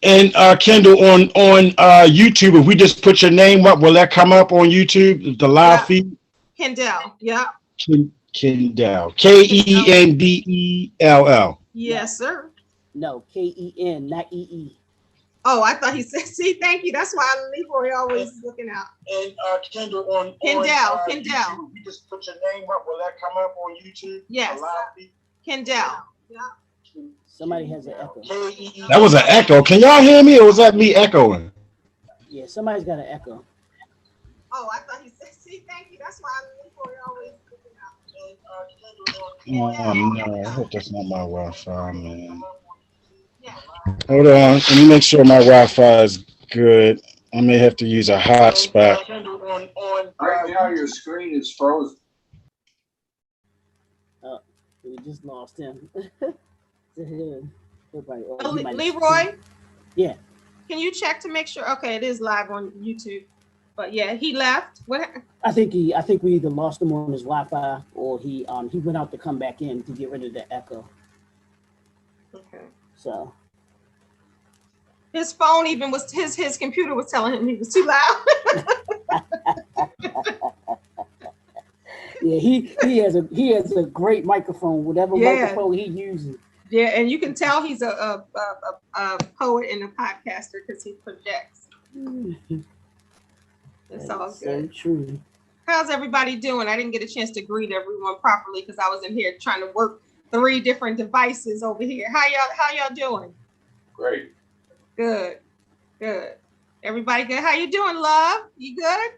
And Kendall, on YouTube, if we just put your name up, will that come up on YouTube, the live Yeah. feed? Kendell. Yeah. Kendell. Kendell. Kendell. Yes, sir. No, Ken, not EE. Oh, I thought he said, see, thank you. That's why Leroy always looking out. And Kendall, on Kendell. YouTube, we just put your name up. Will that come up on YouTube? Yes. Kendell. Yeah. Somebody has an echo. That was an echo. Can y'all hear me, or was that me echoing? Yeah, somebody's got an echo. Oh, I thought he said, see, thank you. That's why Leroy always Oh no, I hope that's not my Wi-Fi, man. Yeah. Hold on, let me make sure my Wi-Fi is good. I may have to use a hotspot. Right now, your screen is frozen. Oh, we just lost him. Leroy? Yeah. Can you check to make sure? Okay, it is live on YouTube. But yeah, he left. What? I think we either lost him on his Wi-Fi or he went out to come back in to get rid of the echo. Okay. So his phone even was his computer was telling him he was too loud. Yeah, he has a great microphone, whatever microphone he uses. Yeah, and you can tell he's a poet and a podcaster because he projects. It's all good. So true. How's everybody doing? I didn't get a chance to greet everyone properly because I was in here trying to work 3 different devices over here. How y'all doing? Great. Good. Everybody good? How you doing, love? You good?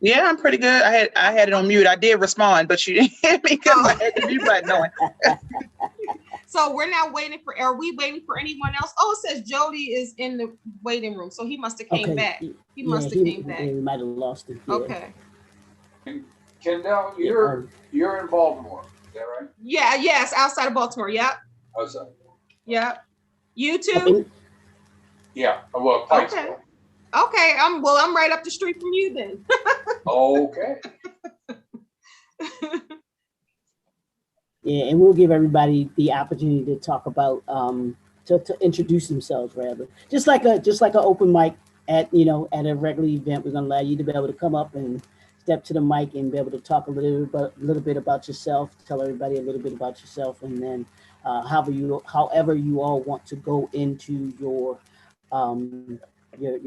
Yeah, I'm pretty good. I had it on mute. I did respond, but you didn't hear me because I had the mute button on. So we're now waiting for. Are we waiting for anyone else? Oh, it says Jody is in the waiting room, so he must have came back. He must have came back. Yeah, we might have lost him. Yeah. Okay. Kendall, you're in Baltimore. Is that right? Yeah. Yes. Outside of Baltimore. Yep. Outside. Yep. You too. Yeah. Well, Pikesville. Okay. I'm right up the street from you then. Okay. Yeah, and we'll give everybody the opportunity to talk about to introduce themselves, rather. Just like an open mic at a regular event. We're gonna allow you to be able to come up and step to the mic and be able to talk a little bit about yourself, tell everybody a little bit about yourself, and then however you all want to go into your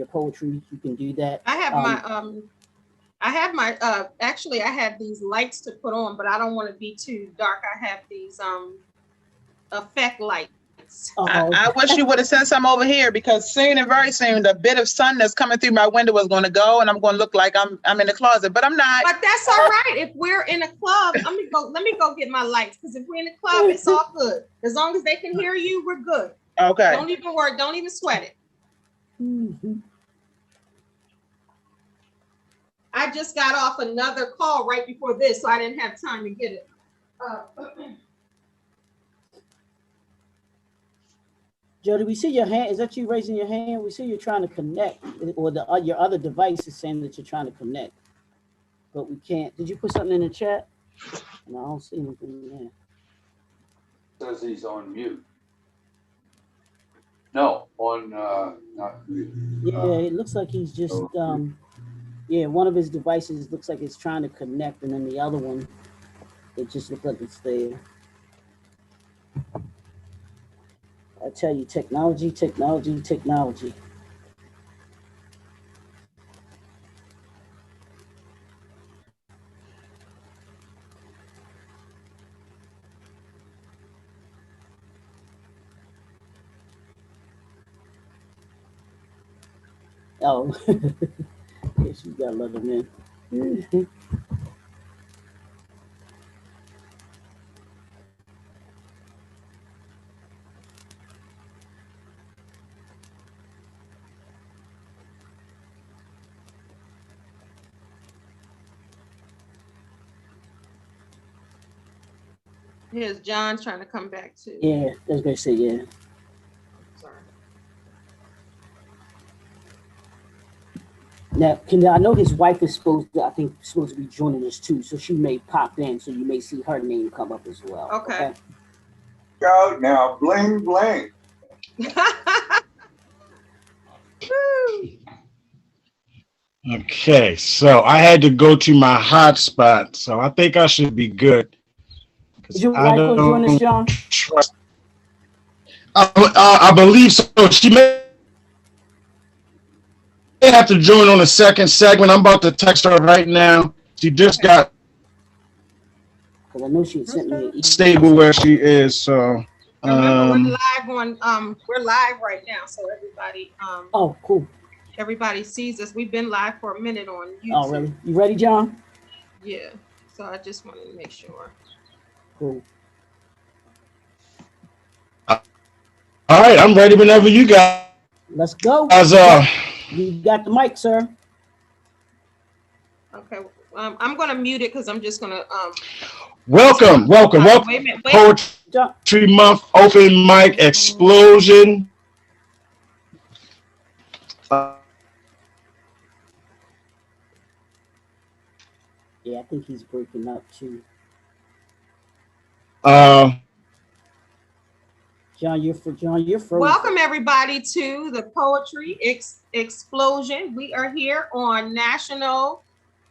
poetry, you can do that. I have these lights to put on, but I don't want to be too dark. I have these effect lights. I wish you would have sent some over here because soon and very soon the bit of sun that's coming through my window is going to go and I'm going to look like I'm in the closet, but I'm not. But that's all right. If we're in a club, let me go get my lights, because if we're in a club, it's all good. As long as they can hear you, we're good. Okay. Don't even worry. Don't even sweat it. Mm-hmm. I just got off another call right before this, so I didn't have time to get it. Jody, we see your hand. Is that you raising your hand? We see you're trying to connect, or your other device is saying that you're trying to connect, but we can't. Did you put something in the chat? No, I don't see anything in there. Says he's on mute. No, on not mute. Yeah, it looks like he's just yeah, one of his devices looks like it's trying to connect, and then the other one, it just looks like it's there. I tell you, technology. Oh, yes, you gotta let them in. Here's John trying to come back too. Yeah, I was gonna say yeah. Sorry. Now, Kendall, I know his wife is supposed to be joining us too, so she may pop in, so you may see her name come up as well. Okay. Go now, bling bling. Okay, so I had to go to my hotspot, so I think I should be good. Is your I wife going to join us, don't John? trust. I believe so. She may have to join on the second segment. I'm about to text her right now. She just got Because I know she had sent me an email. stable where she is. So remember, we're live right now, so everybody oh, cool. Everybody sees us. We've been live for a minute on YouTube. Oh, really? You ready, John? Yeah. So I just wanted to make sure. Cool. all right, I'm ready whenever you guys. Let's go. You got the mic, sir. Okay. I'm gonna mute it because I'm just gonna welcome. Wait a minute, Poetry Month open mic explosion. Yeah, I think he's breaking up too. John, you're frozen. Welcome everybody to the Poetry Explosion. We are here on National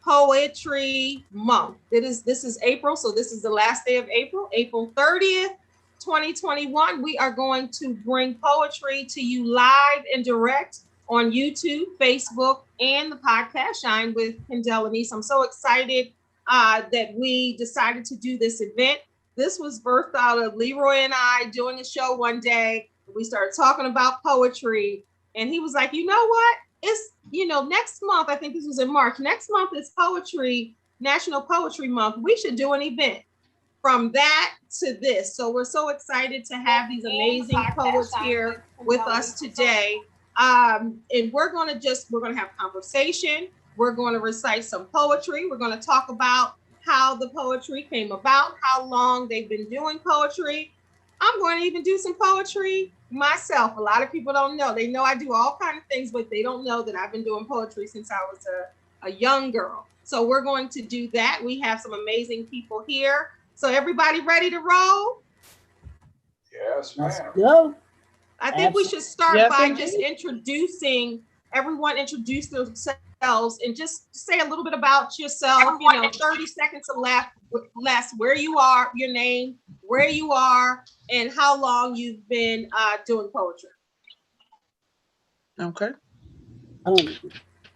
Poetry Month. This is April, so this is the last day of April, April 30th, 2021. We are going to bring poetry to you live and direct on YouTube, Facebook, and the podcast Shine with Kendell Lenice. I'm so excited that we decided to do this event. This was birthed out of Leroy and I doing a show one day. We started talking about poetry, and he was like, you know what? It's, next month, I think this was in March. Next month is National Poetry Month. We should do an event from that to this. So we're so excited to have these amazing poets here with us today. And we're going to have conversation. We're going to recite some poetry. We're going to talk about how the poetry came about, how long they've been doing poetry. I'm going to even do some poetry myself. A lot of people don't know. They know I do all kinds of things, but they don't know that I've been doing poetry since I was a young girl. So we're going to do that. We have some amazing people here. So everybody ready to roll? Yes, ma'am. Let's go. I think we should start by just introducing everyone, introduce themselves and just say a little bit about yourself, 30 seconds or less, where you are, your name, where you are, and how long you've been doing poetry. Okay.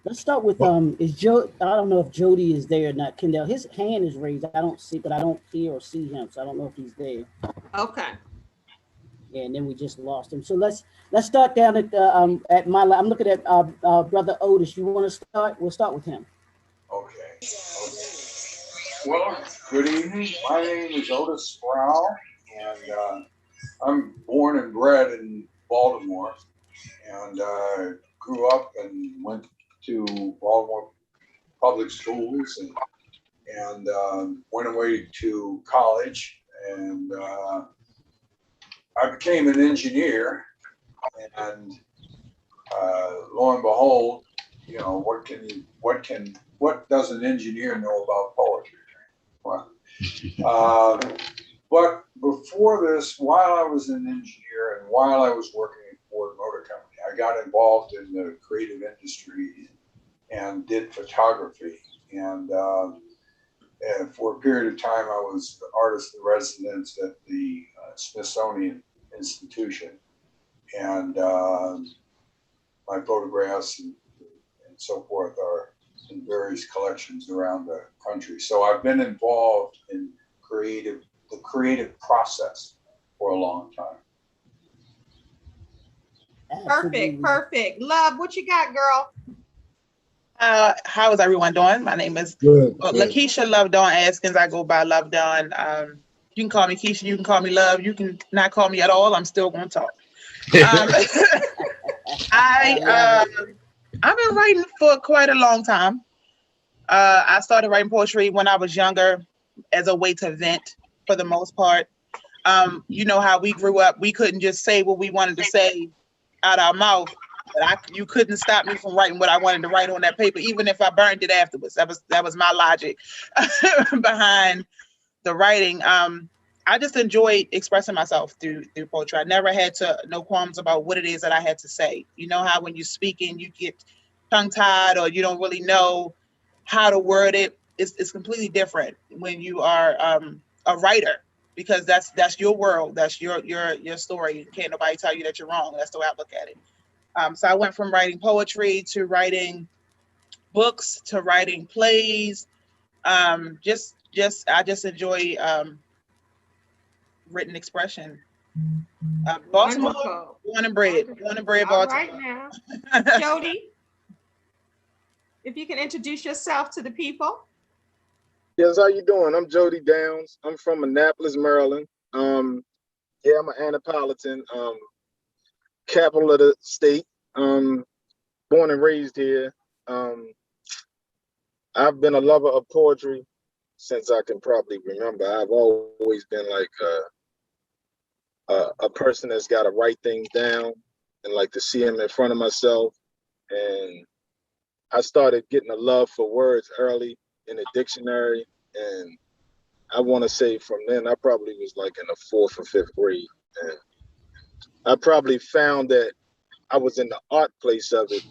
Let's start with is Joe. I don't know if Jody is there or not. Kendell, his hand is raised. I don't see, but I don't hear or see him, so I don't know if he's there. Okay. Yeah, and then we just lost him. So let's start down at my. I'm looking at brother Otis. You want to start? We'll start with him. Okay. Well, good evening. My name is Otis Sprow, and I'm born and bred in Baltimore, and grew up and went to Baltimore public schools, and went away to college, and I became an engineer, and lo and behold, what does an engineer know about poetry? Well, but before this, while I was an engineer and while I was working at Ford Motor Company, I got involved in the creative industry and did photography. And for a period of time, I was the artist in residence at the Smithsonian Institution. And my photographs and so forth are in various collections around the country. So I've been involved in the creative process for a long time. Perfect. Love, what you got, girl? How is everyone doing? My name is LaKisha Love Dawn Askins. I go by Love Dawn. You can call me Keisha. You can call me Love. You can not call me at all. I'm still going to talk. I've been writing for quite a long time. I started writing poetry when I was younger as a way to vent, for the most part. You know how we grew up. We couldn't just say what we wanted to say out our mouth. But you couldn't stop me from writing what I wanted to write on that paper, even if I burned it afterwards. That was my logic behind the writing. I just enjoyed expressing myself through poetry. I never had no qualms about what it is that I had to say. You know how when you're speaking, you get tongue-tied or you don't really know how to word it. It's completely different when you are a writer, because that's your world, that's your story. Can't nobody tell you that you're wrong. That's the way I look at it. So I went from writing poetry to writing books to writing plays. I just enjoy written expression. Baltimore, Wonderful. born and bred, All Baltimore. right now, Jody, if you can introduce yourself to the people. Yes, how you doing? I'm Jody Downs. I'm from Annapolis, Maryland. Yeah, I'm an Annapolitan, capital of the state. Born and raised here. I've been a lover of poetry since I can probably remember. I've always been like a person that's got to write things down and like to see them in front of myself. And I started getting a love for words early in the dictionary, and I want to say from then I probably was like in the 4th or 5th grade, and I probably found that I was in the art place of it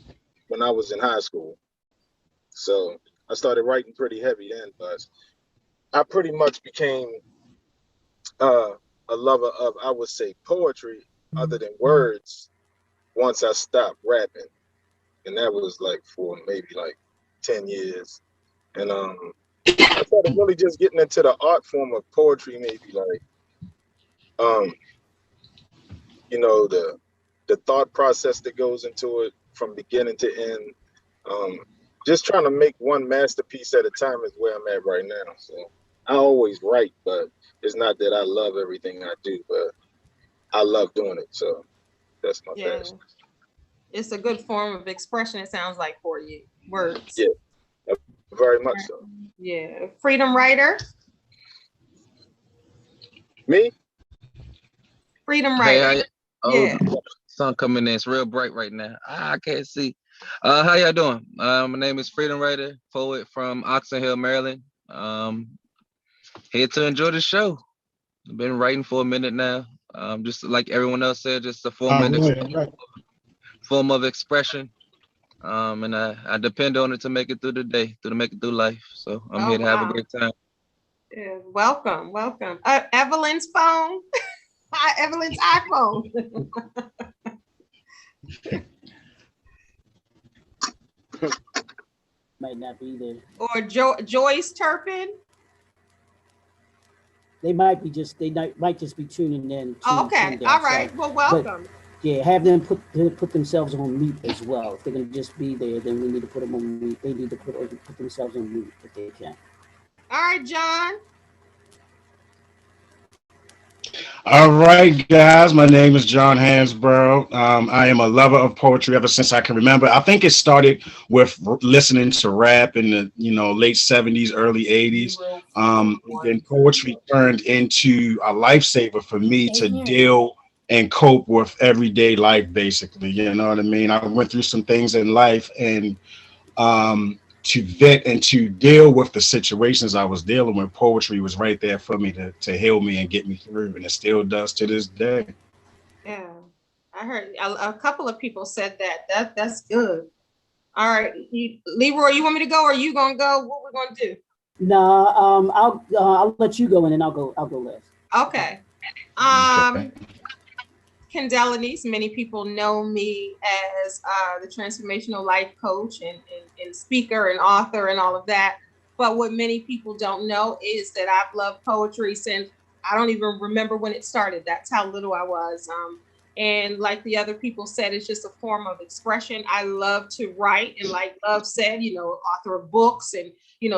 when I was in high school. So I started writing pretty heavy then, but I pretty much became a lover of, I would say, poetry other than words once I stopped rapping, and that was like for maybe like 10 years. And I started really just getting into the art form of poetry, maybe like, you know, the thought process that goes into it from beginning to end. Just trying to make one masterpiece at a time is where I'm at right now. So I always write, but it's not that I love everything I do, but I love doing it. So that's my passion. It's a good form of expression, it sounds like, for you. Words. Yeah, very much so. Yeah. Freedom Writer. Me? Freedom Writer. Hey, Yeah. Sun coming in. It's real bright right now. I can't see. How y'all doing? My name is Freedom Writer, poet from Oxon Hill, Maryland. Here to enjoy the show. I've been writing for a minute now. Just like everyone else said, just a form of expression. And I depend on it to make it through the day, to make it through life. So I'm here to have a great time. Yeah, welcome. Evelyn's phone. Hi, Evelyn's iPhone. Might not be there. Or Joyce Turpin. They might just be tuning in. Okay, all right. So, well, welcome. Yeah, have them put themselves on mute as well. If they're gonna just be there, then we need to put them on mute. They need to put themselves on mute if they can. All right, John. All right, guys. My name is John Hansboro. I am a lover of poetry ever since I can remember. I think it started with listening to rap in the late 70s, early 80s. Then poetry turned into a lifesaver for me to deal and cope with everyday life, basically. You know what I mean? I went through some things in life, and to vet and to deal with the situations I was dealing with, poetry was right there for me to heal me and get me through, and it still does to this day. Yeah, I heard a couple of people said that. That's good. All right, Leroy, you want me to go, or are you gonna go? What we're gonna do? No, I'll let you go, and then I'll go last. Okay. Kendell Lenice, many people know me as the Transformational Life Coach and speaker and author and all of that. But what many people don't know is that I've loved poetry since I don't even remember when it started. That's how little I was. And like the other people said, it's just a form of expression. I love to write, and like Love said, author of books and,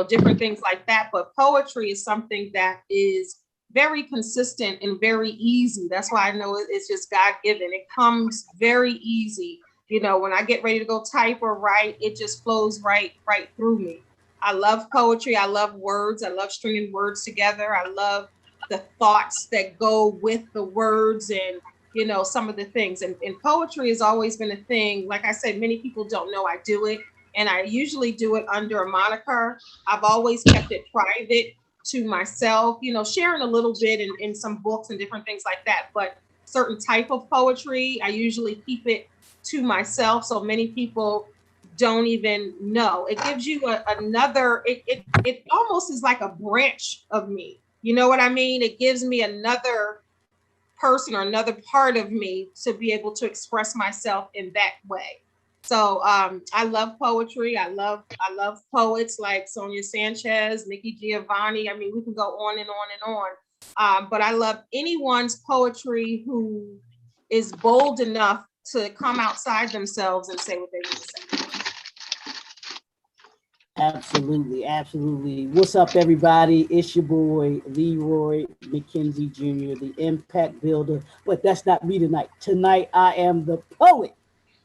different things like that. But poetry is something that is very consistent and very easy. That's why I know it's just God-given. It comes very easy. When I get ready to go type or write, it just flows right through me. I love poetry. I love words. I love stringing words together. I love the thoughts that go with the words and, some of the things. And poetry has always been a thing. Like I said, many people don't know I do it. And I usually do it under a moniker. I've always kept it private to myself, sharing a little bit in some books and different things like that. But certain type of poetry, I usually keep it to myself. So many people don't even know. It gives you another, it almost is like a branch of me. You know what I mean? It gives me another person or another part of me to be able to express myself in that way. So I love poetry. I love poets like Sonia Sanchez, Nikki Giovanni. I mean, we can go on and on and on. But I love anyone's poetry who is bold enough to come outside themselves and say what they want to say. Absolutely, absolutely. What's up, everybody? It's your boy, Leroy McKenzie Jr., the impact builder. But that's not me tonight. Tonight, I am the poet,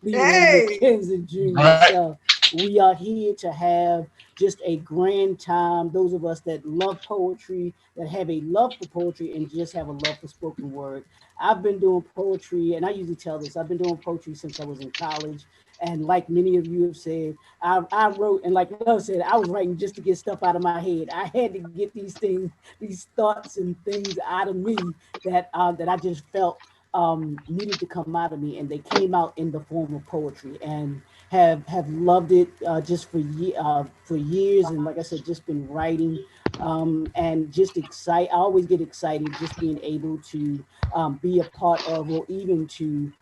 Leroy McKenzie Jr. So we are here to have just a grand time. Those of us that love poetry, that have a love for poetry, and just have a love for spoken word. I've been doing poetry, and I usually tell this, I've been doing poetry since I was in college. And like many of you have said, I wrote, and like Love said, I was writing just to get stuff out of my head. I had to get these things, these thoughts and things out of me that I just felt needed to come out of me, and they came out in the form of poetry, and have loved it just for years. And like I said, just been writing and just excited. I always get excited just being able to be a part of, or even to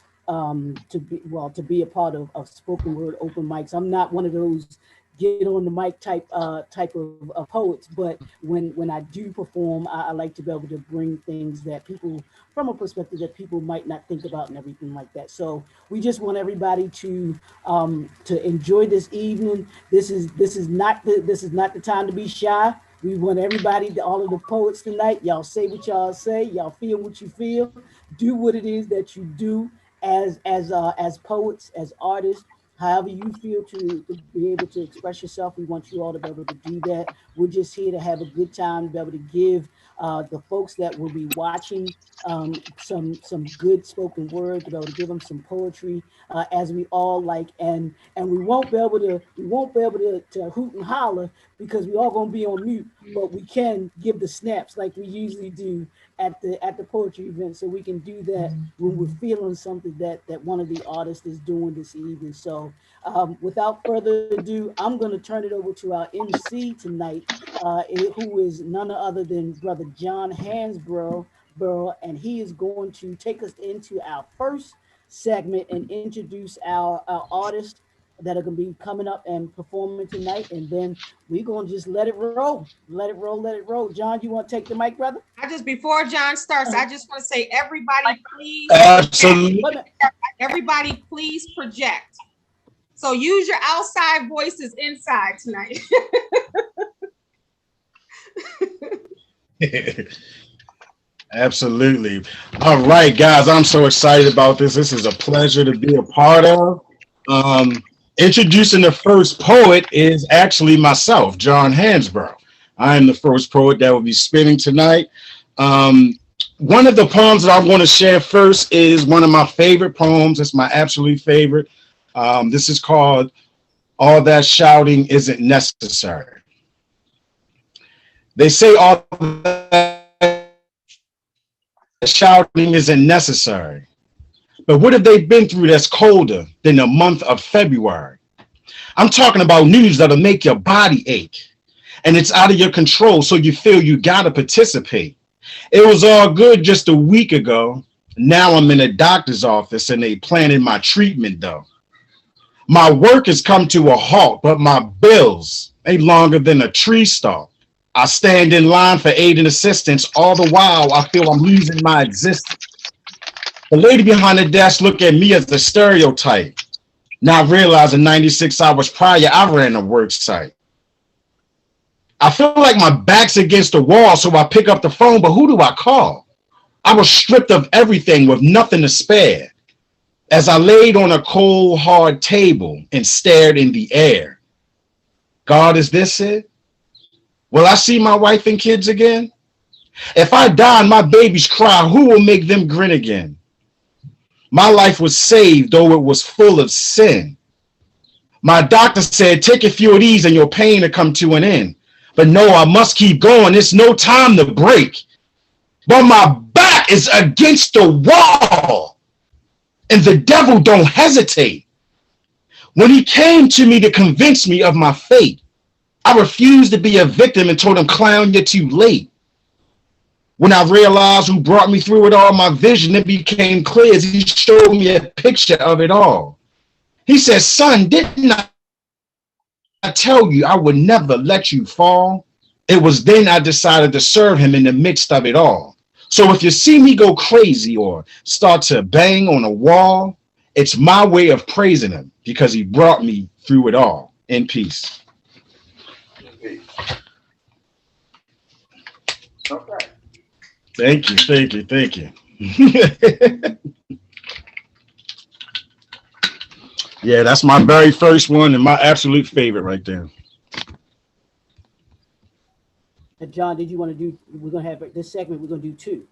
be a part of spoken word open mics. I'm not one of those get on the mic type of poets, but when I do perform, I like to be able to bring things that people, from a perspective that people might not think about and everything like that. So we just want everybody to enjoy this evening. This is not the time to be shy. We want everybody, all of the poets tonight, y'all say what y'all say, y'all feel what you feel, do what it is that you do as poets, as artists. However you feel to be able to express yourself, we want you all to be able to do that. We're just here to have a good time, to be able to give the folks that will be watching some good spoken word, to be able to give them some poetry as we all like, and we won't be able to hoot and holler because we all gonna be on mute, but we can give the snaps like we usually do at the poetry event, so we can do that when we're feeling something that one of the artists is doing this evening. So without further ado, I'm going to turn it over to our MC tonight, who is none other than Brother John Hansboro, and he is going to take us into our first segment and introduce our artists that are going to be coming up and performing tonight, and then we're going to just let it roll. John, you want to take the mic, brother? Before John starts, I just want to say, everybody, please. Absolutely. Everybody, please project. So use your outside voices inside tonight. Absolutely. All right, guys, I'm so excited about this. This is a pleasure to be a part of. Introducing the first poet is actually myself, John Hansboro. I am the first poet that will be spinning tonight. One of the poems that I want to share first is one of my favorite poems. It's my absolute favorite. This is called All That Shouting Isn't Necessary. They say all that shouting isn't necessary. But what have they been through that's colder than the month of February? I'm talking about news that'll make your body ache. And it's out of your control, so you feel you gotta participate. It was all good just a week ago. Now I'm in a doctor's office and they planning my treatment though. My work has come to a halt, but my bills ain't longer than a tree stalk. I stand in line for aid and assistance. All the while, I feel I'm losing my existence. The lady behind the desk looked at me as the stereotype. Not realizing 96 hours prior, I ran a work site. I feel like my back's against the wall, so I pick up the phone, but who do I call? I was stripped of everything with nothing to spare. As I laid on a cold, hard table and stared in the air. God, is this it? Will I see my wife and kids again? If I die and my babies cry, who will make them grin again? My life was saved, though it was full of sin. My doctor said, take a few of these and your pain will come to an end. But no, I must keep going. It's no time to break. But my back is against the wall. And the devil don't hesitate. When he came to me to convince me of my fate, I refused to be a victim and told him, clown, you're too late. When I realized who brought me through it all, my vision, it became clear as he showed me a picture of it all. He said, son, didn't I tell you I would never let you fall? It was then I decided to serve him in the midst of it all. So if you see me go crazy or start to bang on a wall, it's my way of praising him because he brought me through it all. In peace. Okay. Thank you, thank you, thank you. Yeah, that's my very first one and my absolute favorite right there. John, did you want to do? We're gonna have this segment. We're gonna do two.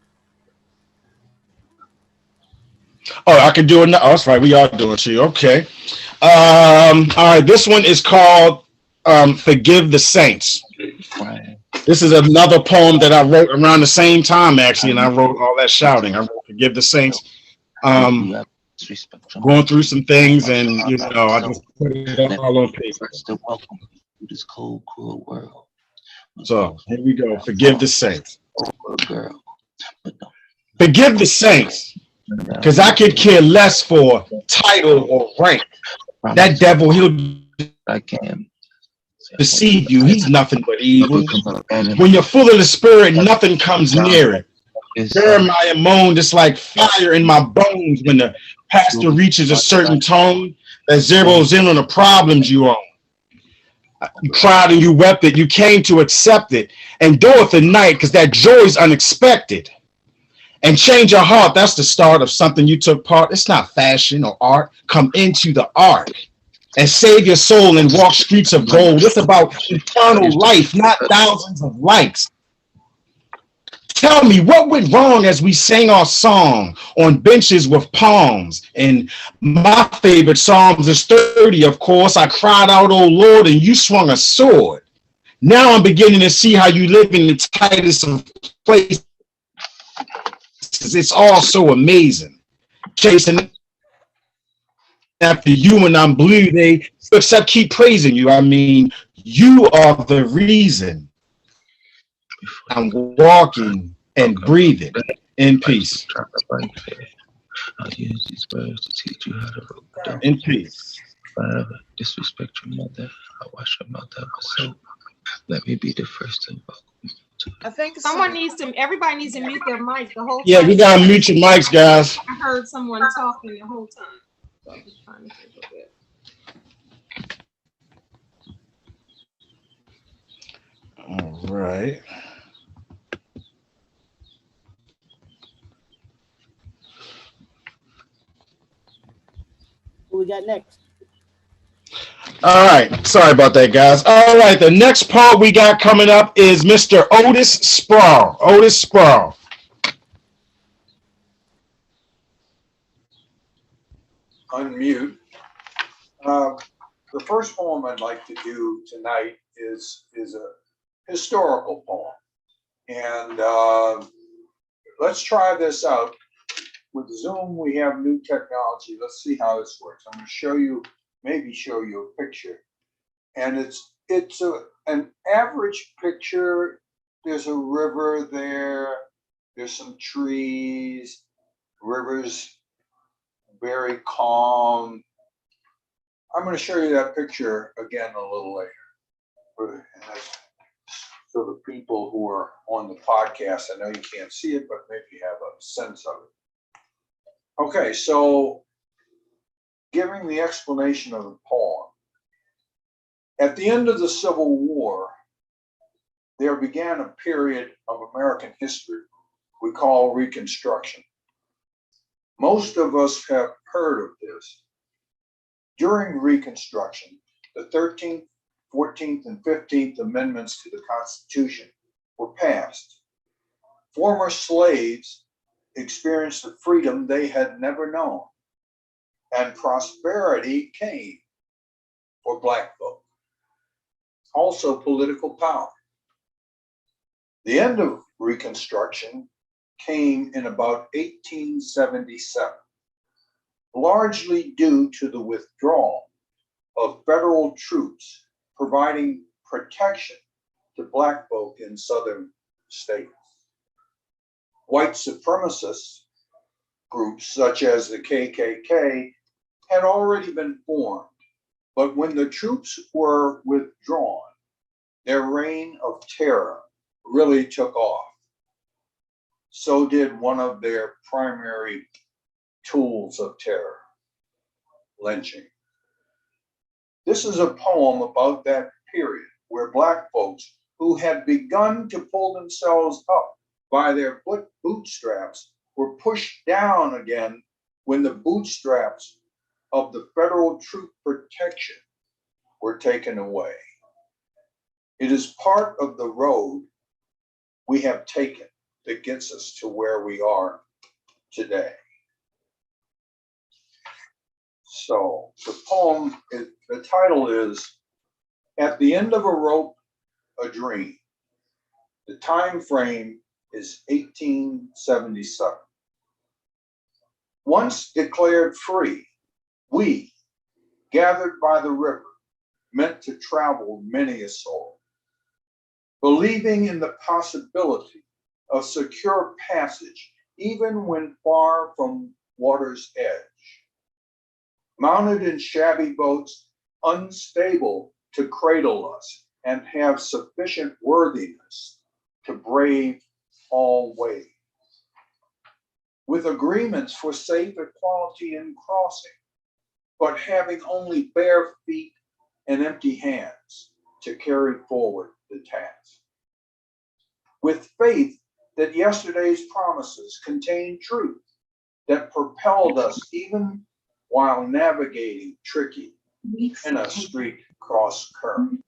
Oh, I can do it now. Oh, that's right. We are doing two. Okay. All right. This one is called "Forgive the Saints." This is another poem that I wrote around the same time, actually, and I wrote all that shouting. I wrote "Forgive the Saints." Going through some things, and you know, I just put it all on paper. Welcome to this cold, cruel world. So here we go. Forgive the saints. Forgive the saints, because I could care less for title or rank. That devil, he'll deceive you. He's nothing but evil. When you're full of the spirit, nothing comes near it. Jeremiah moaned, it's like fire in my bones when the pastor reaches a certain tone that zeroes in on the problems you own. You cried and you wept it. You came to accept it. Endure the night because that joy is unexpected. And change your heart. That's the start of something you took part. It's not fashion or art. Come into the art and save your soul and walk streets of gold. It's about eternal life, not thousands of likes. Tell me what went wrong as we sang our song on benches with palms. And my favorite Psalms is 30, of course. I cried out, oh Lord, and you swung a sword. Now I'm beginning to see how you live in the tightest of places. It's all so amazing. Chasing after you and I'm blue, they except keep praising you. I mean, you are the reason I'm walking and breathing in peace. I'll use these words to teach you how to rope. In peace. If I ever disrespect your mother, I'll wash your mouth out with soap. Let me be the first to invoke. I think Someone needs to, everybody needs to mute their mic the whole time. Yeah, we gotta mute your mics, guys. I heard someone talking the whole time. So I'm just trying to think of it. All right. What we got next? All right. Sorry about that, guys. All right. The next part we got coming up is Mr. Otis Sprow. Otis Sprow. Unmute. The first poem I'd like to do tonight is a historical poem. And let's try this out. With Zoom, we have new technology. Let's see how this works. I'm going to show you, maybe show you a picture. And it's an average picture. There's a river there. There's some trees. River's very calm. I'm going to show you that picture again a little later. So the people who are on the podcast, I know you can't see it, but maybe you have a sense of it. Okay, so giving the explanation of the poem. At the end of the Civil War, there began a period of American history we call Reconstruction. Most of us have heard of this. During Reconstruction, the 13th, 14th, and 15th Amendments to the Constitution were passed. Former slaves experienced the freedom they had never known, and prosperity came for Black folk. Also, political power. The end of Reconstruction came in about 1877, largely due to the withdrawal of federal troops providing protection to Black folk in southern states. White supremacist groups such as the KKK had already been formed, but when the troops were withdrawn, their reign of terror really took off. So did one of their primary tools of terror, lynching. This is a poem about that period where Black folks who had begun to pull themselves up by their bootstraps were pushed down again when the bootstraps of the federal troop protection were taken away. It is part of the road we have taken that gets us to where we are today. So the poem, the title is At the End of a Rope, a Dream. The time frame is 1877. Once declared free, we, gathered by the river, meant to travel many a soul, believing in the possibility of secure passage, even when far from water's edge. Mounted in shabby boats, unstable to cradle us and have sufficient worthiness to brave all waves. With agreements for safe equality in crossing, but having only bare feet and empty hands to carry forward the task. With faith that yesterday's promises contained truth that propelled us even while navigating tricky in a street cross current.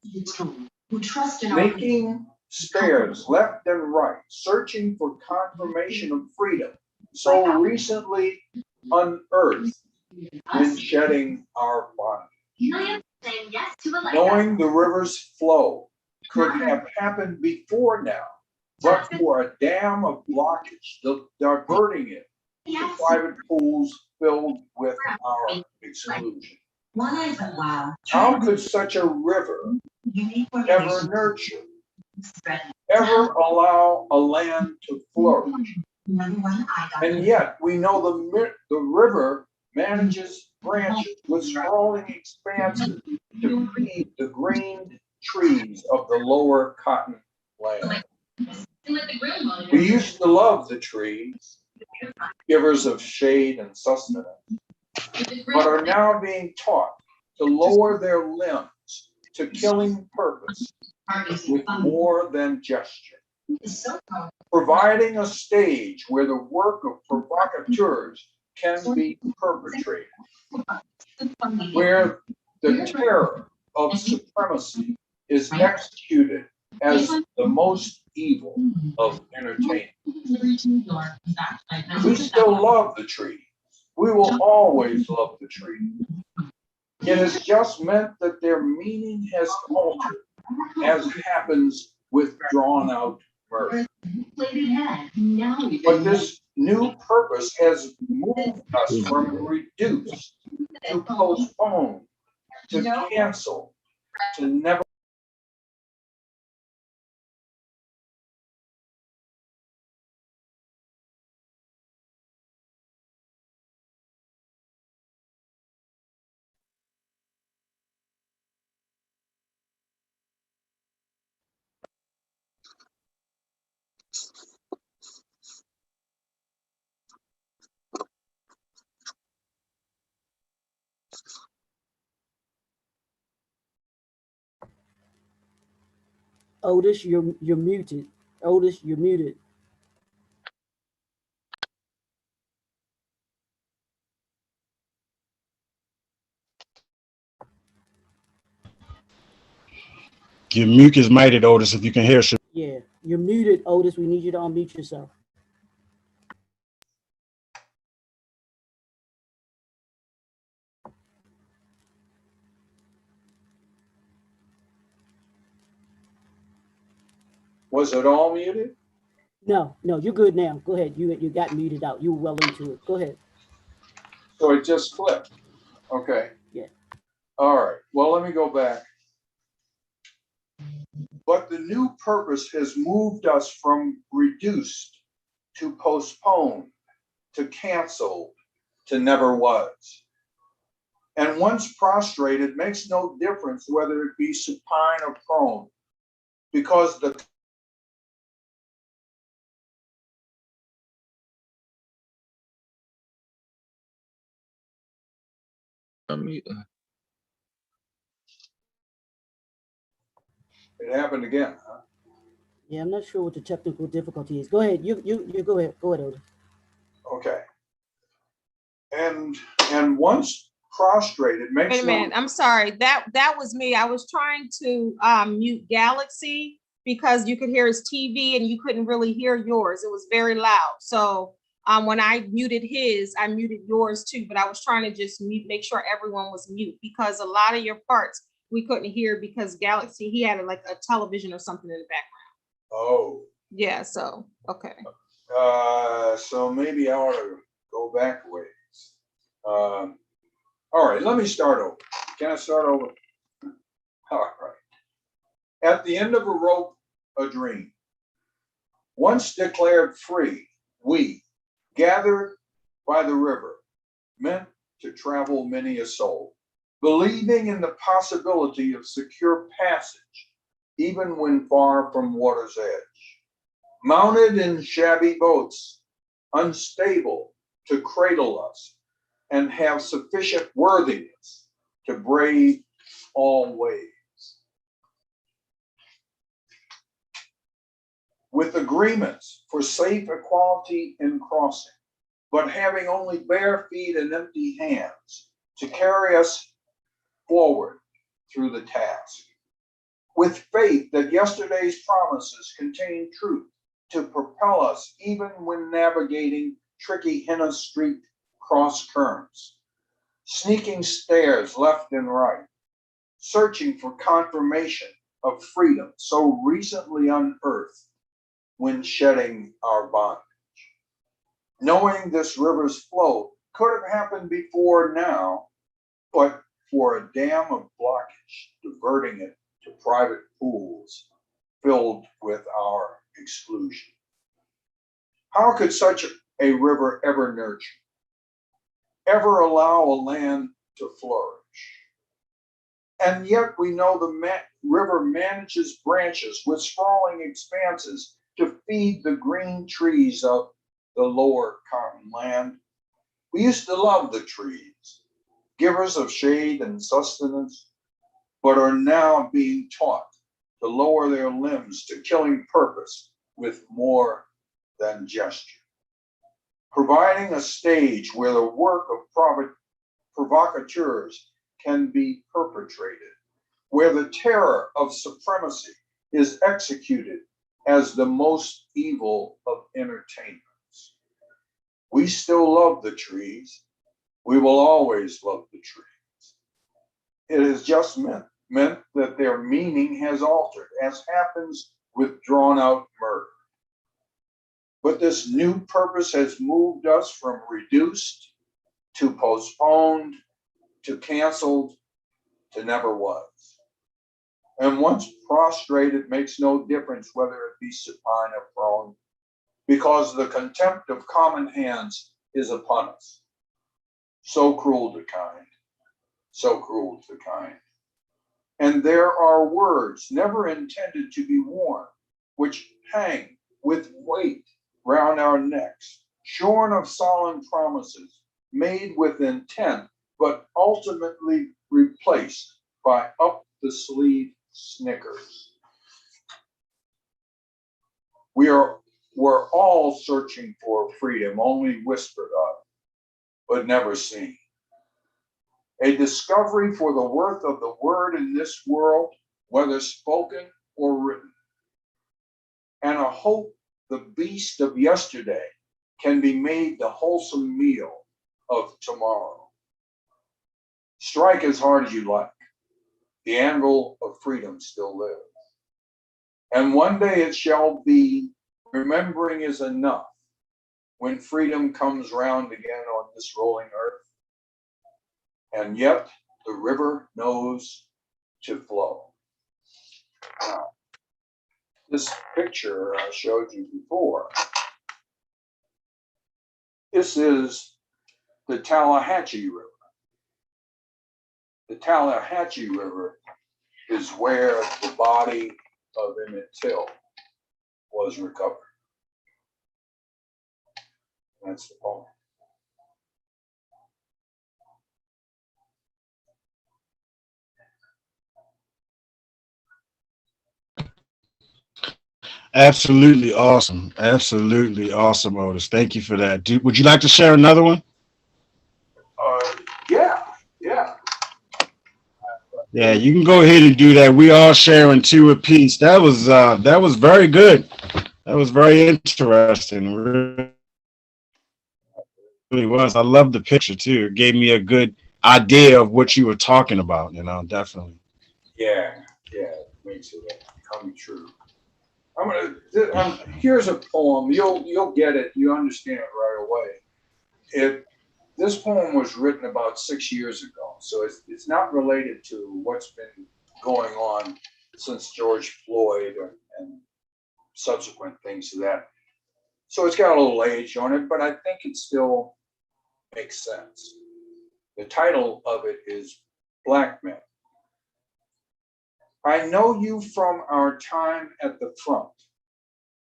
Making spares left and right, searching for confirmation of freedom, so recently unearthed when shedding our bondage. Knowing the river's flow could have happened before now, but for a dam of blockage diverting it to private pools filled with our exclusion. How could such a river ever nurture, ever allow a land to flourish? And yet we know the river manages branches with sprawling expanses to feed the green trees of the lower cotton land. We used to love the trees, givers of shade and sustenance, but are now being taught to lower their limbs to killing purpose with more than gesture, providing a stage where the work of provocateurs can be perpetrated, where the terror of supremacy is executed as the most evil of entertainment. We still love the tree. We will always love the tree. It has just meant that their meaning has altered, as happens with drawn out murder. But this new purpose has moved us from reduce to postpone, to cancel, to never. Otis, you're muted. Otis, you're muted. Your mute is mighty, Otis, if you can hear. Yeah, you're muted, Otis. We need you to unmute yourself. Was it all muted? No, you're good now. Go ahead. You got muted out. You were well into it. Go ahead. So it just flipped. Okay. Yeah. All right, well, let me go back. But the new purpose has moved us from reduced to postponed to canceled to never was. And once prostrate, it makes no difference whether it be supine or prone, because the it happened again, huh? Yeah, I'm not sure what the technical difficulty is. Go ahead. You go ahead. Go ahead, Otis. Okay. And once prostrate, it makes Wait a minute. I'm sorry. That was me. I was trying to mute Galaxy because you could hear his TV and you couldn't really hear yours. It was very loud. So when I muted his, I muted yours too. But I was trying to just make sure everyone was mute, because a lot of your parts we couldn't hear because Galaxy, he had like a television or something in the background. Oh. Yeah. So okay. So maybe I ought to go back a ways. All right, let me start over. Can I start over? All right. At the end of a rope, a dream. Once declared free, we, gathered by the river, meant to travel many a soul, believing in the possibility of secure passage, even when far from water's edge. Mounted in shabby boats, unstable to cradle us, and have sufficient worthiness to brave all ways. With agreements for safe equality in crossing, but having only bare feet and empty hands to carry us forward through the task. With faith that yesterday's promises contain truth to propel us even when navigating tricky Henna Street cross currents, sneaking stairs left and right, searching for confirmation of freedom so recently unearthed when shedding our bondage. Knowing this river's flow could have happened before now, but for a dam of blockage, diverting it to private pools filled with our exclusion. How could such a river ever nurture, ever allow a land to flourish? And yet we know the river manages branches with sprawling expanses to feed the green trees of the lower cotton land. We used to love the trees, givers of shade and sustenance, but are now being taught to lower their limbs to killing purpose with more than gesture. Providing a stage where the work of provocateurs can be perpetrated, where the terror of supremacy is executed as the most evil of entertainments. We still love the trees. We will always love the trees. It has just meant that their meaning has altered, as happens with drawn out murder. But this new purpose has moved us from reduced to postponed to canceled to never was. And once prostrate, it makes no difference whether it be supine or prone, because the contempt of common hands is upon us. So cruel to kind, so cruel to kind. And there are words never intended to be worn, which hang with weight round our necks, shorn of solemn promises, made with intent, but ultimately replaced by up-the-sleeve snickers. We're all searching for freedom, only whispered of, but never seen. A discovery for the worth of the word in this world, whether spoken or written. And a hope the beast of yesterday can be made the wholesome meal of tomorrow. Strike as hard as you like. The anvil of freedom still lives. And one day it shall be, remembering is enough, when freedom comes round again on this rolling earth. And yet the river knows to flow. Now, this picture I showed you before, this is the Tallahatchie River. The Tallahatchie River is where the body of Emmett Till was recovered. That's the poem. Absolutely awesome. Absolutely awesome, Otis. Thank you for that. Would you like to share another one? Yeah. Yeah, you can go ahead and do that. We are sharing two apiece. That was very good. That was very interesting. Really was. I love the picture too. It gave me a good idea of what you were talking about. Definitely. Yeah, it makes it come true. Here's a poem. You'll get it. You understand it right away. This poem was written about 6 years ago, so it's not related to what's been going on since George Floyd and subsequent things to that. So it's got a little age on it, but I think it still makes sense. The title of it is Black Men. I know you from our time at the front,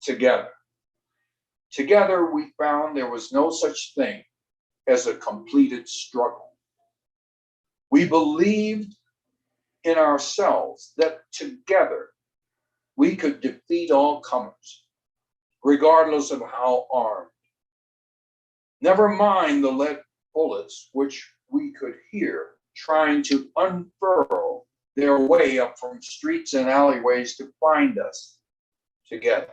together. Together we found there was no such thing as a completed struggle. We believed in ourselves that together we could defeat all comers, regardless of how armed. Never mind the lead bullets which we could hear trying to unfurl their way up from streets and alleyways to find us together.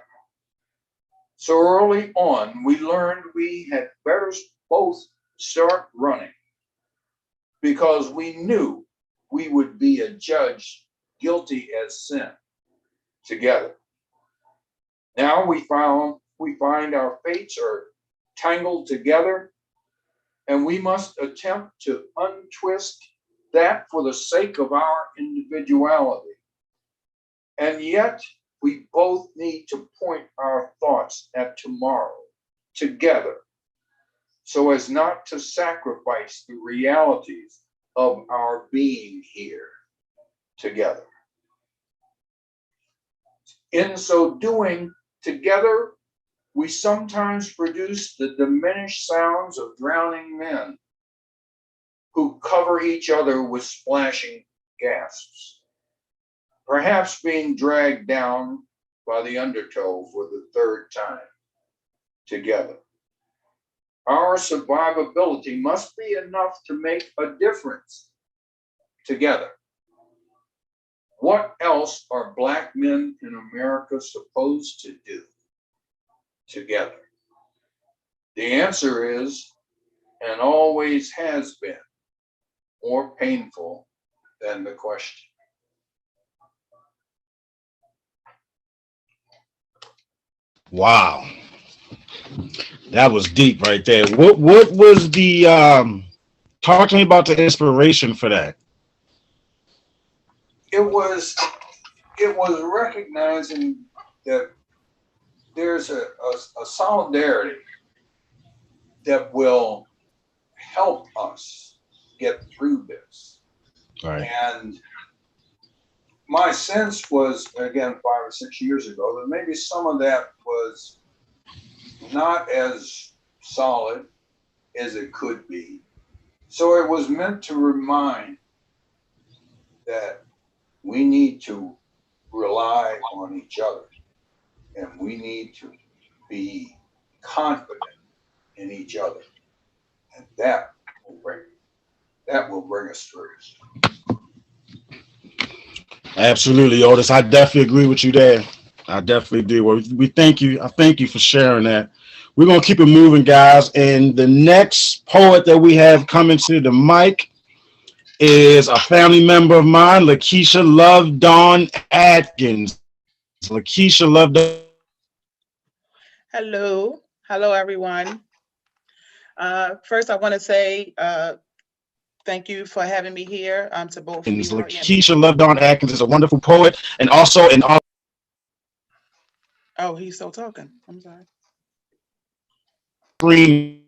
So early on, we learned we had better both start running because we knew we would be adjudged guilty as sin together. Now we find our fates are tangled together, and we must attempt to untwist that for the sake of our individuality. And yet we both need to point our thoughts at tomorrow together so as not to sacrifice the realities of our being here together. In so doing, together, we sometimes produce the diminished sounds of drowning men who cover each other with splashing gasps, perhaps being dragged down by the undertow for the third time together. Our survivability must be enough to make a difference together. What else are Black men in America supposed to do together? The answer is, and always has been, more painful than the question. Wow, that was deep right there. What was the talk to me about the inspiration for that? It was recognizing that there's a solidarity that will help us get through this. Right. And my sense was, again, 5 or 6 years ago, that maybe some of that was not as solid as it could be. So it was meant to remind that we need to rely on each other, and we need to be confident in each other, and that will bring us through. Absolutely, Otis. I definitely agree with you there. I definitely do. Well, we thank you. I thank you for sharing that. We're gonna keep it moving, guys. And the next poet that we have coming to the mic is a family member of mine, LaKisha Love Dawn Askins. LaKisha Love Dawn. Hello, everyone. First, I want to say Thank you for having me here. To both And Leroy and LaKisha Love Don Askins is a wonderful poet, and also an oh, he's still talking. I'm sorry. screen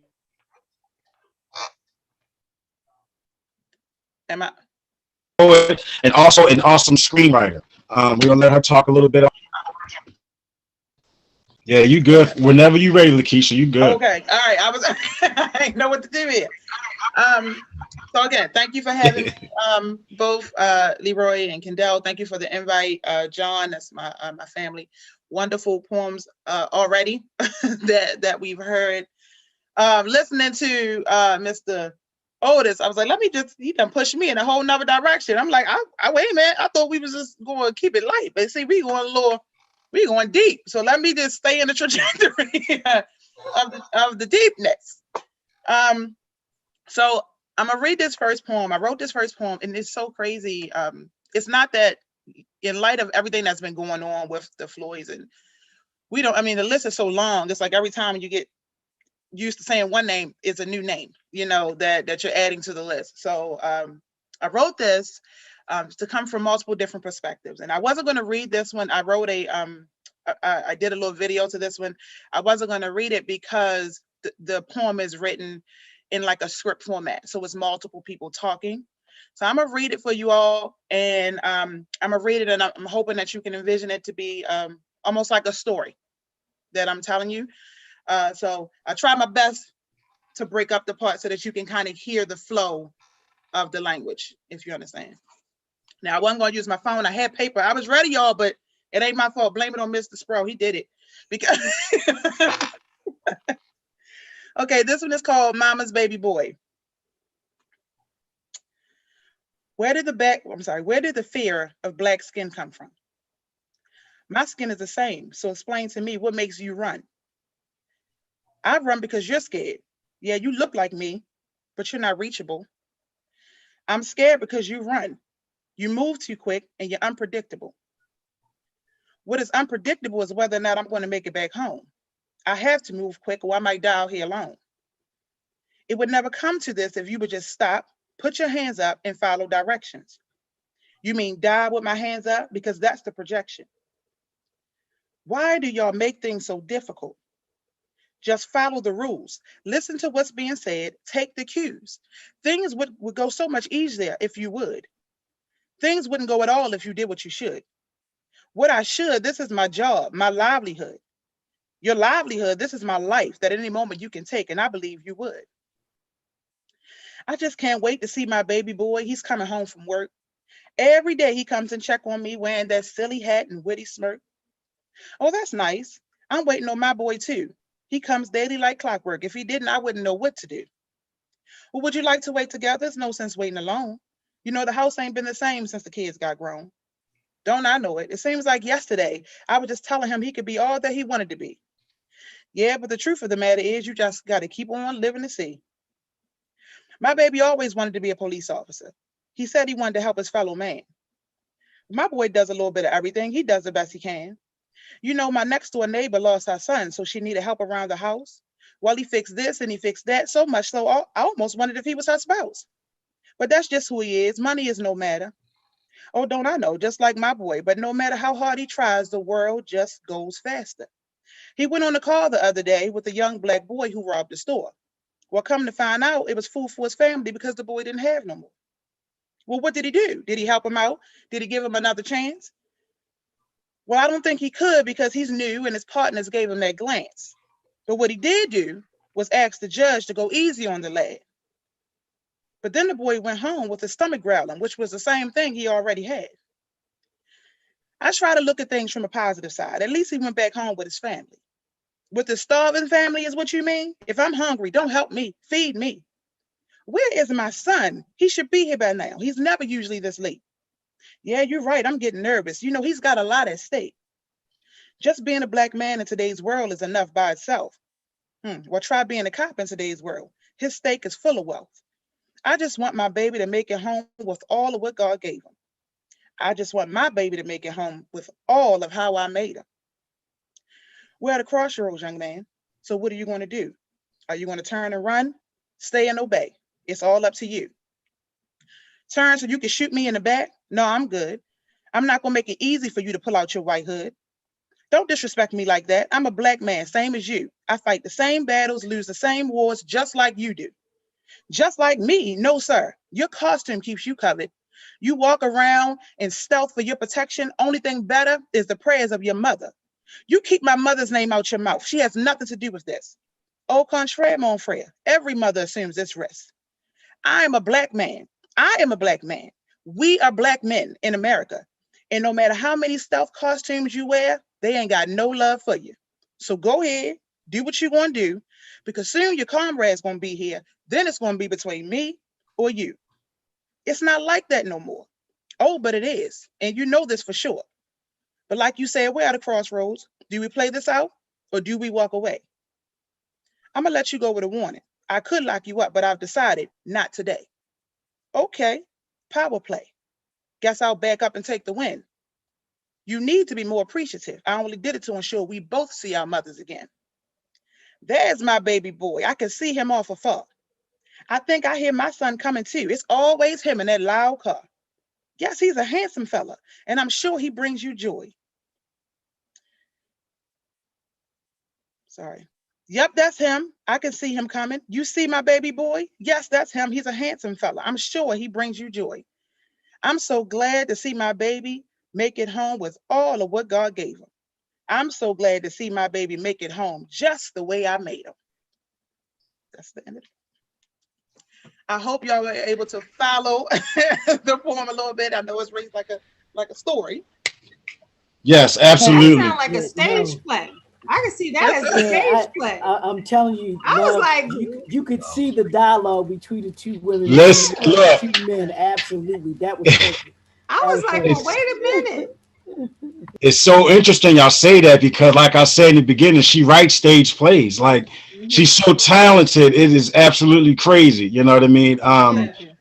Am I? poet, and also an awesome screenwriter. We're gonna let her talk a little bit. Yeah, you good. Okay. Whenever you ready, LaKisha, you good. Okay. All right. I was. I didn't know what to do here. So again, thank you for having both Leroy and Kendell. Thank you for the invite, John. That's my family. Wonderful poems already that we've heard. Listening to Mr. Otis, I was like, he done pushed me in a whole nother direction. I'm like, I wait a minute. I thought we was just going to keep it light, but see, we going deep. So let me just stay in the trajectory of the deepness. So I'm gonna read this first poem. I wrote this first poem, and it's so crazy. It's not that in light of everything that's been going on with the Floyds, and the list is so long. It's like every time you get used to saying one name, it's a new name, that you're adding to the list. So I wrote this to come from multiple different perspectives, and I wasn't going to read this one. I wrote I did a little video to this one. I wasn't going to read it because the poem is written in like a script format, so it's multiple people talking. So I'm gonna read it for you all, and I'm gonna read it, and I'm hoping that you can envision it to be almost like a story that I'm telling you. So I try my best to break up the part so that you can kind of hear the flow of the language, if you understand. Now, I wasn't going to use my phone. I had paper. I was ready, y'all, but it ain't my fault. Blame it on Mr. Sprow. He did it. Because okay, this one is called Mama's Baby Boy. Where did the fear of black skin come from? My skin is the same, so explain to me what makes you run. I run because you're scared. Yeah, you look like me, but you're not reachable. I'm scared because you run. You move too quick and you're unpredictable. What is unpredictable is whether or not I'm going to make it back home. I have to move quick or I might die out here alone. It would never come to this if you would just stop, put your hands up, and follow directions. You mean die with my hands up? Because that's the projection. Why do y'all make things so difficult? Just follow the rules. Listen to what's being said. Take the cues. Things would go so much easier if you would. Things wouldn't go at all if you did what you should. What I should, this is my job, my livelihood. Your livelihood, this is my life that at any moment you can take, and I believe you would. I just can't wait to see my baby boy. He's coming home from work. Every day he comes and check on me wearing that silly hat and witty smirk. Oh, that's nice. I'm waiting on my boy too. He comes daily like clockwork. If he didn't, I wouldn't know what to do. Well, would you like to wait together? There's no sense waiting alone. The house ain't been the same since the kids got grown. Don't I know it? It seems like yesterday I was just telling him he could be all that he wanted to be. Yeah, but the truth of the matter is you just got to keep on living to see. My baby always wanted to be a police officer. He said he wanted to help his fellow man. My boy does a little bit of everything. He does the best he can. My next door neighbor lost her son, so she needed help around the house. Well, he fixed this and he fixed that, so much so I almost wondered if he was her spouse. But that's just who he is. Money is no matter. Oh, don't I know, just like my boy. But no matter how hard he tries, the world just goes faster. He went on a call the other day with a young black boy who robbed the store. Well, come to find out, it was food for his family because the boy didn't have no more. Well, what did he do? Did he help him out? Did he give him another chance? Well, I don't think he could because he's new and his partners gave him that glance. But what he did do was ask the judge to go easy on the lad. But then the boy went home with his stomach growling, which was the same thing he already had. I try to look at things from a positive side. At least he went back home with his family. With the starving family is what you mean? If I'm hungry, don't help me. Feed me. Where is my son? He should be here by now. He's never usually this late. Yeah, you're right. I'm getting nervous. He's got a lot at stake. Just being a black man in today's world is enough by itself. Well, try being a cop in today's world. His stake is full of wealth. I just want my baby to make it home with all of what God gave him. I just want my baby to make it home with all of how I made him. We're at a crossroads, young man. So what are you going to do? Are you going to turn and run? Stay and obey. It's all up to you. Turn so you can shoot me in the back? No, I'm good. I'm not gonna make it easy for you to pull out your white hood. Don't disrespect me like that. I'm a black man, same as you. I fight the same battles, lose the same wars, just like you do. Just like me, no sir. Your costume keeps you covered. You walk around in stealth for your protection. Only thing better is the prayers of your mother. You keep my mother's name out your mouth. She has nothing to do with this. Au contraire, mon frère. Every mother assumes this risk. I am a black man. I am a black man. We are black men in America. And no matter how many stealth costumes you wear, they ain't got no love for you. So go ahead, do what you want to do, because soon your comrade's going to be here. Then it's going to be between me or you. It's not like that no more. Oh, but it is. And you know this for sure. But like you said, we're at a crossroads. Do we play this out or do we walk away? I'm going to let you go with a warning. I could lock you up, but I've decided not today. Okay, power play. Guess I'll back up and take the win. You need to be more appreciative. I only did it to ensure we both see our mothers again. There's my baby boy. I can see him off afar. I think I hear my son coming too. It's always him in that loud car. Yes, he's a handsome fella, and I'm sure he brings you joy. Sorry. Yep, that's him. I can see him coming. You see my baby boy? Yes, that's him. He's a handsome fella. I'm sure he brings you joy. I'm so glad to see my baby make it home with all of what God gave him. I'm so glad to see my baby make it home just the way I made him. That's the end of it. I hope y'all were able to follow the poem a little bit. I know it's raised like a story. Yes, That absolutely. sounds like a stage play. I can see that as a stage play. I'm telling you, I was like, you could see the dialogue between the two women, Listen, and look. the two men. Absolutely, that was perfect. I was like, well, wait a minute. It's so interesting y'all say that, because like I said in the beginning, she writes stage plays. Like, she's so talented. It is absolutely crazy. You know what I mean?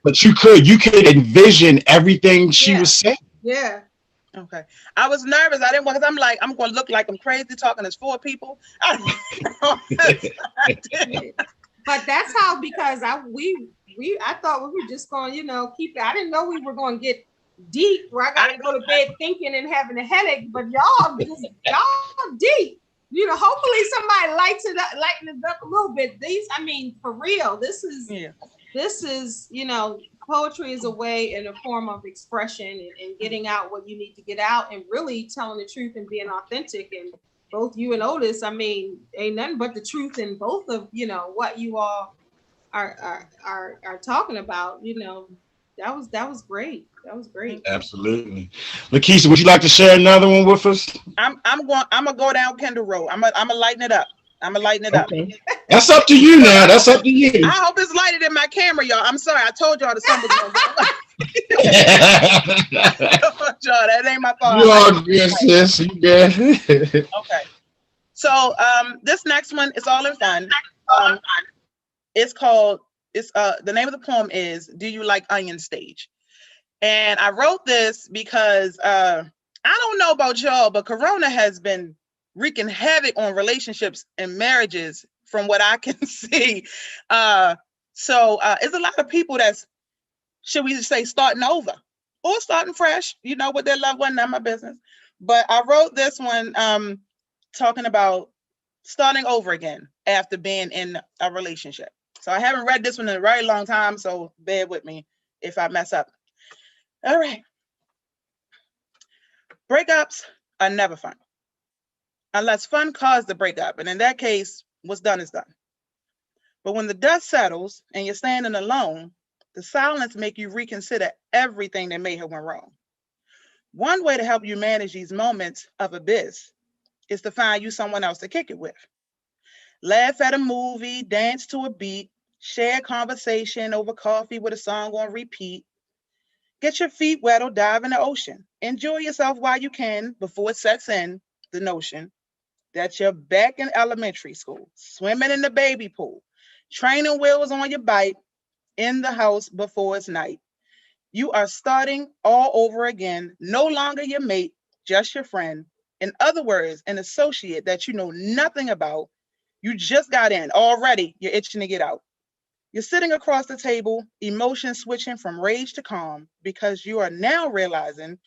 But you could envision everything she was saying. Yeah. Okay. I was nervous. I didn't want, because I'm like, I'm going to look like I'm crazy talking as 4 people. But that's how, because I thought we were just going, keep it. I didn't know we were going to get deep where I got to go to bed thinking and having a headache, but y'all deep. Hopefully somebody lighten it up a little bit. For real, this is poetry is a way and a form of expression and getting out what you need to get out and really telling the truth and being authentic. And both you and Otis, ain't nothing but the truth in both of what you all are talking about. That was great. That was great. Absolutely. LaKisha, would you like to share another one with us? I'm gonna go down Kendall Road. I'm gonna lighten it up. Okay. That's up to you now. That's up to you. I hope it's lighted in my camera, y'all. I'm sorry. I told y'all the sun was y'all, that ain't my fault. You are good, sis. You good. Okay. So this next one is all in fun. The name of the poem is Do You Like Onion Stage? And I wrote this because I don't know about y'all, but Corona has been wreaking havoc on relationships and marriages from what I can see. So it's a lot of people that's, should we say, starting over or starting fresh, with their loved one, not my business. But I wrote this one talking about starting over again after being in a relationship. So I haven't read this one in a very long time, so bear with me if I mess up. All right. Breakups are never fun, unless fun caused the breakup. And in that case, what's done is done. But when the dust settles and you're standing alone, the silence make you reconsider everything that may have went wrong. One way to help you manage these moments of abyss is to find you someone else to kick it with. Laugh at a movie, dance to a beat, share conversation over coffee with a song on repeat. Get your feet wet or dive in the ocean. Enjoy yourself while you can before it sets in the notion that you're back in elementary school, swimming in the baby pool, training wheels on your bike, in the house before it's night. You are starting all over again, no longer your mate, just your friend. In other words, an associate that you know nothing about. You just got in. Already, you're itching to get out. You're sitting across the table, emotion switching from rage to calm because you are now realizing,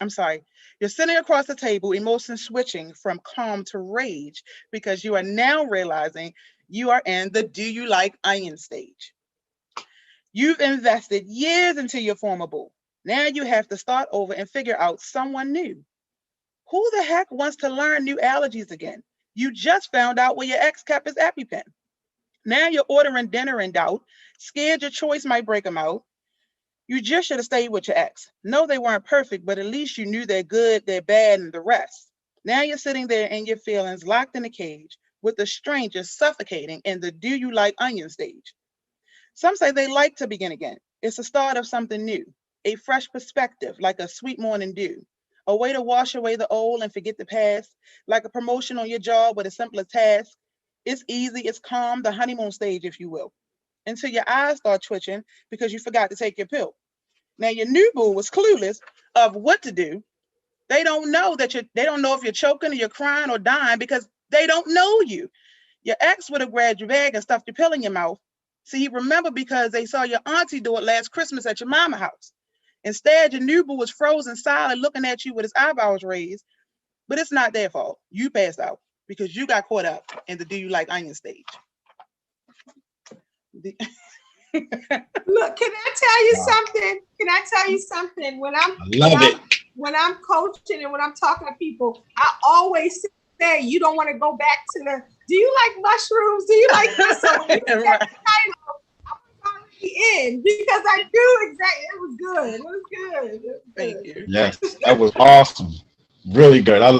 you're sitting across the table, emotion switching from calm to rage because you are now realizing you are in the do you like onion stage. You've invested years into your former boo. Now you have to start over and figure out someone new. Who the heck wants to learn new allergies again? You just found out where your ex kept his EpiPen. Now you're ordering dinner in doubt, scared your choice might break him out. You just should have stayed with your ex. No, they weren't perfect, but at least you knew they're good, they're bad, and the rest. Now you're sitting there in your feelings, locked in a cage, with a stranger suffocating in the do you like onion stage. Some say they like to begin again. It's the start of something new, a fresh perspective, like a sweet morning dew, a way to wash away the old and forget the past, like a promotion on your job with a simpler task. It's easy, it's calm, the honeymoon stage, if you will, until your eyes start twitching because you forgot to take your pill. Now your new boo was clueless of what to do. They don't know they don't know if you're choking or you're crying or dying because they don't know you. Your ex would have grabbed your bag and stuffed your pill in your mouth. See, you remember because they saw your auntie do it last Christmas at your mama house. Instead, your new boo was frozen silent, looking at you with his eyebrows raised. But it's not their fault. You passed out because you got caught up in the do you like onion stage. Look, can I tell you something? Can I tell you something? When I'm coaching and when I'm talking to people, I always say you don't want to go back to the do you like mushrooms? Do you like this? So when you get the title, I was already in because I knew exactly it was good. It was good. It was good. Thank you. Yes, that was awesome. Really good. I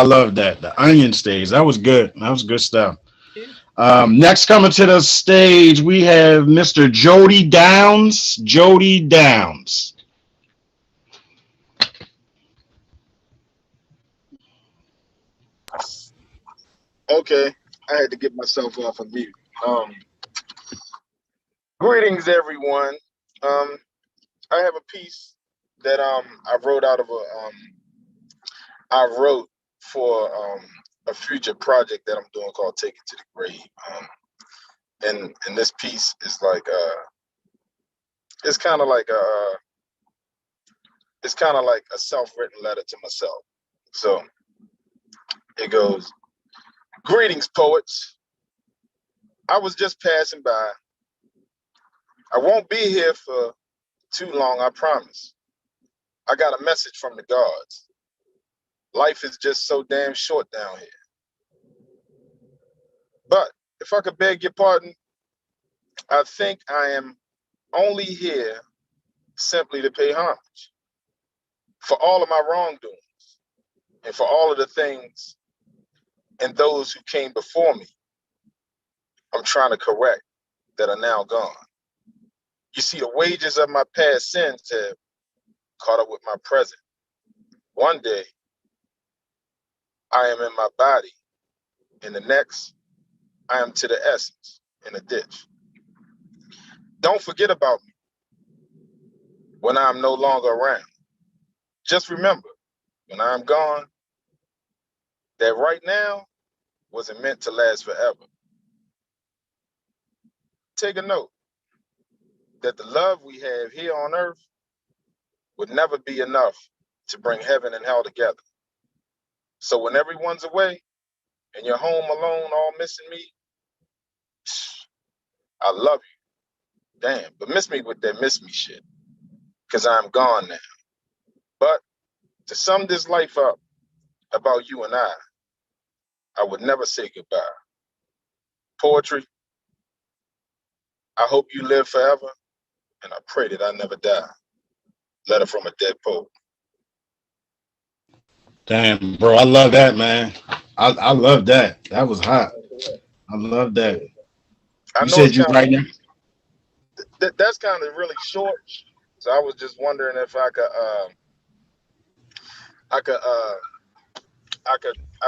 love that. The onion stage. That was good. That was good stuff. Next coming to the stage, we have Mr. Jody Downs. Jody Downs. Okay, I had to get myself off of mute. Greetings, everyone. I have a piece that I wrote out of I wrote for a future project that I'm doing called "Take It to the Grave." And this piece is like it's kind of like a self-written letter to myself. So it goes. Greetings, poets. I was just passing by. I won't be here for too long, I promise. I got a message from the gods. Life is just so damn short down here. But if I could beg your pardon, I think I am only here simply to pay homage for all of my wrongdoings and for all of the things and those who came before me. I'm trying to correct that are now gone. You see, the wages of my past sins have caught up with my present. One day, I am in my body, and the next, I am to the essence in a ditch. Don't forget about me when I'm no longer around. Just remember, when I'm gone, that right now wasn't meant to last forever. Take a note that the love we have here on earth would never be enough to bring heaven and hell together. So when everyone's away and you're home alone, all missing me, I love you. Damn, but miss me with that miss me shit, because I'm gone now. But to sum this life up about you and I would never say goodbye. Poetry, I hope you live forever, and I pray that I never die. Letter from a dead poet. Damn, bro, I love that, man. I love that. That was hot. I love that. I You know said you right now. that's kind of really short, so I was just wondering if I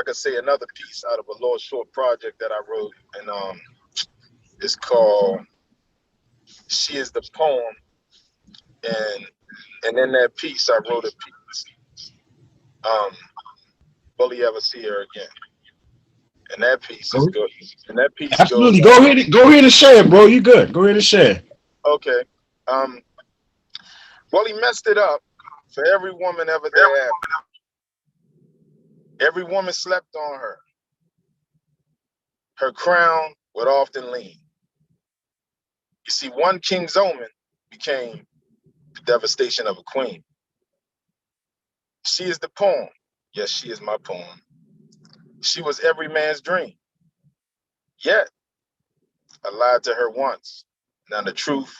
could say another piece out of a little short project that I wrote, and it's called "She Is the Poem," and in that piece I wrote a piece. Will he ever see her again? And that piece is Go, good. And that piece goes absolutely. Go ahead and share it, bro. You good. Go ahead and share. okay. Well, he messed it up for every woman ever thereafter. Every woman slept on her. Her crown would often lean. You see, one king's omen became the devastation of a queen. She is the poem. Yes, she is my poem. She was every man's dream. Yet, I lied to her once. Now the truth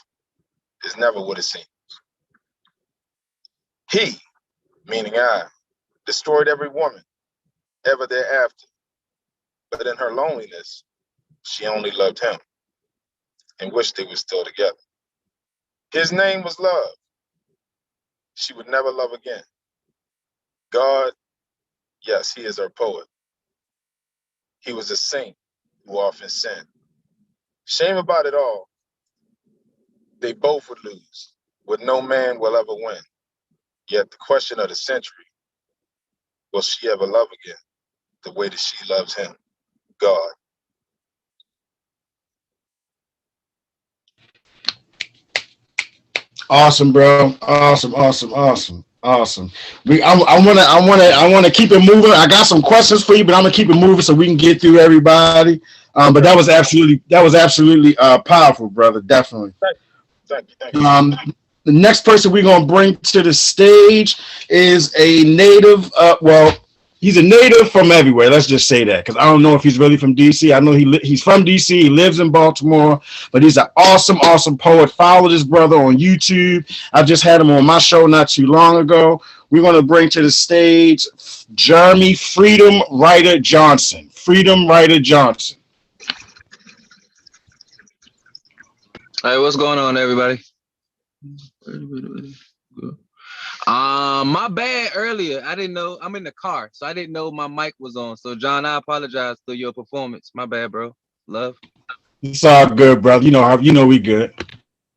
is never what it seems. He, meaning I, destroyed every woman ever thereafter. But in her loneliness, she only loved him and wished they were still together. His name was love. She would never love again. God, yes, he is her poet. He was a saint who often sinned. Shame about it all, they both would lose, what no man will ever win. Yet the question of the century, will she ever love again the way that she loves him, God? Awesome, bro. Awesome. I wanna keep it moving. I got some questions for you, but I'm gonna keep it moving so we can get through everybody. But Okay. that was absolutely powerful, brother. Definitely. Thank you. The next person we're gonna bring to the stage is a native. Well, he's a native from everywhere. Let's just say that, because I don't know if he's really from DC. I know he's from DC. He lives in Baltimore, but he's an awesome poet. Follow this brother on YouTube. I just had him on my show not too long ago. We're gonna bring to the stage Jeremy Freedom Writer Johnson. Freedom Writer Johnson. Hey, what's going on, everybody? My bad earlier. I didn't know. I'm in the car, so I didn't know my mic was on. So, John, I apologize for your performance. My bad, bro. Love. It's all good, brother. You know we good.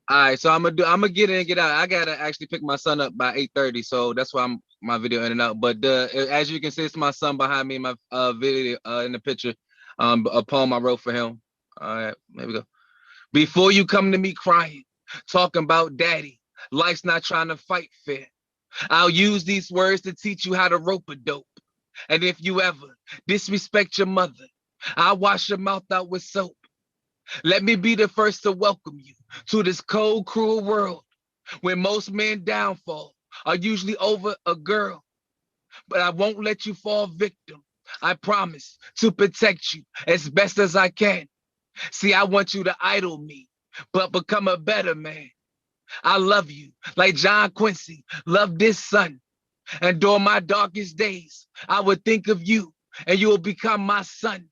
All right, so I'm gonna get in and get out. I gotta actually pick my son up by 8:30, so that's why my video in and out. But as you can see, it's my son behind me in my video in the picture. A poem I wrote for him. All right, there we go. Before you come to me crying, talking about daddy, life's not trying to fight fair. I'll use these words to teach you how to rope a dope. And if you ever disrespect your mother, I'll wash your mouth out with soap. Let me be the first to welcome you to this cold, cruel world where most men downfall are usually over a girl. But I won't let you fall victim. I promise to protect you as best as I can. See, I want you to idol me, but become a better man. I love you like John Quincy loved his son. And during my darkest days, I would think of you and you will become my son.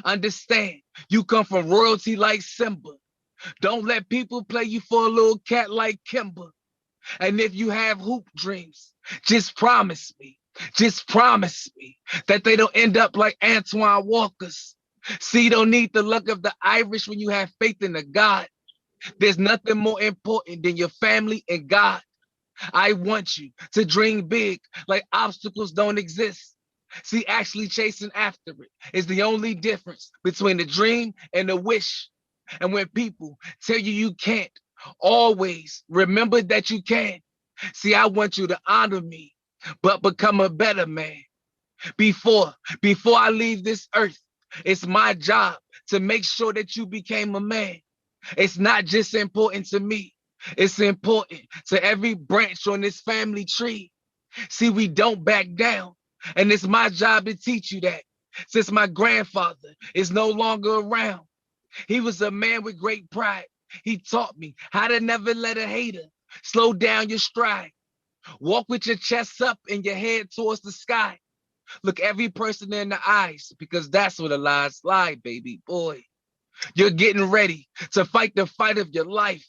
Understand, you come from royalty like Simba. Don't let people play you for a little cat like Kimber. And if you have hoop dreams, just promise me that they don't end up like Antoine Walker's. See, you don't need the luck of the Irish when you have faith in the God. There's nothing more important than your family and God. I want you to dream big like obstacles don't exist. See, actually chasing after it is the only difference between the dream and the wish. And when people tell you you can't, always remember that you can. See, I want you to honor me, but become a better man. Before I leave this earth, it's my job to make sure that you became a man. It's not just important to me. It's important to every branch on this family tree. See, we don't back down. And it's my job to teach you that. Since my grandfather is no longer around, he was a man with great pride. He taught me how to never let a hater slow down your stride. Walk with your chest up and your head towards the sky. Look every person in the eyes, because that's where the lies lie, baby boy. You're getting ready to fight the fight of your life.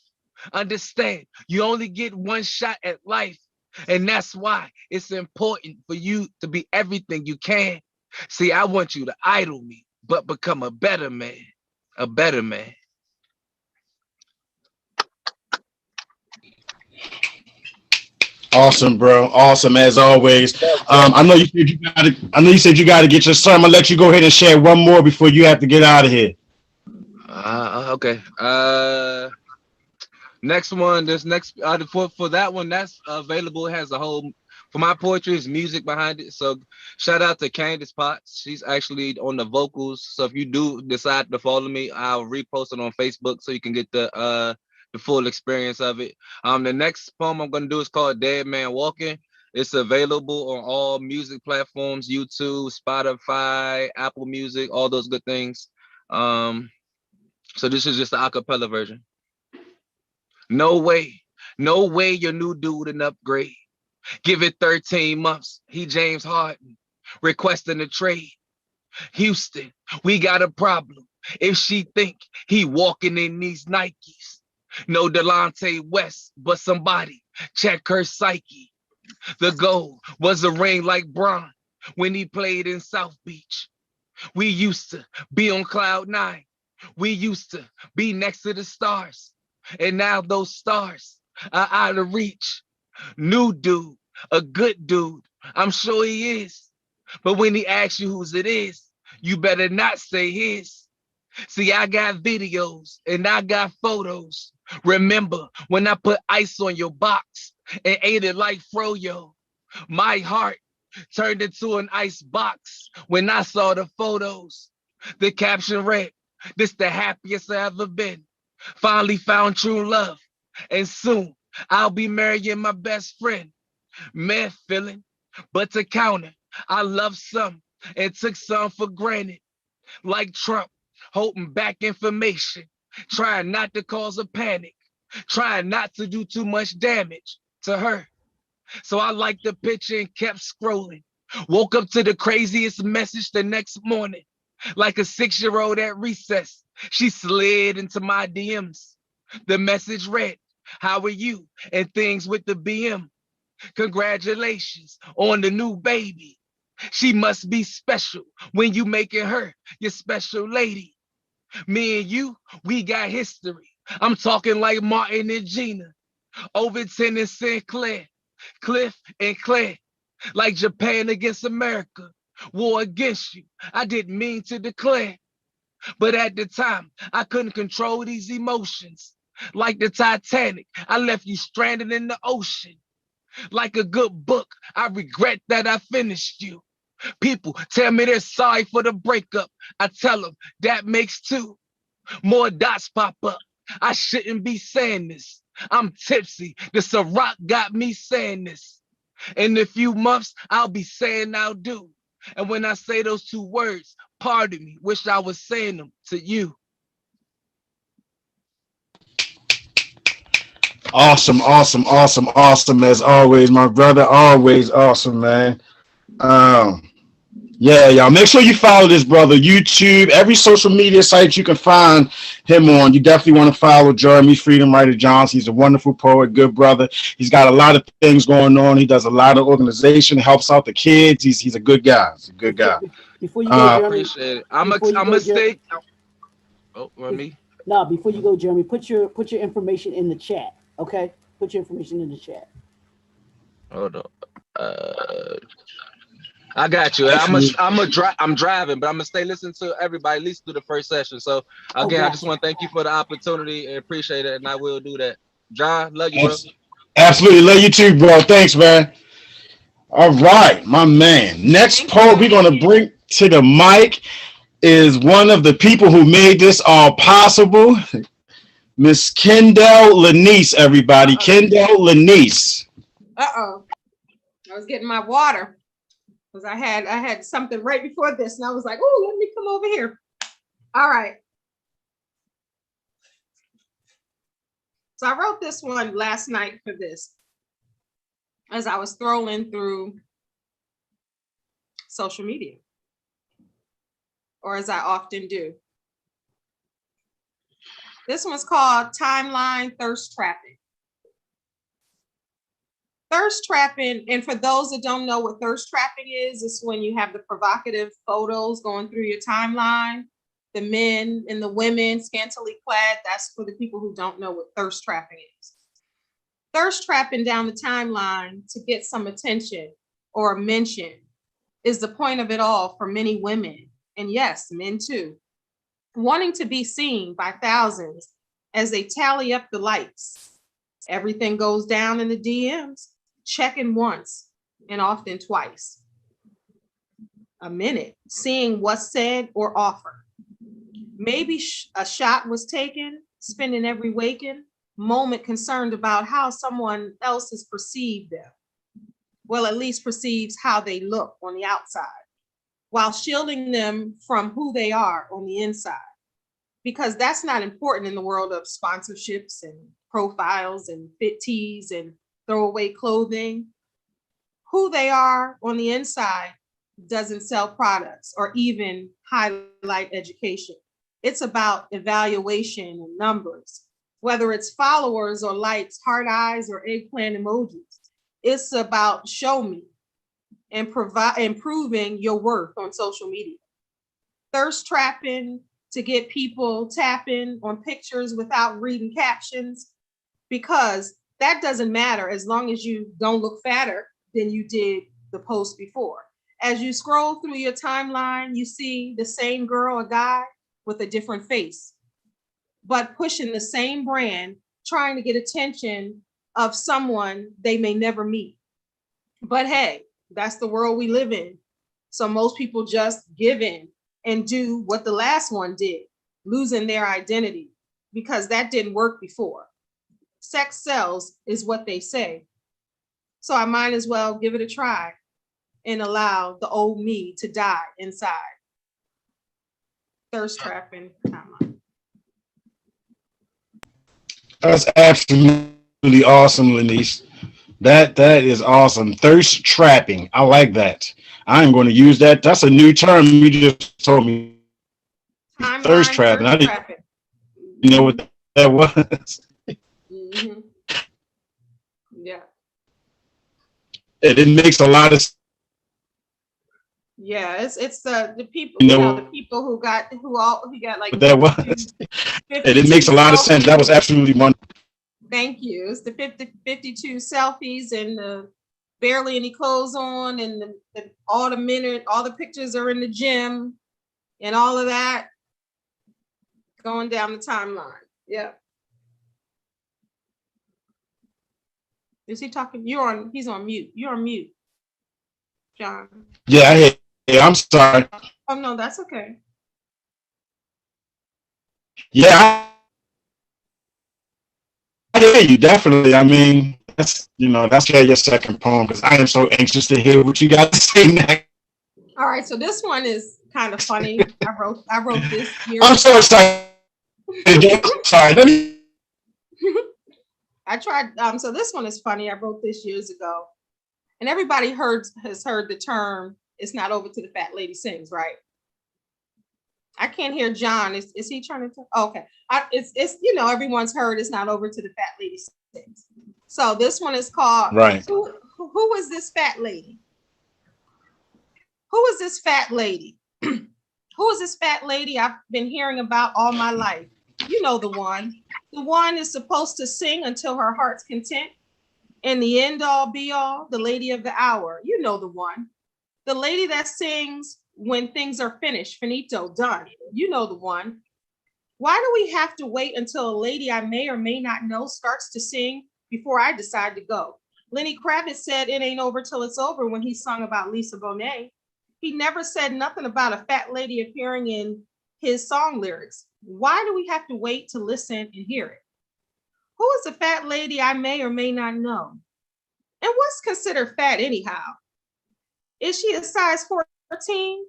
Understand, you only get one shot at life. And that's why it's important for you to be everything you can. See, I want you to idol me, but become a better man. A better man. Awesome, bro. Awesome as always. I know you said you got to. I know you said you got to get your son. I'm gonna let you go ahead and share one more before you have to get out of here. Okay. Next one. This next for that one that's available. It has a whole for my poetry is music behind it. So shout out to Candace Potts. She's actually on the vocals. So if you do decide to follow me, I'll repost it on Facebook so you can get the full experience of it. The next poem I'm gonna do is called Dead Man Walking. It's available on all music platforms, YouTube, Spotify, Apple Music, all those good things. So this is just the acapella version. No way your new dude an upgrade. Give it 13 months. He James Harden requesting a trade. Houston, we got a problem. If she think he walking in these Nikes, no Delonte West, but somebody check her psyche. The goal was a ring like Bron when he played in South Beach. We used to be on cloud 9. We used to be next to the stars. And now those stars are out of reach. New dude, a good dude. I'm sure he is. But when he asks you whose it is, you better not say his. See, I got videos and I got photos. Remember when I put ice on your box and ate it like froyo? My heart turned into an ice box when I saw the photos. The caption read, "This the happiest I ever been. Finally found true love. And soon I'll be marrying my best friend." Man feeling, but to counter, I love some and took some for granted. Like Trump, holding back information, trying not to cause a panic, trying not to do too much damage to her. So I liked the picture and kept scrolling. Woke up to the craziest message the next morning. Like a 6-year-old at recess, she slid into my DMs. The message read, "How are you? And things with the BM. Congratulations on the new baby. She must be special when you making her your special lady. Me and you, we got history. I'm talking like Martin and Gina, Overton and Sinclair, Cliff and Claire, like Japan against America, war against you. I didn't mean to declare, but at the time, I couldn't control these emotions. Like the Titanic, I left you stranded in the ocean. Like a good book, I regret that I finished you. People tell me they're sorry for the breakup. I tell them that makes 2. More dots pop up. I shouldn't be saying this. I'm tipsy. The Ciroc got me saying this. In a few months, I'll be saying I'll do. And when I say those 2 words, pardon me, wish I was saying them to you. Awesome, awesome, awesome, awesome as always, my brother. Always awesome, man. Yeah, y'all. Make sure you follow this brother. YouTube, every social media site you can find him on. You definitely want to follow Jeremy FreedomWritter Johns. He's a wonderful poet, good brother. He's got a lot of things going on. He does a lot of organization, helps out the kids. He's a good guy. He's a good guy. Before you go, Jeremy, appreciate it. I'm a stay. Oh, me. No, before you go, Jeremy, put your information in the chat. Okay, put your information in the chat. Hold on. I got you. I'm driving, but I'm gonna stay listening to everybody at least through the first session. So again, I just want to thank you for the opportunity and appreciate it, and I will do that. John, love you, bro. Absolutely, love you too, bro. Thanks, man. All right, my man. Next poet we're gonna bring to the mic is one of the people who made this all possible, Miss Kendell Lenice. Everybody, Kendell Lenice. I was getting my water. Because I had something right before this, and I was like, "Oh, let me come over here." All right. So I wrote this one last night for this, as I was scrolling through social media, or as I often do. This one's called Timeline Thirst Trapping. Thirst trapping, and for those that don't know what thirst trapping is, it's when you have the provocative photos going through your timeline, the men and the women scantily clad. That's for the people who don't know what thirst trapping is. Thirst trapping down the timeline to get some attention or a mention is the point of it all for many women, and yes, men too, wanting to be seen by thousands as they tally up the likes. Everything goes down in the DMs, checking once and often twice a minute, seeing what's said or offered. Maybe a shot was taken, spending every waking moment concerned about how someone else has perceived them. Well, at least perceives how they look on the outside, while shielding them from who they are on the inside. Because that's not important in the world of sponsorships and profiles and fit tees and throwaway clothing. Who they are on the inside doesn't sell products or even highlight education. It's about evaluation and numbers, whether it's followers or likes, heart eyes or eggplant emojis. It's about show me and improving your worth on social media. Thirst trapping to get people tapping on pictures without reading captions, because that doesn't matter as long as you don't look fatter than you did the post before. As you scroll through your timeline, you see the same girl or guy with a different face, but pushing the same brand, trying to get attention of someone they may never meet. But hey, that's the world we live in. So most people just give in and do what the last one did, losing their identity, because that didn't work before. Sex sells is what they say. So I might as well give it a try and allow the old me to die inside. Thirst trapping timeline. That's absolutely awesome, Lenice. That is awesome. Thirst trapping. I like that. I'm going to use that. That's a new term you just told me. Timeline, Thirst trapping. I didn't know what that was. Mm-hmm. Yeah. It makes a lot of sense. Yeah, it's the people, the people who got like that was. It makes a lot of sense. That was absolutely wonderful. Thank you. It's the 52 selfies and barely any clothes on, and all the pictures are in the gym and all of that going down the timeline. Yeah. Is he talking? He's on mute. You're on mute, John. Yeah, I hear. Yeah, I'm sorry. Oh no, that's okay. Yeah, I hear you definitely. I mean, that's your second poem, because I am so anxious to hear what you got to say next. All right, so this one is kind of funny. I wrote this years I'm so excited. Sorry, let me. I tried. So this one is funny. I wrote this years ago, and everybody has heard the term "It's not over till the fat lady sings," right? I can't hear John. Is he trying to? Oh, okay. It's everyone's heard "It's not over till the fat lady sings." So this one is called Right. Who is this fat lady? Who is this fat lady? Who is this fat lady I've been hearing about all my life? You know the one. The one is supposed to sing until her heart's content. And the end all be all, the lady of the hour. You know the one. The lady that sings when things are finished, finito, done. You know the one. Why do we have to wait until a lady I may or may not know starts to sing before I decide to go? Lenny Kravitz said it ain't over till it's over when he sung about Lisa Bonet. He never said nothing about a fat lady appearing in his song lyrics. Why do we have to wait to listen and hear it? Who is the fat lady I may or may not know? And what's considered fat anyhow? Is she a size 14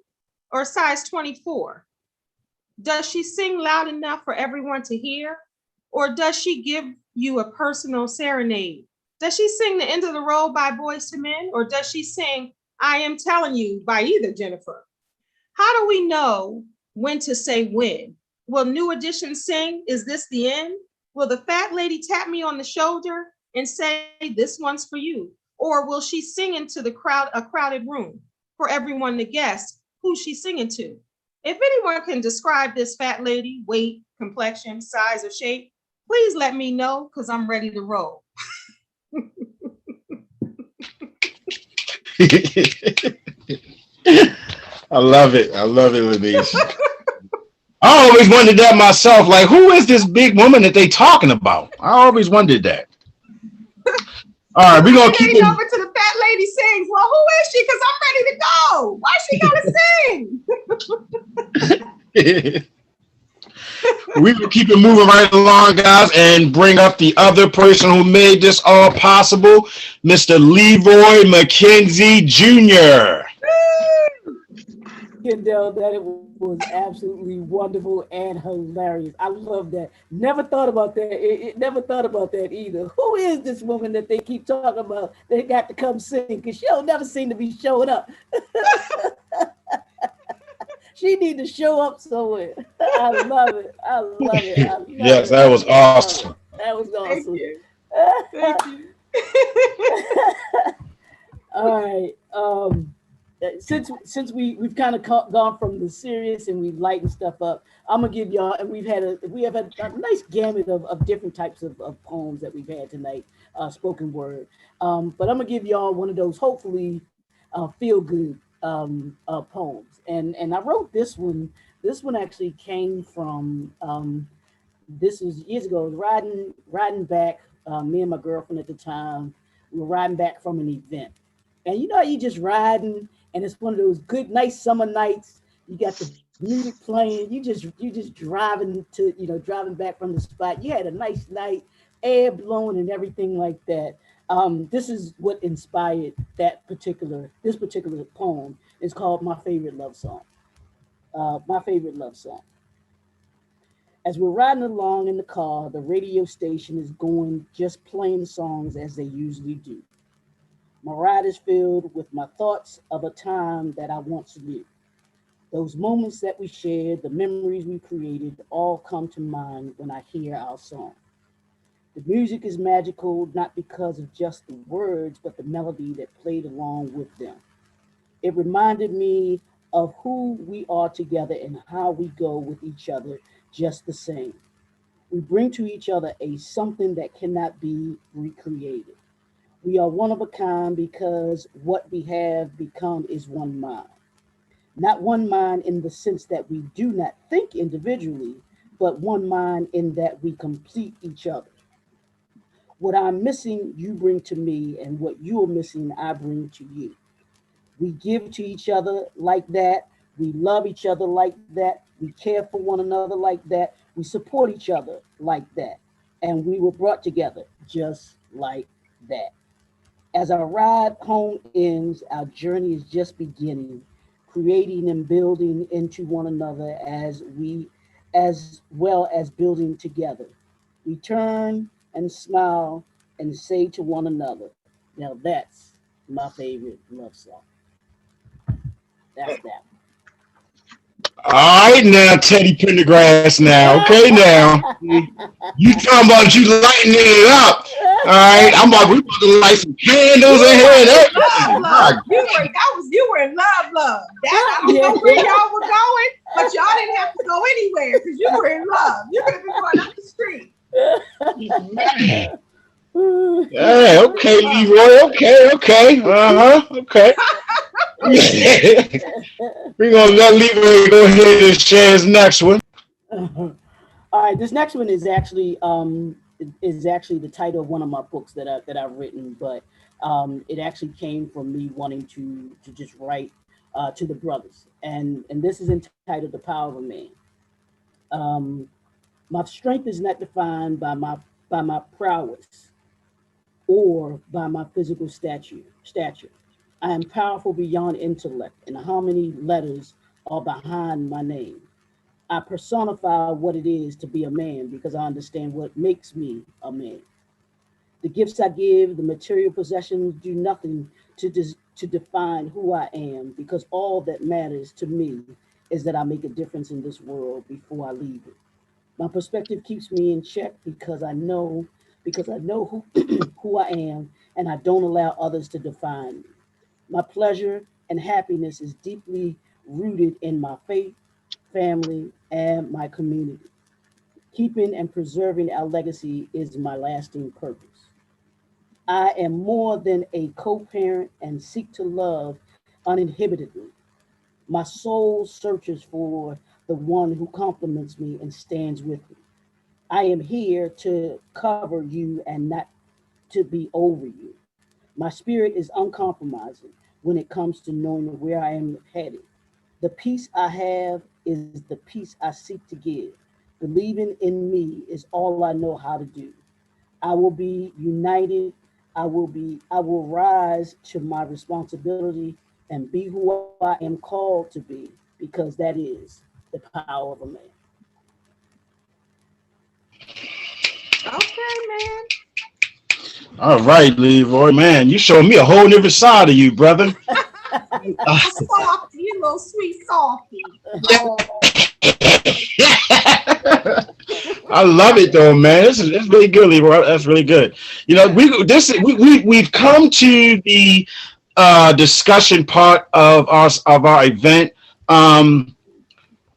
or size 24? Does she sing loud enough for everyone to hear? Or does she give you a personal serenade? Does she sing The End of the Road by Boyz II Men? Or does she sing I Am Telling You by either Jennifer? How do we know when to say when? Will New Edition sing, Is This the End? Will the fat lady tap me on the shoulder and say, this one's for you? Or will she sing into a crowded room for everyone to guess who she's singing to? If anyone can describe this fat lady, weight, complexion, size, or shape, please let me know, because I'm ready to roll. I love it. I love it, Lenice. I always wondered that myself. Like, who is this big woman that they talking about? I always wondered that. All right, we're gonna keep it over to the fat lady sings. Well, who is she? Because I'm ready to go. Why she gotta sing? we will keep it moving right along, guys, and bring up the other person who made this all possible, Mr. Leroy McKenzie Jr. Kendell, that it was absolutely wonderful and hilarious. I love that. Never thought about that. Never thought about that either. Who is this woman that they keep talking about? They got to come sing because she'll never seem to be showing up. She need to show up somewhere. I love it. I love it. I love Yes, it. that was awesome. That was awesome. Thank you. Thank you. All right. Since we've kind of gone from the serious and we've lightened stuff up, I'm gonna give y'all, and we have had a nice gamut of different types of poems that we've had tonight, spoken word. But I'm gonna give y'all one of those hopefully feel good poems. And I wrote this one. This one actually came from this was years ago. I was riding back. Me and my girlfriend at the time, we were riding back from an event. And you know how you just riding, and it's one of those good, nice summer nights. You got the music playing. You just driving driving back from the spot. You had a nice night, air blowing and everything like that. This is what inspired this particular poem. It's called My Favorite Love Song. My Favorite Love Song. As we're riding along in the car, the radio station is going, just playing songs as they usually do. My ride is filled with my thoughts of a time that I once knew. Those moments that we shared, the memories we created, all come to mind when I hear our song. The music is magical, not because of just the words, but the melody that played along with them. It reminded me of who we are together and how we go with each other just the same. We bring to each other a something that cannot be recreated. We are one of a kind because what we have become is one mind. Not one mind in the sense that we do not think individually, but one mind in that we complete each other. What I'm missing, you bring to me, and what you're missing, I bring to you. We give to each other like that. We love each other like that. We care for one another like that. We support each other like that. And we were brought together just like that. As our ride home ends, our journey is just beginning, creating and building into one another as well as building together. We turn and smile and say to one another, now that's my favorite love song. That's that. All right now, Teddy Pendergrass now. Okay now. You talking about you lightening it up. All right. We about to light some candles in here and everything. Love. You were in love. That, I don't know where y'all were going, but y'all didn't have to go anywhere because you were in love. You could have been going up the street. Hey, okay, Leroy. Okay. Okay. We're gonna let Leroy go ahead and share his next one. All right, this next one is actually the title of one of my books that I've written, but it actually came from me wanting to just write to the brothers, and this is entitled "The Power of a Man." My strength is not defined by my prowess or by my physical stature. I am powerful beyond intellect, and how many letters are behind my name? I personify what it is to be a man because I understand what makes me a man. The gifts I give, the material possessions do nothing to define who I am because all that matters to me is that I make a difference in this world before I leave it. My perspective keeps me in check because I know who, who I am, and I don't allow others to define me. My pleasure and happiness is deeply rooted in my faith, family, and my community. Keeping and preserving our legacy is my lasting purpose. I am more than a co-parent and seek to love uninhibitedly. My soul searches for the one who compliments me and stands with me. I am here to cover you and not to be over you. My spirit is uncompromising when it comes to knowing where I am headed. The peace I have is the peace I seek to give. Believing in me is all I know how to do. I will be united. I will rise to my responsibility and be who I am called to be, because that is the power of a man. Okay, man. All right, Leroy, man, you showing me a whole different side of you, brother. You little softy, you little sweet softy. Oh, I love it though, man. It's really good, Leroy. That's really good. You know, yeah. we've come to the discussion part of our event. Um,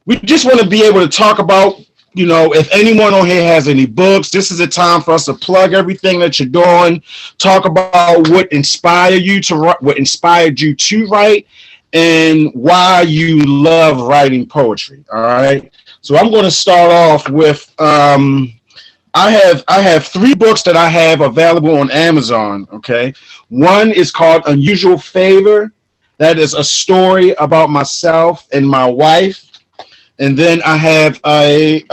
we just want to be able to talk about, you know, if anyone on here has any books, this is a time for us to plug everything that you're doing, talk about what inspired you to write, what inspired you to write, and why you love writing poetry. All right. So I'm going to start off with I have three books that I have available on Amazon. Okay. One is called Unusual Favor. That is a story about myself and my wife. And then I have a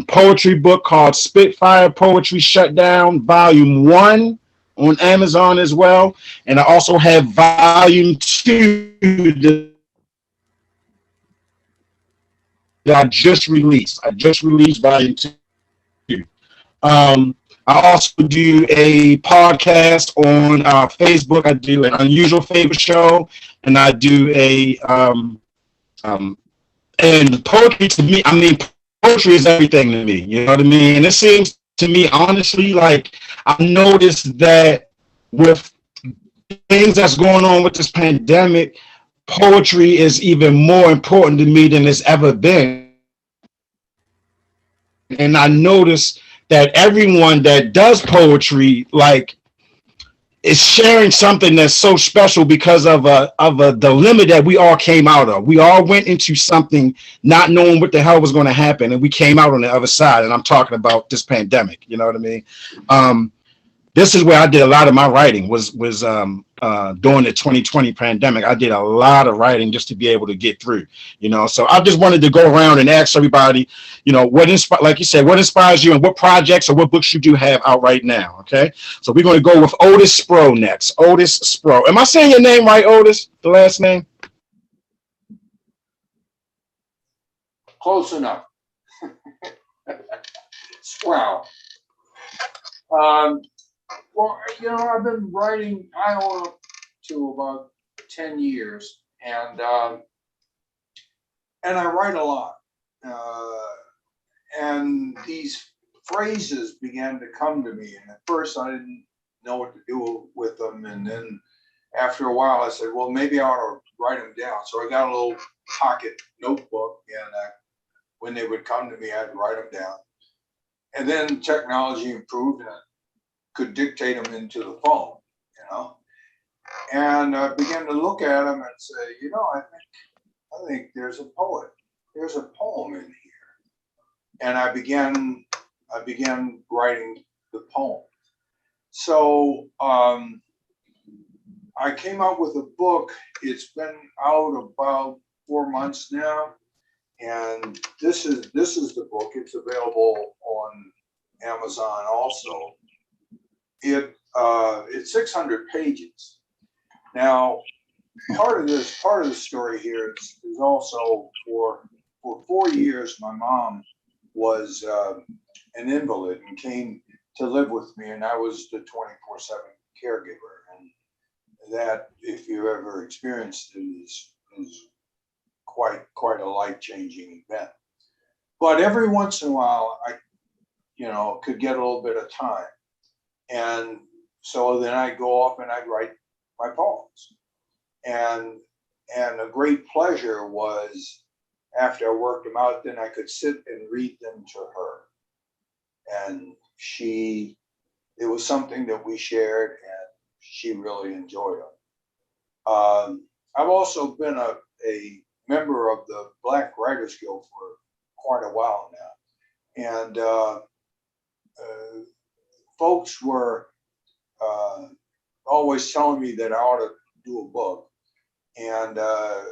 poetry book called Spitfire Poetry Shutdown, Volume 1 on Amazon as well. And I also have Volume 2 that I just released. I just released Volume 2. I also do a podcast on Facebook. I do an Unusual Favor show, and I do um, and poetry to me, I mean, poetry is everything to me. You know what I mean? And it seems to me, honestly, like I noticed that with things that's going on with this pandemic, poetry is even more important to me than it's ever been. And I noticed that everyone that does poetry, like, is sharing something that's so special because of a dilemma that we all came out of. We all went into something not knowing what the hell was going to happen, and we came out on the other side. And I'm talking about this pandemic. You know what I mean? This is where I did a lot of my writing was during the 2020 pandemic. I did a lot of writing just to be able to get through, you know. So I just wanted to go around and ask everybody, you know, like you said, what inspires you and what projects or what books you do have out right now. Okay. So we're going to go with Otis Sprow next. Otis Sprow. Am I saying your name right, Otis? The last name? Close enough. Sprow. Well, you know, I've been writing, I own up to about 10 years, and I write a lot. And these phrases began to come to me, and at first I didn't know what to do with them, and then after a while I said, well, maybe I ought to write them down. So I got a little pocket notebook, and when they would come to me, I'd write them down. And then technology improved, and I could dictate them into the phone, you know. And I began to look at them and say, you know, I think there's a poet. There's a poem in here. And I began writing the poem. So I came out with a book. It's been out about 4 months now. And this is the book. It's available on Amazon also. It's 600 pages. Now, part of the story here is also for 4 years, my mom was an invalid and came to live with me, and I was the 24/7 caregiver. And that, if you ever experienced it, is quite a life-changing event. But every once in a while, I, you know, could get a little bit of time. And so then I'd go off and I'd write my poems. And a great pleasure was, after I worked them out, then I could sit and read them to her. And it was something that we shared. And she really enjoyed them. I've also been a member of the Black Writers Guild for quite a while now. And folks were always telling me that I ought to do a book. And I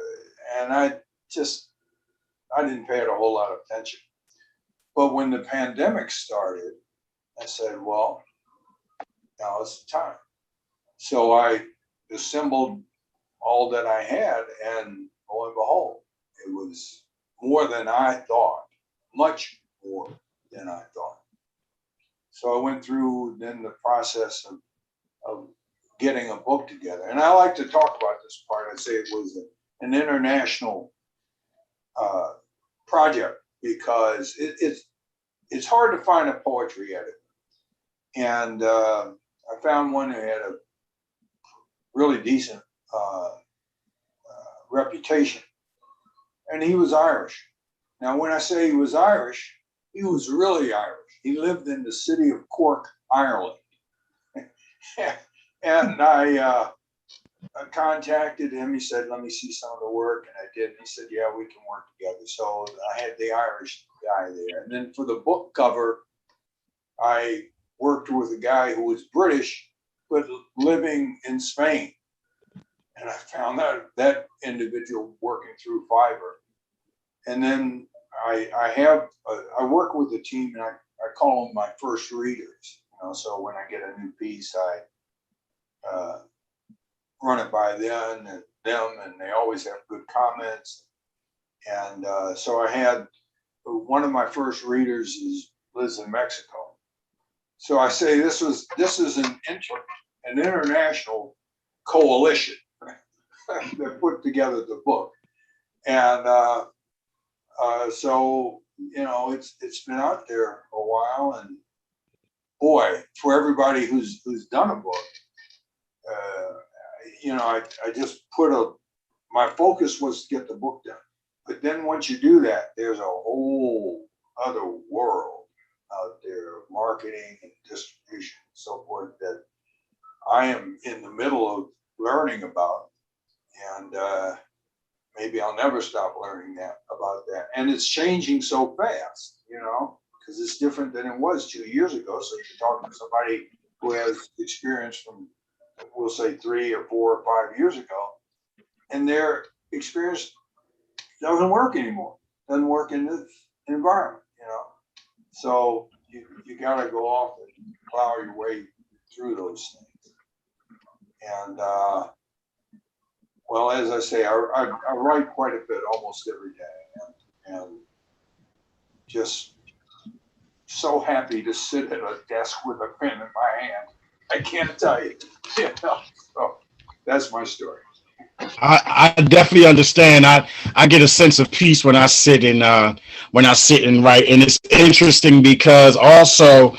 didn't pay it a whole lot of attention. But when the pandemic started, I said, well, now it's the time. So I assembled all that I had, and lo and behold, it was more than I thought, much more than I thought. So I went through then the process of getting a book together. And I like to talk about this part. I say it was an international project because it's hard to find a poetry editor. And I found one who had a really decent reputation. And he was Irish. Now, when I say he was Irish, he was really Irish. He lived in the city of Cork, Ireland. And I contacted him. He said, let me see some of the work. And I did. And he said, yeah, we can work together. So I had the Irish guy there. And then for the book cover, I worked with a guy who was British, but living in Spain. And I found that individual working through Fiverr. And then I work with a team, and I call them my first readers. So when I get a new piece, I run it by them, and they always have good comments. And so I had one of my first readers lives in Mexico. So I say this is an international coalition that put together the book. And so it's been out there a while, and boy, for everybody who's done a book, I just my focus was to get the book done. But then once you do that, there's a whole other world out there of marketing and distribution and so forth that I am in the middle of learning about. And maybe I'll never stop learning about that. And it's changing so fast, because it's different than it was 2 years ago. So you're talking to somebody who has experience from, we'll say 3 or 4 or 5 years ago, and their experience doesn't work anymore. Doesn't work in this environment, So you got to go off and plow your way through those things. And well, as I say, I write quite a bit almost every day, and just so happy to sit at a desk with a pen in my hand. I can't tell you. So that's my story. I definitely understand. I get a sense of peace when I sit and write, and it's interesting because also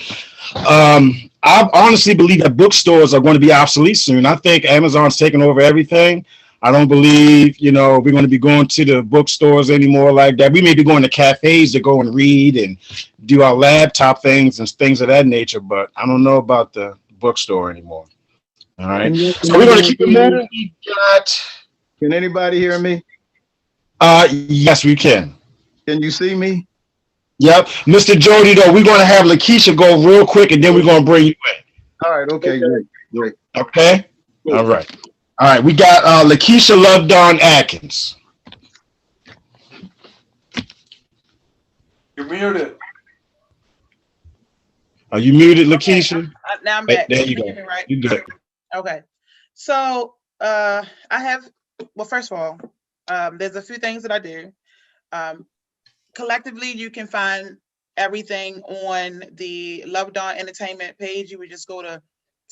I honestly believe that bookstores are going to be obsolete soon. I think Amazon's taking over everything. I don't believe we're going to be going to the bookstores anymore like that. We may be going to cafes to go and read and do our laptop things and things of that nature, but I don't know about the bookstore anymore. All right. So we're going to keep it moving. We got. Can anybody hear me? Yes, we can. Can you see me? Yep. Mr. Jody, though, we're going to have LaKisha go real quick, and then we're going to bring you in. All right. Okay. Great. Okay. All right. All right. We got LaKisha Love Dawn Askins. You're muted. Are you muted, LaKisha? Now I'm back. There you go. Right? You good. Okay. So I have, well, first of all, there's a few things that I do. Collectively, you can find everything on the Love Dawn Entertainment page. You would just go to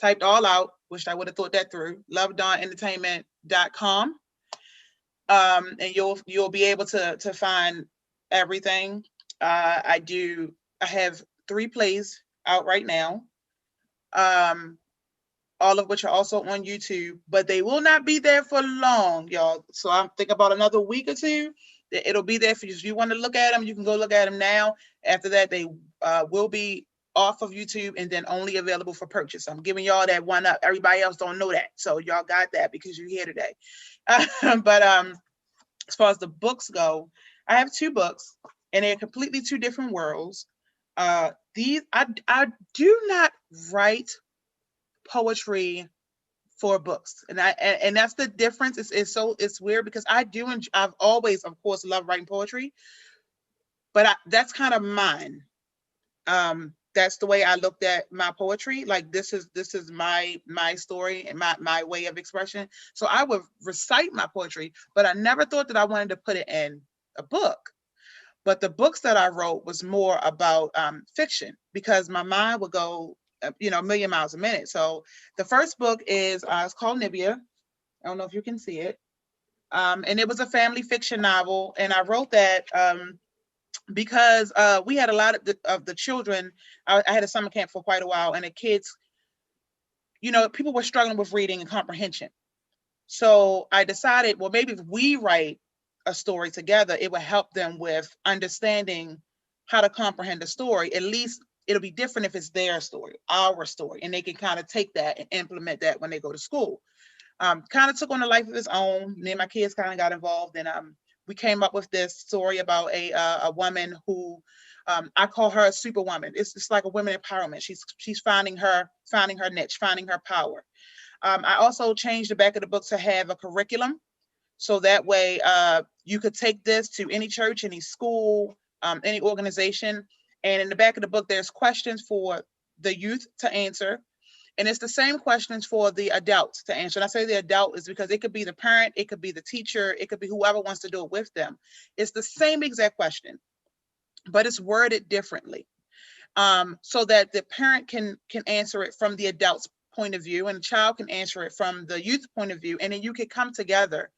typed all out, which I would have thought that through, lovedawnentertainment.com. And you'll be able to find everything. I have 3 plays out right now. All of which are also on YouTube, but they will not be there for long, y'all. So I'm thinking about another week or 2. It'll be there for you. If you want to look at them, you can go look at them now. After that, they will be off of YouTube and then only available for purchase. I'm giving y'all that one up. Everybody else don't know that. So y'all got that because you're here today. But as far as the books go, I have 2 books and they're completely 2 different worlds. These I do not write poetry for books, and that's the difference. It's weird because I've always, of course, loved writing poetry, but that's kind of mine. That's the way I looked at my poetry. Like this is my story and my way of expression. So I would recite my poetry, but I never thought that I wanted to put it in a book. But the books that I wrote was more about fiction, because my mind would go, a million miles a minute. So the first book is it's called Nibia. I don't know if you can see it. And it was a family fiction novel. And I wrote that because we had a lot of the children. I had a summer camp for quite a while, and the kids, people were struggling with reading and comprehension. So I decided, well, maybe if we write a story together, it will help them with understanding how to comprehend the story. At least it'll be different if it's their story, our story, and they can kind of take that and implement that when they go to school. Kind of took on a life of its own. Me and my kids kind of got involved, and we came up with this story about a woman who I call her a superwoman. It's like a women empowerment. She's finding her niche, finding her power. I also changed the back of the book to have a curriculum. So that way you could take this to any church, any school, any organization. And in the back of the book, there's questions for the youth to answer. And it's the same questions for the adults to answer. And I say the adult is because it could be the parent, it could be the teacher, it could be whoever wants to do it with them. It's the same exact question, but it's worded differently. So that the parent can answer it from the adult's point of view, and the child can answer it from the youth point of view. And then you can come together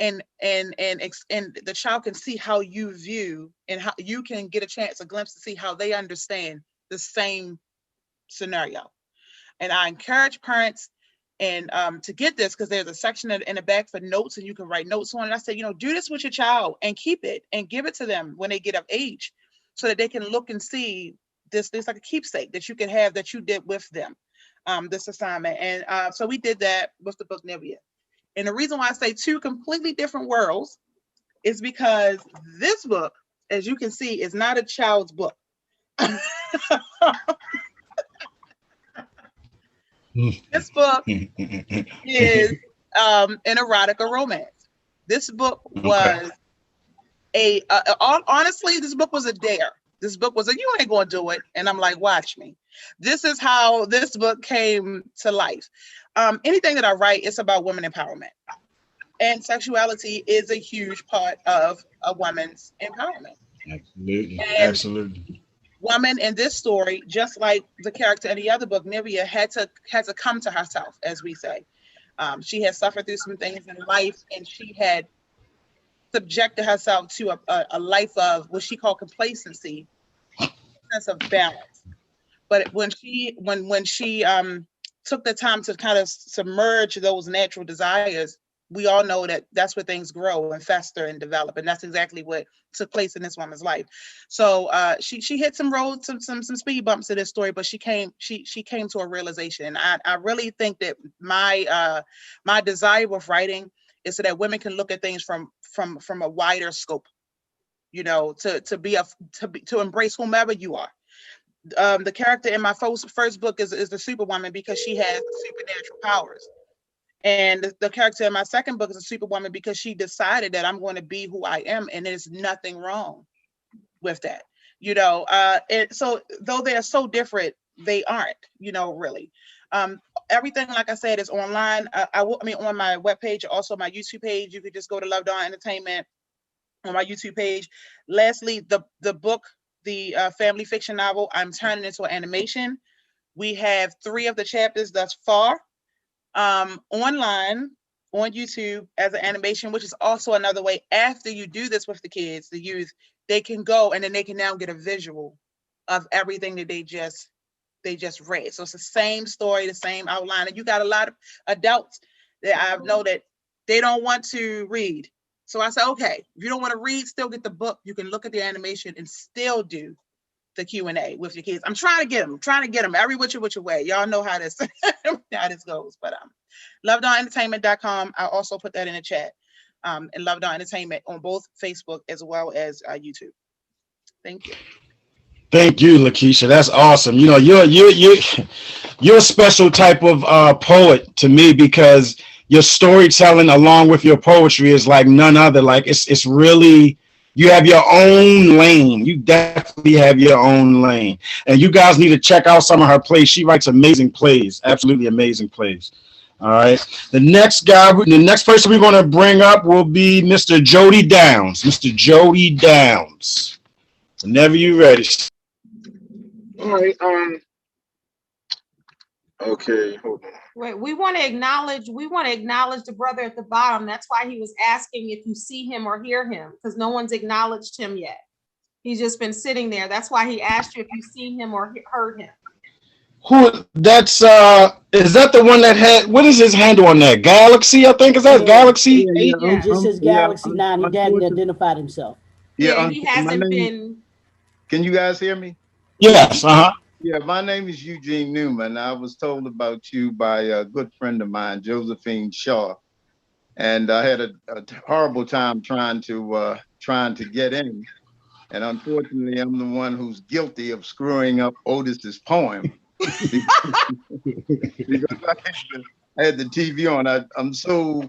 and the child can see how you view, and how you can get a glimpse to see how they understand the same scenario. And I encourage parents and to get this, because there's a section in the back for notes, and you can write notes on it. I said, do this with your child and keep it and give it to them when they get of age, so that they can look and see this like a keepsake that you can have, that you did with them, this assignment. And so we did that with the book Nibia. And the reason why I say 2 completely different worlds is because this book, as you can see, is not a child's book. This book is an erotica romance. This book was honestly, this book was a dare. This book was you ain't gonna do it. And I'm like, watch me. This is how this book came to life. Anything that I write, it's about women empowerment. And sexuality is a huge part of a woman's empowerment. Absolutely. And Absolutely. Woman in this story, just like the character in the other book, Nibia, had to come to herself, as we say. She had suffered through some things in life, and she had subjected herself to a life of what she called complacency, sense of balance. But when she took the time to kind of submerge those natural desires, we all know that that's where things grow and fester and develop. And that's exactly what took place in this woman's life. So she hit some roads, some speed bumps in this story, but she came to a realization. And I really think that my desire with writing is so that women can look at things from a wider scope, to embrace whomever you are. The character in my first book is the superwoman, because she has supernatural powers. And the character in my second book is a superwoman because she decided that I'm going to be who I am, and there's nothing wrong with that. And so though they are so different, they aren't, really. Everything, like I said, is online. On my webpage, also my YouTube page. You could just go to Love Dawn Entertainment on my YouTube page. Lastly, the book, the family fiction novel, I'm turning into an animation. We have 3 of the chapters thus far. Online on YouTube as an animation, which is also another way, after you do this with the kids, the youth, they can go and then they can now get a visual of everything that they just read. So it's the same story, the same outline. And you got a lot of adults that I know that they don't want to read. So I said, okay, if you don't want to read, still get the book. You can look at the animation and still do the Q&A with your kids. I'm trying to get them every which way. Y'all know how this how this goes. But lovedownentertainment.com. I'll also put that in the chat. And Love Down Entertainment on both Facebook as well as YouTube. Thank you. Thank you, LaKisha. That's awesome. You know, you're a special type of poet to me, because your storytelling along with your poetry is like none other. Like it's really, you have your own lane. You definitely have your own lane. And you guys need to check out some of her plays. She writes amazing plays, absolutely amazing plays. All right. The next person we're going to bring up will be Mr. Jody Downs. Mr. Jody Downs. Whenever you're ready. All right. Okay, hold on. Wait, we want to acknowledge the brother at the bottom. That's why he was asking if you see him or hear him, because no one's acknowledged him yet. He's just been sitting there. That's why he asked you if you've seen him or heard him. Who? That's is that the one that had, what is his handle on that? Galaxy, I think. Is that Galaxy? Yeah, it just says Galaxy 9. He hadn't identified himself. Yeah, he hasn't been. Can you guys hear me? Yes. Yeah, my name is Eugene Newman. I was told about you by a good friend of mine, Josephine Shaw, and I had a horrible time trying to get in. And unfortunately, I'm the one who's guilty of screwing up Otis's poem. Because I had the TV on. I'm so,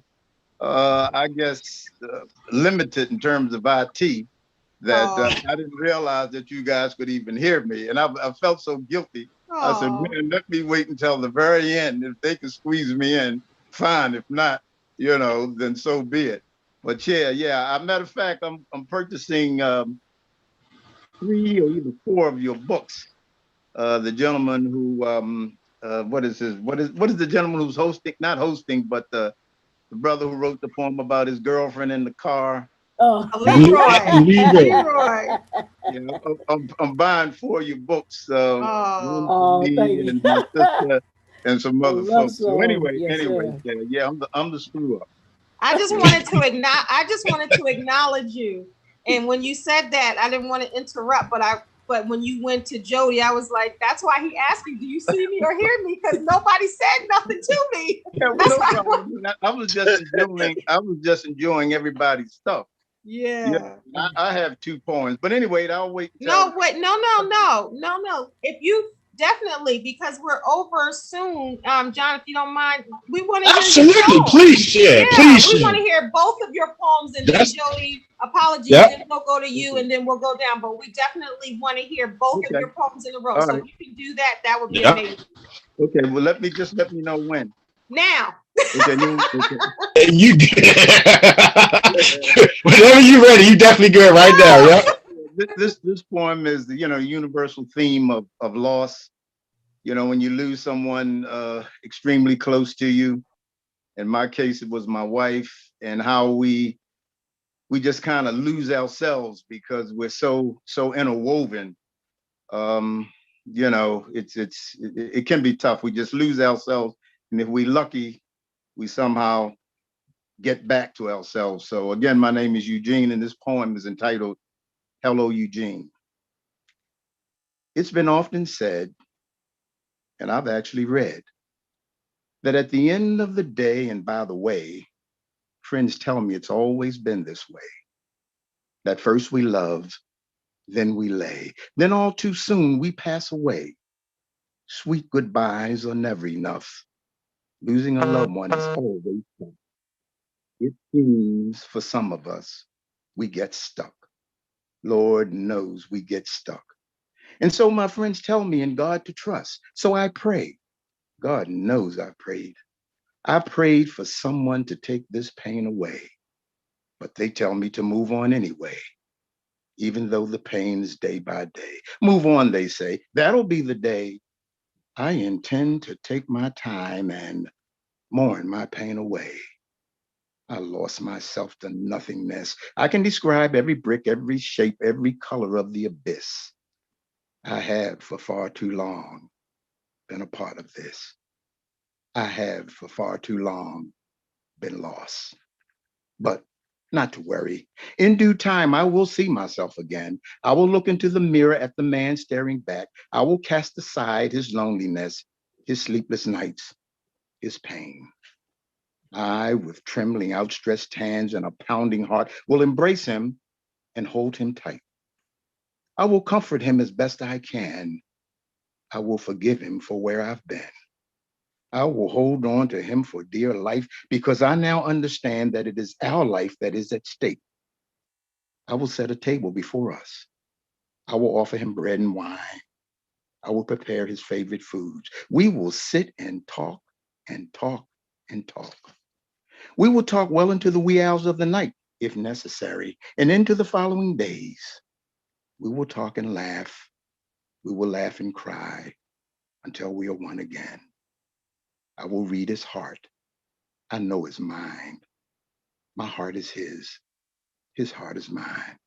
I guess, limited in terms of IT that I didn't realize that you guys could even hear me. And I felt so guilty. I said, man, let me wait until the very end. If they can squeeze me in, fine. If not, then so be it. But yeah. As a matter of fact, I'm purchasing 3 or even 4 of your books. The gentleman who, what is the gentleman who's hosting? Not hosting, but the brother who wrote the poem about his girlfriend in the car. Oh, Leroy. I'm buying 4 of your books. Thank you. And my sister and some other folks. So anyway, yes, I'm the screw up. I just wanted to acknowledge you. And when you said that, I didn't want to interrupt, but when you went to Jody, I was like, that's why he asked me, do you see me or hear me? Because nobody said nothing to me. Yeah, well, I was just enjoying everybody's stuff. Yeah. I have 2 poems, but anyway, I'll wait. No. If you definitely, because we're over soon, John, if you don't mind, we want to hear absolutely, please share. We want to hear both of your poems, and then Jody, apologies, then we'll go to you, and then we'll go down. But we definitely want to hear both of your poems in a row. So if you can do that, that would be amazing. Okay, well, let me know when. Now. Okay. And you whenever you're ready, you definitely good right now. Yeah. This poem is the universal theme of loss. When you lose someone extremely close to you. In my case, it was my wife, and how we just kind of lose ourselves because we're so interwoven. It can be tough. We just lose ourselves, and if we're lucky, we somehow get back to ourselves. So again, my name is Eugene, and this poem is entitled Hello, Eugene. It's been often said, and I've actually read, that at the end of the day, and by the way, friends tell me it's always been this way, that first we love, then we lay, then all too soon we pass away. Sweet goodbyes are never enough. Losing a loved one is always tough. It seems for some of us, we get stuck. Lord knows we get stuck. And so my friends tell me in God to trust. So I pray. God knows I prayed. I prayed for someone to take this pain away, but they tell me to move on anyway, even though the pain is day by day. Move on, they say. That'll be the day I intend to take my time and mourn my pain away. I lost myself to nothingness. I can describe every brick, every shape, every color of the abyss. I have for far too long been a part of this. I have for far too long been lost. But Not to worry. In due time, I will see myself again. I will look into the mirror at the man staring back. I will cast aside his loneliness, his sleepless nights, his pain. I, with trembling, outstretched hands and a pounding heart, will embrace him and hold him tight. I will comfort him as best I can. I will forgive him for where I've been. I will hold on to him for dear life because I now understand that it is our life that is at stake. I will set a table before us. I will offer him bread and wine. I will prepare his favorite foods. We will sit and talk and talk and talk. We will talk well into the wee hours of the night, if necessary, and into the following days. We will talk and laugh. We will laugh and cry until we are one again. I will read his heart. I know his mind. My heart is his. His heart is mine.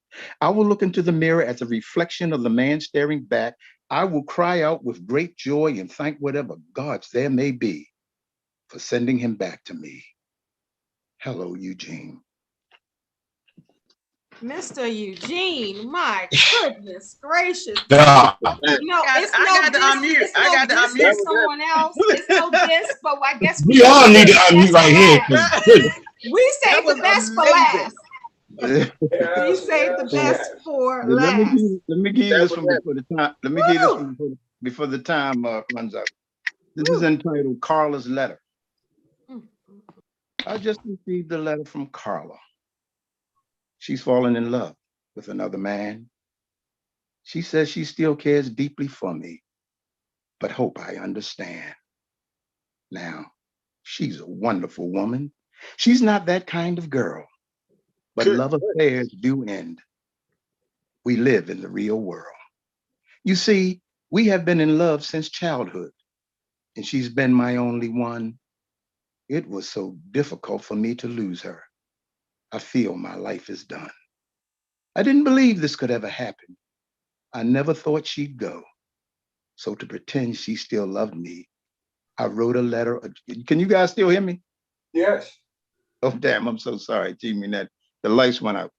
I will look into the mirror as a reflection of the man staring back. I will cry out with great joy and thank whatever gods there may be for sending him back to me. Hello, Eugene. Mr. Eugene, my goodness gracious. Yeah. No, it's I no got to diss. unmute. It's I no got to diss unmute. to someone else. It's no diss, but I guess We all need to unmute best right for here. last. 'Cause good. We saved was the best for amazing. last. We Yes, saved the yes, best yes. for Let me last. give you That this was one that. before the time. Let me give you this Woo! one before the time runs out. This is Woo. entitled Carla's Letter. Mm. I just received a letter from Carla. She's fallen in love with another man. She says she still cares deeply for me, but hope I understand. Now, she's a wonderful woman. She's not that kind of girl, but Good. love affairs do end. We live in the real world. You see, we have been in love since childhood, and she's been my only one. It was so difficult for me to lose her. I feel my life is done. I didn't believe this could ever happen. I never thought she'd go. So to pretend she still loved me, I wrote a letter. Can you guys still hear me? Yes. Oh, damn, I'm so sorry, Jimmy, that the lights went out.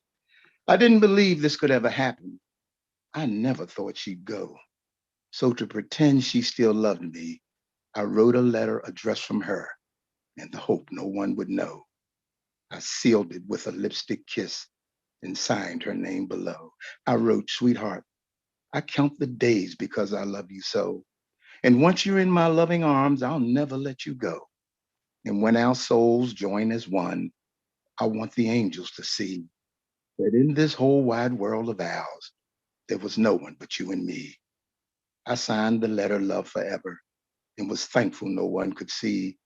I didn't believe this could ever happen. I never thought she'd go. So to pretend she still loved me, I wrote a letter addressed from her in the hope no one would know. I sealed it with a lipstick kiss and signed her name below. I wrote, sweetheart, I count the days because I love you so. And once you're in my loving arms, I'll never let you go. And when our souls join as one, I want the angels to see that in this whole wide world of ours, there was no one but you and me. I signed the letter Love Forever and was thankful no one could see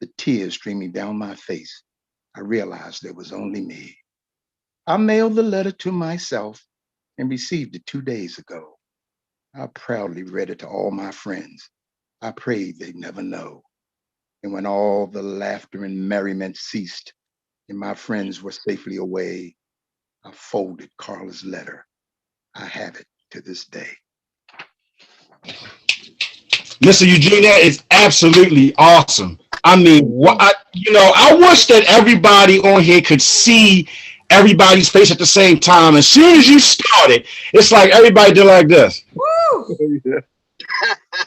the tears streaming down my face. I realized there was only me. I mailed the letter to myself and received it 2 days ago. I proudly read it to all my friends. I prayed they'd never know. And when all the laughter and merriment ceased and my friends were safely away, I folded Carla's letter. I have it to this day. Mr. Eugene, that is absolutely awesome. I mean, I wish that everybody on here could see everybody's face at the same time. As soon as you started, it's like everybody did like this. Woo!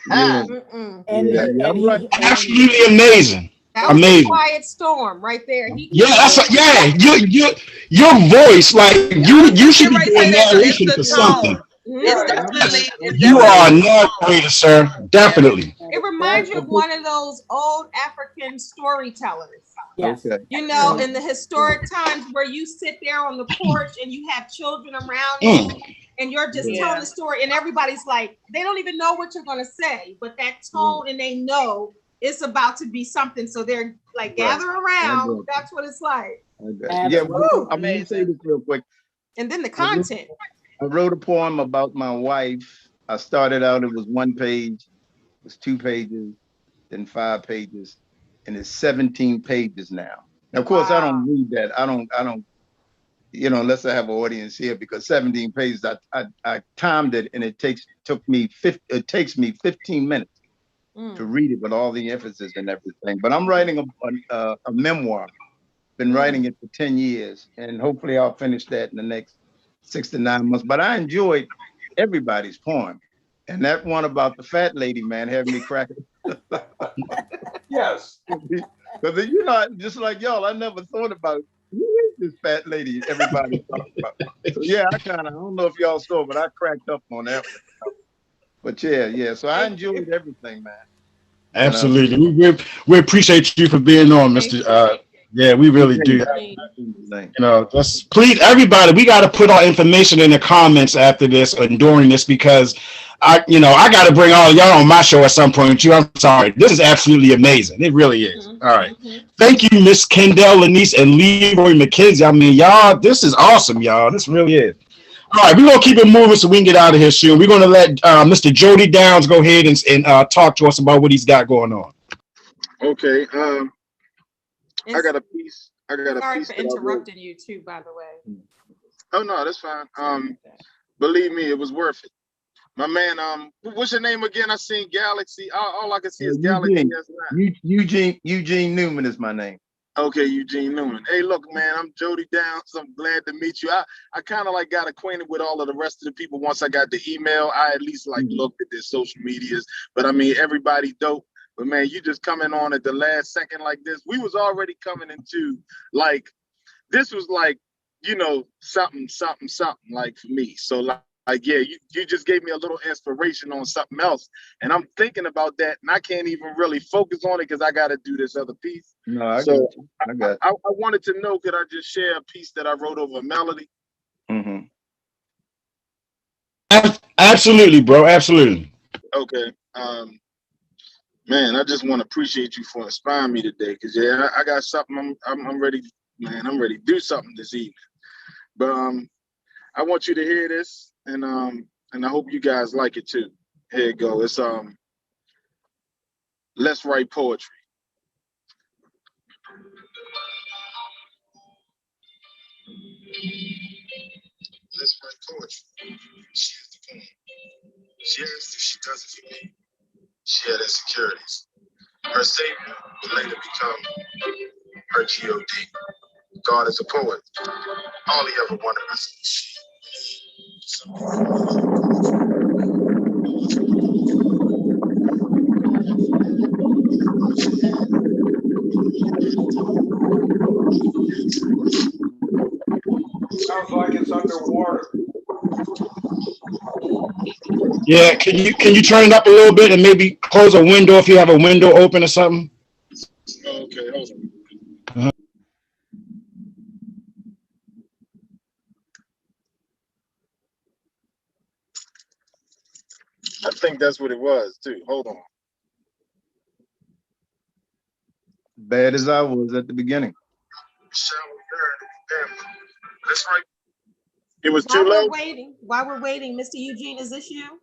Yeah. Mm-mm. And Yeah, he, and right. he, Absolutely amazing. That was a Amazing. quiet storm right there. Yeah, your voice, like you should be doing narration for something. Mhm. You are a narrator, sir. Definitely. It reminds you of one of those old African storytellers. yes. Okay. You know, in the historic times where you sit there on the porch and you have children around you and you're just telling the story and everybody's like, they don't even know what you're going to say, but that tone and they know it's about to be something. So they're like, gather around. That's what it's like. Yeah, well, I'm going to say this real quick. And then the content. I wrote a poem about my wife. I started out, it was 1 page, it was 2 pages, then 5 pages, and it's 17 pages now. Now, of course, I don't read that. I don't, unless I have an audience here, because 17 pages, I timed it, and it takes me 15 minutes to read it with all the emphasis and everything. But I'm writing a memoir been writing it for 10 years, and hopefully I'll finish that in the next 6 to 9 months. But I enjoyed everybody's poem. And that one about the fat lady, man, had me cracking. Yes. Because, just like y'all, I never thought about who is this fat lady everybody talking about. So, yeah, I don't know if y'all saw, but I cracked up on that one. But yeah. So I enjoyed everything, man. Absolutely. We appreciate you for being on, Mr. Yeah, we really do. Just please, everybody, we got to put our information in the comments after this and during this, because I got to bring all of y'all on my show at some point. I'm sorry. This is absolutely amazing. It really is. All right. Thank you, Miss Kendell Lenice and Leroy McKenzie. I mean, y'all, this is awesome, y'all. This really is. All right, we're going to keep it moving so we can get out of here soon. We're going to let Mr. Jody Downs go ahead and talk to us about what he's got going on. Okay. I got a piece. Sorry for interrupting you too, by the way. Oh no, that's fine. Believe me, it was worth it. My man, what's your name again? I seen Galaxy. All I can see is Galaxy. Eugene Newman is my name. Okay, Eugene Newman. Hey, look, man, I'm Jody Downs. I'm glad to meet you. I kind of like got acquainted with all of the rest of the people once I got the email. I at least looked at their social medias, but I mean, everybody dope. But man, you just coming on at the last second like this. We was already coming into this was something like for me. So yeah, you just gave me a little inspiration on something else, and I'm thinking about that, and I can't even really focus on it because I got to do this other piece. No, I got you. I wanted to know, could I just share a piece that I wrote over a melody? Mm-hmm. Absolutely, bro. Absolutely. Okay. Man, I just want to appreciate you for inspiring me today, because yeah, I got something. I'm ready, man. I'm ready to do something this evening. But I want you to hear this, and I hope you guys like it too. Here it go. It's Let's Write Poetry. Let's write poetry. She is the poem. She asked if she does it for me. She had insecurities. Her savior would later become her G.O.D. God is a poet. All he ever wanted was she. Sounds like it's underwater. Yeah, can you turn it up a little bit and maybe close a window if you have a window open or something? Okay, hold on. I think that's what it was too. Hold on. Bad as I was at the beginning. Let's write. It was too low. While we're waiting, Mr. Eugene, is this you?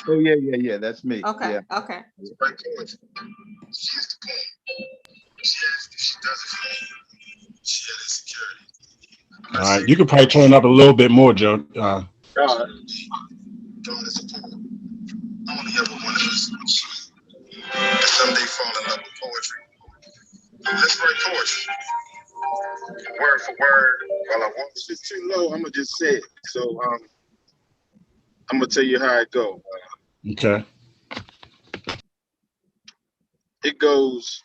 Oh yeah. That's me. Okay. Yeah. Okay. She's the poem. She asked if she does it for me. She had insecurity. All right, you could probably turn it up a little bit more, Joe. God is a poet. I only ever wanted to someday fall in love with poetry. Let's write poetry. Word for word. While I want this too low, I'm gonna just say it. So I'm gonna tell you how it goes. Okay. It goes,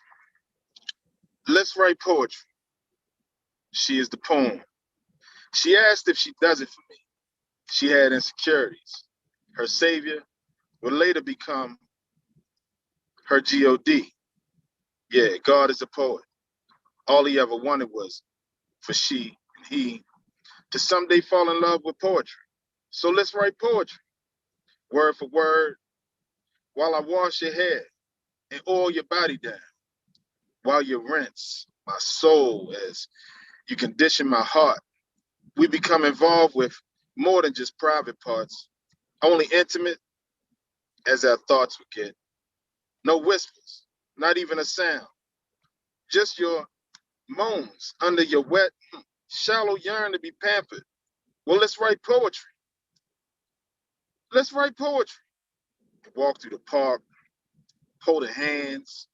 let's write poetry. She is the poem. She asked if she does it for me. She had insecurities. Her savior would later become her G.O.D. Yeah, God is a poet. All he ever wanted was for she and he to someday fall in love with poetry. So let's write poetry, word for word, while I wash your hair and oil your body down, while you rinse my soul as you condition my heart. We become involved with more than just private parts, only intimate as our thoughts would get. No whispers, not even a sound, just your moans under your wet, shallow yearn to be pampered. Well, let's write poetry. Let's write poetry. Walk through the park, holding hands,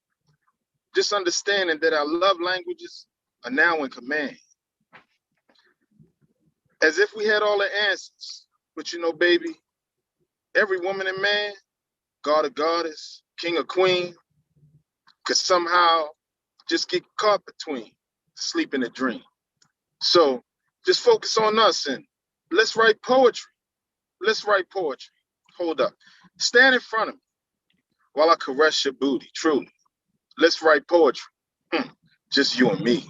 just understanding that our love languages are now in command. As if we had all the answers. But you know, baby, every woman and man, god or goddess, king or queen, could somehow just get caught between sleep and a dream. So just focus on us and let's write poetry. Let's write poetry. Hold up. Stand in front of me while I caress your booty, truly. Let's write poetry. Just you and me.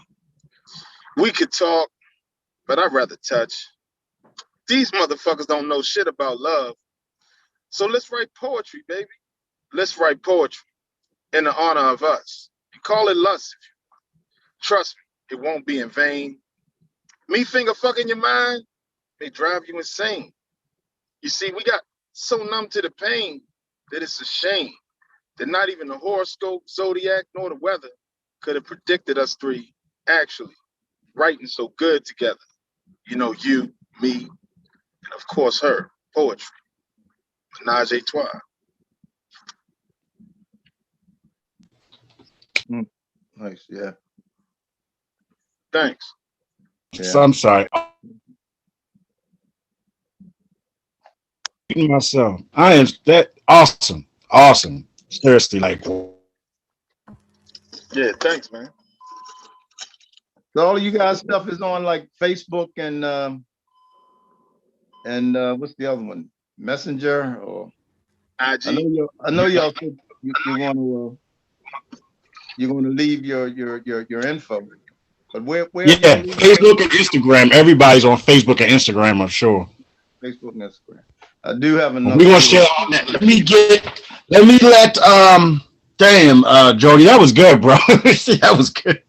We could talk, but I'd rather touch. These motherfuckers don't know shit about love. So let's write poetry, baby. Let's write poetry in the honor of us. You call it lust if you want. Trust me, it won't be in vain. Me finger fucking your mind may drive you insane. You see, we got so numb to the pain that it's a shame that not even the horoscope, zodiac, nor the weather could have predicted us three actually writing so good together. You know, you, me, and of course her, poetry. Menage a trois. Nice, yeah. Thanks. Yeah. So I'm sorry. Myself, I am that awesome, awesome. Seriously, like Yeah, thanks, man. So all of you guys stuff is on like Facebook and what's the other one? Messenger or IG. I know y'all said you're gonna leave your info. But where yeah, Facebook and Instagram. Everybody's on Facebook and Instagram, I'm sure. Facebook and Instagram. I do have another. We're gonna share on that. Let me let Jody, that was good, bro. That was good.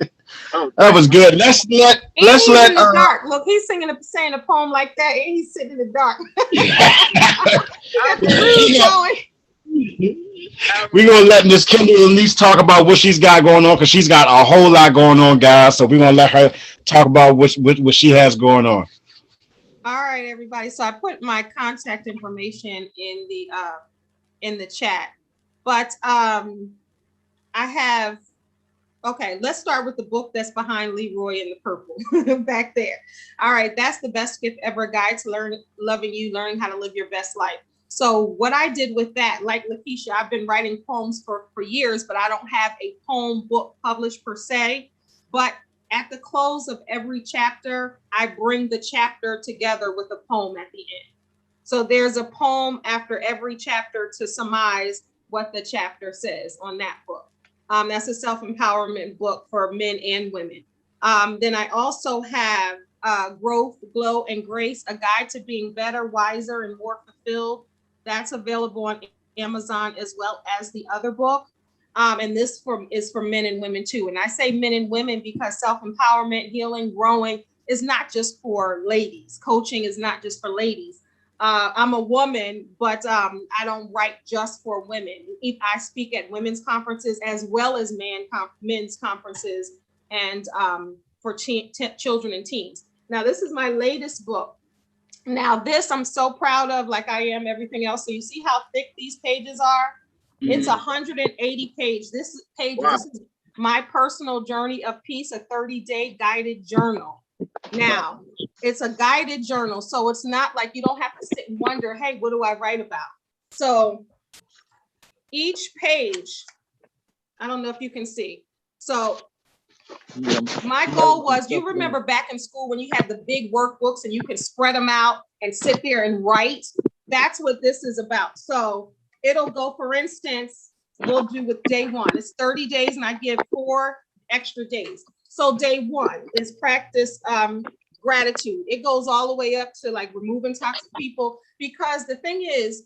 That was good. Let's let in the dark. Look, he's saying a poem like that, and he's sitting in the dark. We're gonna let Miss Kendell Lenice talk about what she's got going on, because she's got a whole lot going on, guys. So we're gonna let her talk about what she has going on. All right, everybody. So I put my contact information in the chat, but I have. Okay, let's start with the book that's behind Leroy in the purple back there. All right, that's The Best Gift Ever, Guide to Loving You, Learning How to Live Your Best Life. So what I did with that, like LaKisha, I've been writing poems for years, but I don't have a poem book published per se. But at the close of every chapter, I bring the chapter together with a poem at the end. So there's a poem after every chapter to surmise what the chapter says on that book. That's a self-empowerment book for men and women. Then I also have Growth, Glow, and Grace, a guide to being better, wiser, and more fulfilled. That's available on Amazon as well as the other book. And this is for men and women too. And I say men and women because self-empowerment, healing, growing is not just for ladies. Coaching is not just for ladies. I'm a woman, but I don't write just for women. I speak at women's conferences as well as men's conferences and for children and teens. Now, this is my latest book. Now, this I'm so proud of, like I am everything else. So you see how thick these pages are? It's 180 pages. This is my personal journey of peace, a 30-day guided journal. Now, it's a guided journal, so it's not like you don't have to sit and wonder, hey, what do I write about? So each page, I don't know if you can see. So my goal was, you remember back in school when you had the big workbooks and you could spread them out and sit there and write? That's what this is about. So it'll go, for instance, we'll do with day one. It's 30 days and I give 4 extra days. So day one is practice gratitude. It goes all the way up to like removing toxic people, because the thing is,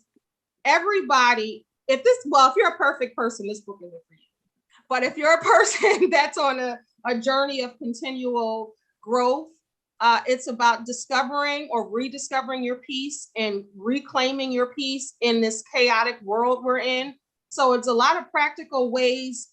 everybody, if you're a perfect person, this book isn't for you. But if you're a person that's on a journey of continual growth, it's about discovering or rediscovering your peace and reclaiming your peace in this chaotic world we're in. So it's a lot of practical ways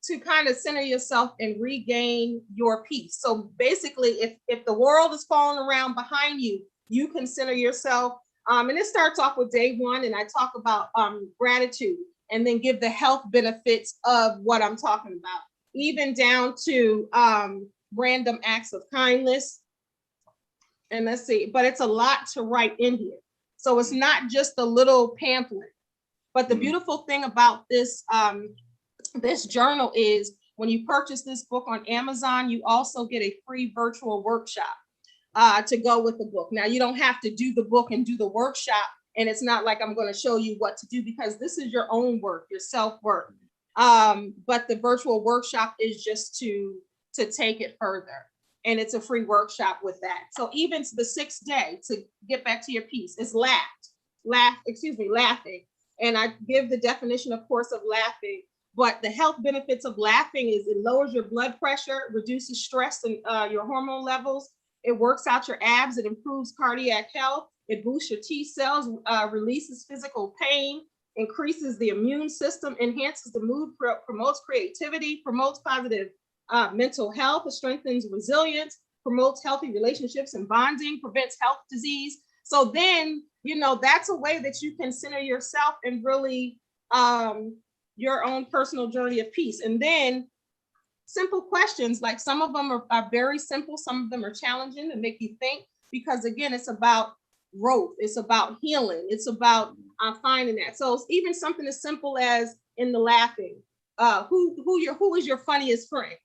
to kind of center yourself and regain your peace. So basically, if the world is falling around behind you, you can center yourself. And it starts off with day one, and I talk about gratitude, and then give the health benefits of what I'm talking about, even down to random acts of kindness. And let's see, but it's a lot to write in here. So it's not just a little pamphlet. But the beautiful thing about this, this journal is when you purchase this book on Amazon, you also get a free virtual workshop to go with the book. Now, you don't have to do the book and do the workshop. And it's not like I'm going to show you what to do, because this is your own work, your self-work. But the virtual workshop is just to take it further. And it's a free workshop with that. So even the 6th day, to get back to your piece, is laughing. And I give the definition, of course, of laughing. But the health benefits of laughing is it lowers your blood pressure, reduces stress and your hormone levels. It works out your abs. It improves cardiac health. It boosts your T cells, releases physical pain, increases the immune system, enhances the mood, promotes creativity, promotes positive mental health. It strengthens resilience, promotes healthy relationships and bonding, prevents health disease. So then, you know, that's a way that you can center yourself and really your own personal journey of peace. And then simple questions, like some of them are very simple. Some of them are challenging to make you think, because again, it's about growth. It's about healing. It's about finding that. So it's even something as simple as in the laughing, who is your funniest friend?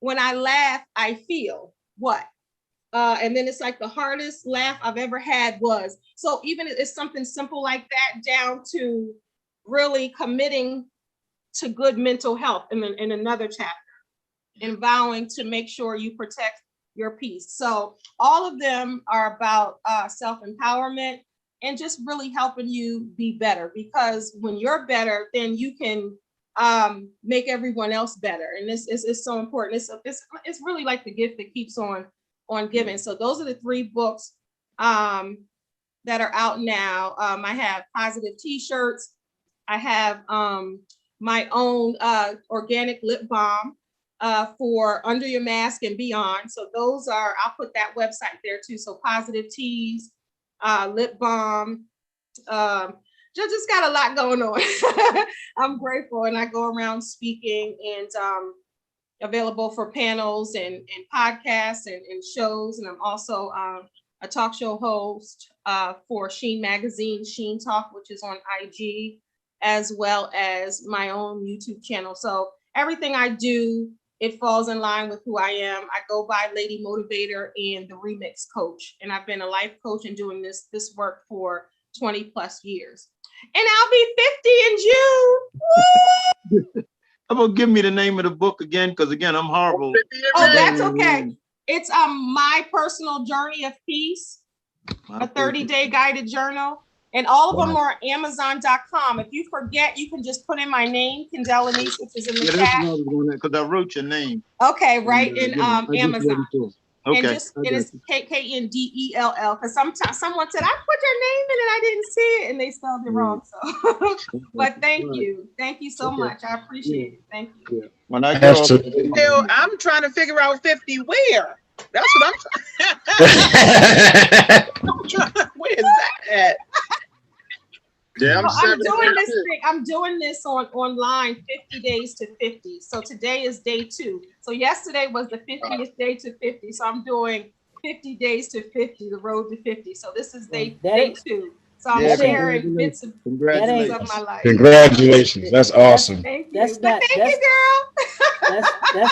When I laugh, I feel what? And then it's like the hardest laugh I've ever had was. So even it's something simple like that, down to really committing to good mental health in another chapter, and vowing to make sure you protect your peace. So all of them are about self-empowerment and just really helping you be better, because when you're better, then you can make everyone else better. And this is so important. It's really like the gift that keeps on giving. So those are the 3 books that are out now. I have positive t-shirts. I have my own organic lip balm for under your mask and beyond. So those are, I'll put that website there too. So positive teas, lip balm, just got a lot going on. I'm grateful, and I go around speaking and available for panels and podcasts and shows. And I'm also a talk show host for Sheen Magazine, Sheen Talk, which is on IG, as well as my own YouTube channel. So everything I do, it falls in line with who I am. I go by Lady Motivator and the Remix Coach, and I've been a life coach and doing this work for 20 plus years. And I'll be 50 in June. Woo! How about give me the name of the book again? Because again, I'm horrible. Oh, that's okay. It's My Personal Journey of Peace, a 30-day guided journal. And all of them are Amazon.com. If you forget, you can just put in my name, Kendell Lenice, which is in the chat. Because I wrote your name. Okay, right in Amazon. Okay. And it's Kendell, because sometimes someone said, I put your name in and I didn't see it, and they spelled it wrong. So, but thank you so much. I appreciate it. Thank you. Yeah. When I go, Still, I'm trying to figure out 50 where. That's what I'm trying. Where is that at? Yeah, I'm doing this online 50 days to 50. So today is day 2. So yesterday was the 50th day to 50. So I'm doing 50 days to 50, the road to 50. So this is day 2. So I'm sharing bits of my life. Congratulations. That's awesome. Thank you. Thank you, girl.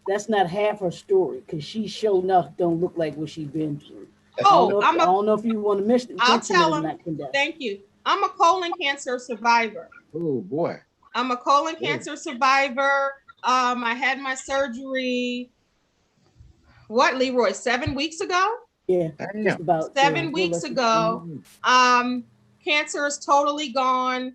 That's not half her story, because she sure enough don't look like what she's been through. Oh, I don't know if you want to miss it. I'll tell him. Thank you. I'm a colon cancer survivor. Oh boy. I'm a colon cancer survivor. I had my surgery, Leroy, 7 weeks ago? Yeah, just about 7 weeks ago. Cancer is totally gone.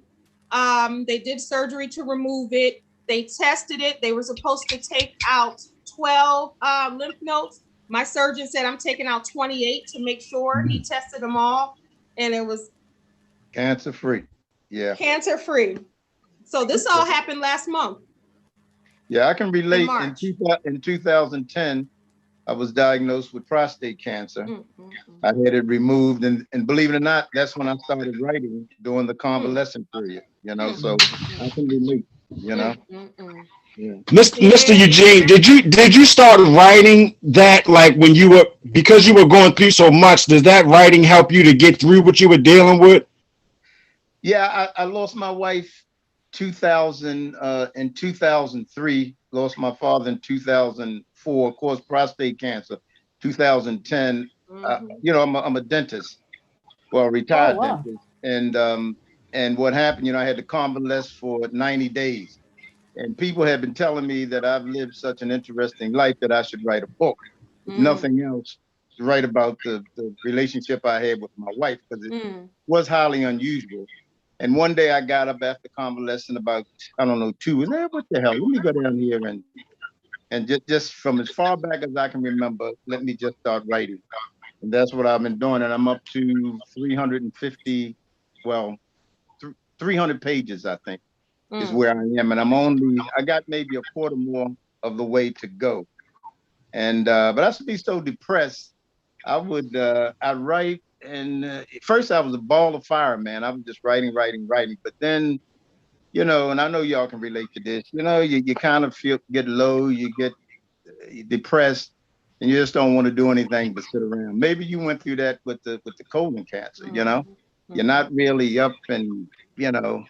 They did surgery to remove it. They tested it. They were supposed to take out 12 lymph nodes. My surgeon said I'm taking out 28 to make sure. He tested them all, and it was cancer-free. Yeah. Cancer-free. So this all happened last month. Yeah, I can relate. In 2010, I was diagnosed with prostate cancer. I had it removed, and believe it or not, that's when I started writing during the convalescent period, you know, so I can relate, you know. Mr. Eugene, did you start writing that like when you were, because you were going through so much? Does that writing help you to get through what you were dealing with? Yeah, I lost my wife 2000 in 2003. Lost my father in 2004. Of course, prostate cancer. 2010. You know, I'm a dentist, well, Oh, retired wow. dentist, and what happened? You know, I had to convalesce for 90 days, and people have been telling me that I've lived such an interesting life that I should write a book, if nothing else, to write about the relationship I had with my wife, because it was highly unusual. And one day I got up after convalescing about, I don't know, 2 was there. What the hell? Let me go down here and just from as far back as I can remember, let me just start writing. And that's what I've been doing. And I'm up to 350, well, 300 pages, I think, is where I am. And I got maybe a quarter more of the way to go. And, but I used to be so depressed. I'd write, and first I was a ball of fire, man. I was just writing. But then, you know, and I know y'all can relate to this, you know, you kind of get low, you get depressed, and you just don't want to do anything but sit around. Maybe you went through that with the colon cancer, you know, you're not really up and, you know,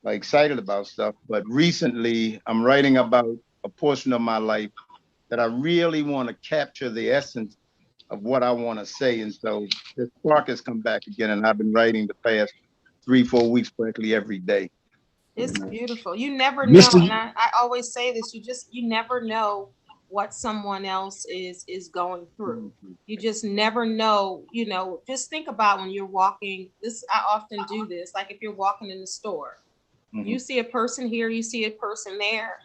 like excited about stuff. But recently I'm writing about a portion of my life that I really want to capture the essence of what I want to say. And so the spark has come back again, and I've been writing the past 3-4 weeks practically every day. It's beautiful. You never know. Mr. And I always say this, you never know what someone else is going through. You just never know, you know, just think about when you're walking. I often do this, like if you're walking in the store, you see a person here, you see a person there.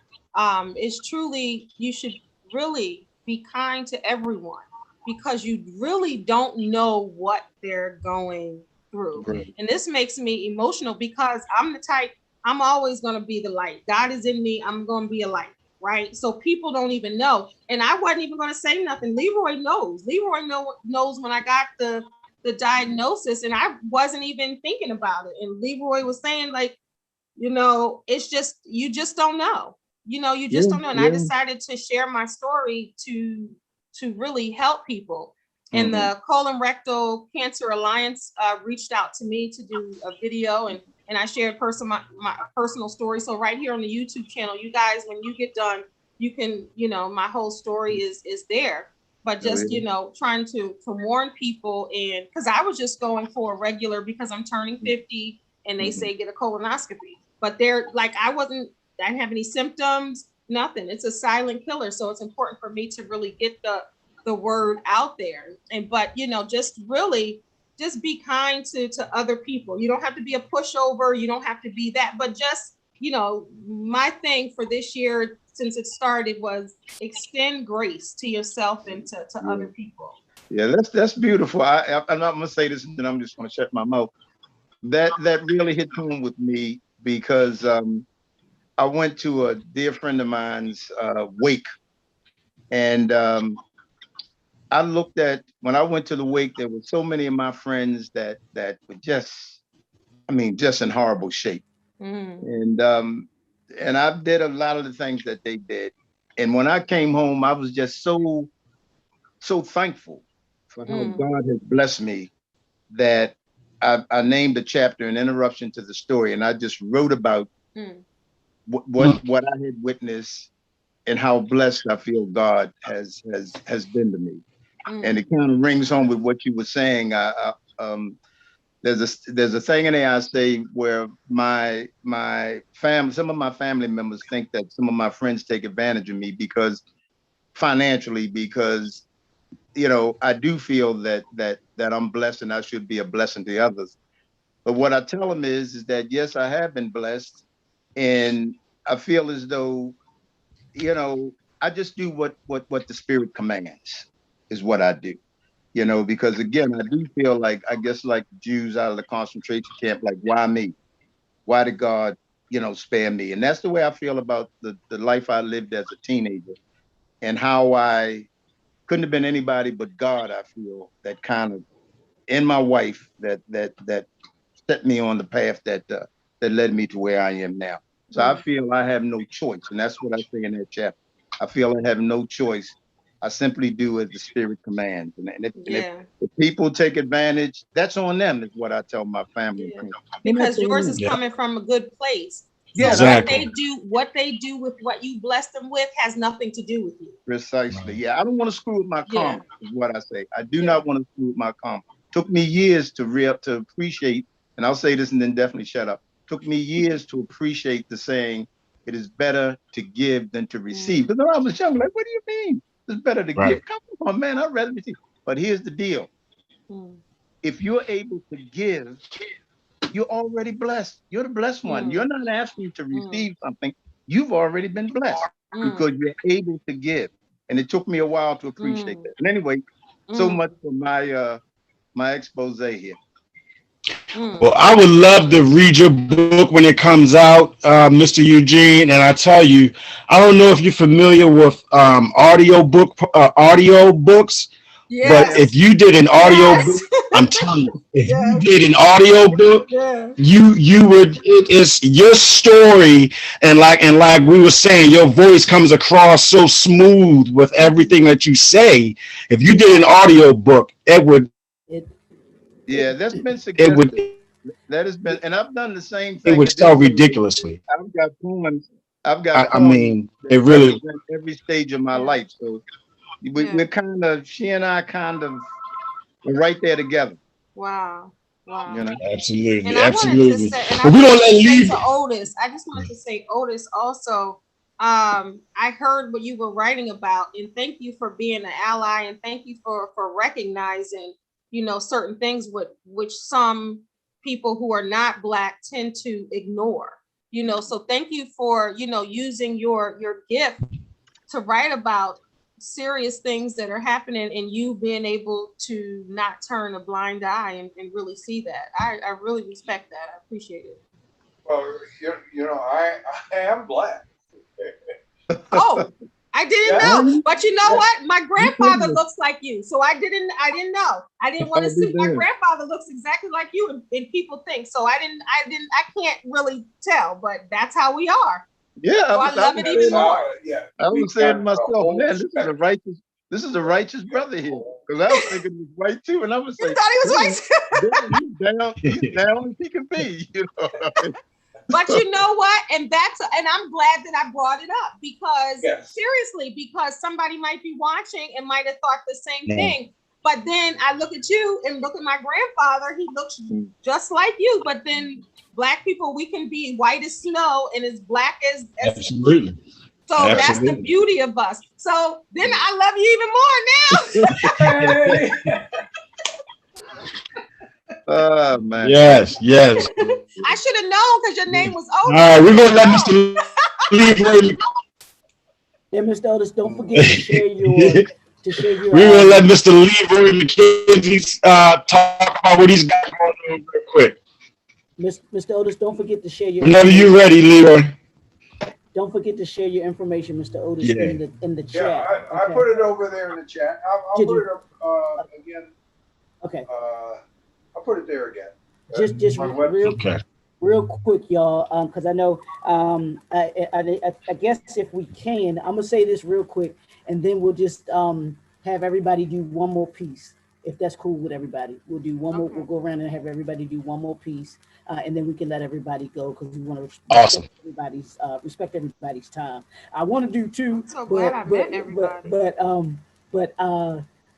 It's truly, you should really be kind to everyone, because you really don't know what they're going through. And this makes me emotional, because I'm the type, I'm always going to be the light. God is in me. I'm going to be a light, right? So people don't even know. And I wasn't even going to say nothing. Leroy knows. Leroy knows when I got the diagnosis, and I wasn't even thinking about it. And Leroy was saying, like, you know, it's just, you just don't know. You know, you just don't know. And I decided to share my story to really help people. And the Colon Rectal Cancer Alliance reached out to me to do a video, and I shared my personal story. So right here on the YouTube channel, you guys, when you get done, you can, you know, my whole story is there. But just, you know, trying to warn people, and because I was just going for a regular, because I'm turning 50, and they say get a colonoscopy. But they're like, I didn't have any symptoms, nothing. It's a silent killer. So it's important for me to really get the word out there. But, you know, just really just be kind to other people. You don't have to be a pushover. You don't have to be that, but just, you know, my thing for this year, since it started, was extend grace to yourself and to other people. Yeah, that's beautiful. I'm not gonna say this, and then I'm just gonna shut my mouth. That really hit home with me, because I went to a dear friend of mine's wake, and I looked at, when I went to the wake, there were so many of my friends that were just, I mean, just in horrible shape. And I did a lot of the things that they did. And when I came home, I was just so thankful for how God has blessed me, that I named the chapter An Interruption to the Story. And I just wrote about what I had witnessed and how blessed I feel God has been to me. And it kind of rings home with what you were saying. There's a thing in there I say, where my family, some of my family members think that some of my friends take advantage of me financially, because, you know, I do feel that I'm blessed and I should be a blessing to others. But what I tell them is that, yes, I have been blessed, and I feel as though, you know, I just do what the Spirit commands is what I do. You know, because again, I do feel like, I guess, like Jews out of the concentration camp, like, why me? Why did God, you know, spare me? And that's the way I feel about the life I lived as a teenager, and how I couldn't have been anybody but God. I feel that kind of, in my wife, that set me on the path that led me to where I am now. So I feel I have no choice. And that's what I say in that chapter. I feel I have no choice. I simply do as the Spirit commands. And if people take advantage, that's on them, is what I tell my family. Yeah. Because yours is coming from a good place. So Exactly. what they do with what you bless them with has nothing to do with you. Precisely. Yeah, I don't want to screw with my karma, is what I say. I do not want to screw with my karma. Took me years to appreciate, and I'll say this and then definitely shut up. Took me years to appreciate the saying, it is better to give than to receive. Because when I was young, like, what do you mean? It's better to give. Come on, man, I'd rather receive. But here's the deal. If you're able to give, you're already blessed. You're the blessed one. You're not asking to receive something. You've already been blessed because you're able to give. And it took me a while to appreciate that. And anyway, so much for my expose here. Well, I would love to read your book when it comes out, Mr. Eugene. And I tell you, I don't know if you're familiar with audio books, but if you did an audio book, I'm telling you, if you did an audio book, you would. It is your story, and like we were saying, your voice comes across so smooth with everything that you say. If you did an audio book, it would. Yeah, that's been suggested. That has been, and I've done the same thing. It would sell ridiculously. I've got poems. I mean, it really every stage of my life. So we're kind of, she and I kind of, we're right there together. Wow. You know? Absolutely. And I absolutely. wanted to say, but we don't let leave to Otis. I just wanted to say, Otis, also, I heard what you were writing about, and thank you for being an ally, and thank you for recognizing, you know, certain things which some people who are not Black tend to ignore, you know. So thank you for, you know, using your gift to write about serious things that are happening, and you being able to not turn a blind eye and really see that. I really respect that. I appreciate it. Well, you know, I am Black. Oh, I didn't know. But you know what? My grandfather looks like you. So I didn't know. I didn't want to see. My grandfather looks exactly like you, and people think so. I can't really tell, but that's how we are. Yeah, so I love it even more. Yeah, I was saying to myself, man, this is a righteous brother here. Because I was thinking he was white too, and I was saying, thought he was white. He's down as he can be, you know. But you know what? And I'm glad that I brought it up because seriously, because somebody might be watching and might have thought the same thing. But then I look at you and look at my grandfather, he looks just like you. But then Black people, we can be white as snow and as Black as absolutely. So that's the beauty of us. So then I love you even more now. Oh man. Yes. I should have known because your name was Otis. All right, we're gonna let Mr. Leroy. Yeah, Mr. Otis, don't forget to share your We're gonna let Mr. Leroy McKenzie talk about what he's got going on real quick. Mr. Otis, don't forget to share your whenever you're ready, Leroy. Don't forget to share your information, Mr. Otis, in the chat. Yeah, I put it over there in the chat. I'll put it up again. Okay. I'll put it there again. Just real quick, y'all, because I know I guess if we can, I'm gonna say this real quick, and then we'll just have everybody do one more piece, if that's cool with everybody. We'll do one more. We'll go around and have everybody do one more piece, and then we can let everybody go because we want to respect everybody's time. I want to do two. I'm so glad I met everybody. But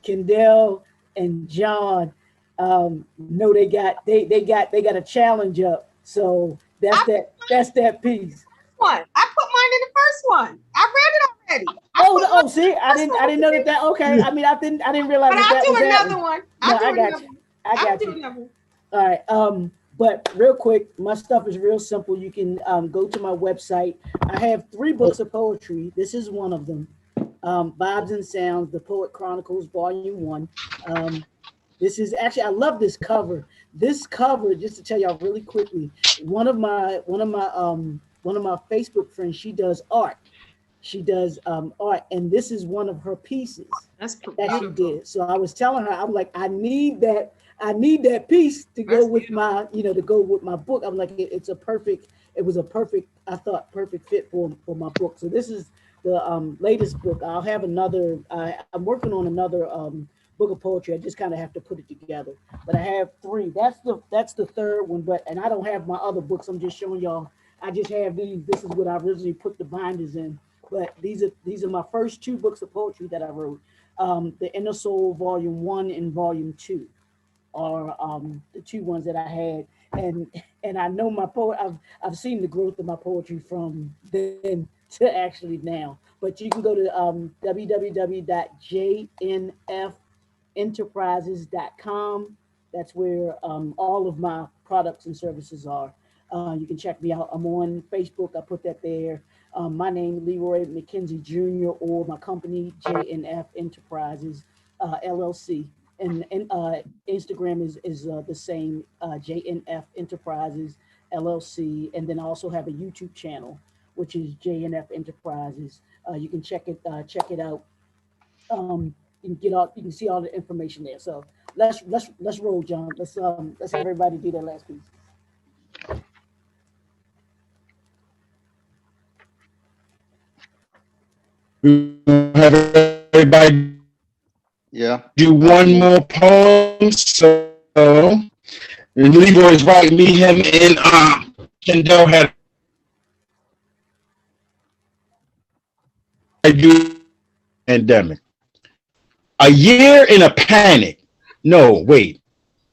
Kendell and John. No, they got a challenge up, so that's that piece. One, I put mine in the first one. I read it already. See, I didn't know that. Okay, I mean, I didn't realize. But I'll do another one. I got you. All right. But real quick, my stuff is real simple. You can go to my website. I have 3 books of poetry. This is one of them. Vibes and Sounds: The Poet Chronicles, Volume 1. This is actually, I love this cover. This cover, just to tell y'all really quickly, one of my Facebook friends, she does art. She does art, and this is one of her pieces that she did. So I was telling her, I'm like, I need that piece to go with my, to go with my book. I'm like, it was a perfect I thought perfect fit for my book. So this is the latest book. I'll have another. I'm working on another book of poetry. I just kind of have to put it together. But I have three. That's the third one. But and I don't have my other books. I'm just showing y'all. I just have these. This is what I originally put the binders in. But these are my first two books of poetry that I wrote. The Inner Soul Volume 1 and Volume 2 are the two ones that I had, and I know my poet. I've seen the growth of my poetry from then to actually now. But you can go to www.jnfenterprises.com. That's where all of my products and services are. You can check me out. I'm on Facebook. I put that there. My name, Leroy McKenzie Jr., or my company, JNF Enterprises, LLC. And Instagram is the same, JNF Enterprises, LLC. And then I also have a YouTube channel, which is JNF Enterprises. You can check it out. You can see all the information there. So let's roll, John. Let's have everybody do their last piece. Have everybody do one more poem. So Leroy's right, me, him, and Kendell had a pandemic. A year in a panic. No, wait.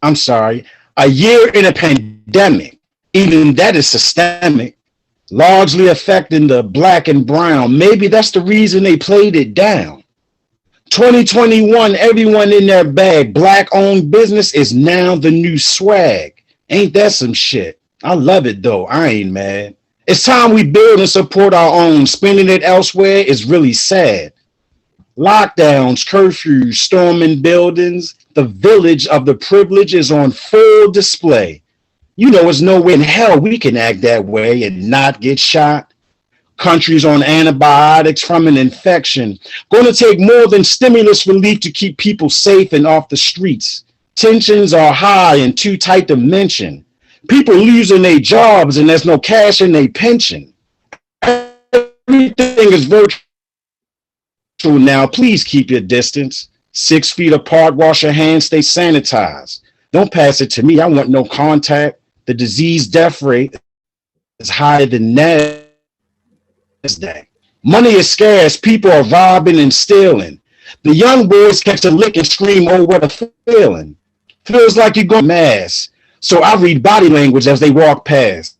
I'm sorry. A year in a pandemic. Even that is systemic, largely affecting the black and brown. Maybe that's the reason they played it down. 2021, everyone in their bag. Black-owned business is now the new swag. Ain't that some shit? I love it, though. I ain't mad. It's time we build and support our own. Spending it elsewhere is really sad. Lockdowns, curfews, storming buildings. The village of the privilege is on full display. You know, there's no way in hell we can act that way and not get shot. Countries on antibiotics from an infection. Going to take more than stimulus relief to keep people safe and off the streets. Tensions are high and too tight to mention. People losing their jobs and there's no cash in their pension. Everything is virtual now. Please keep your distance. 6 feet apart, wash your hands, stay sanitized. Don't pass it to me. I want no contact. The disease death rate is higher than NASDAQ. Money is scarce. People are robbing and stealing. The young boys catch a lick and scream, oh, what a feeling. Feels like you're going mass. So I read body language as they walk past.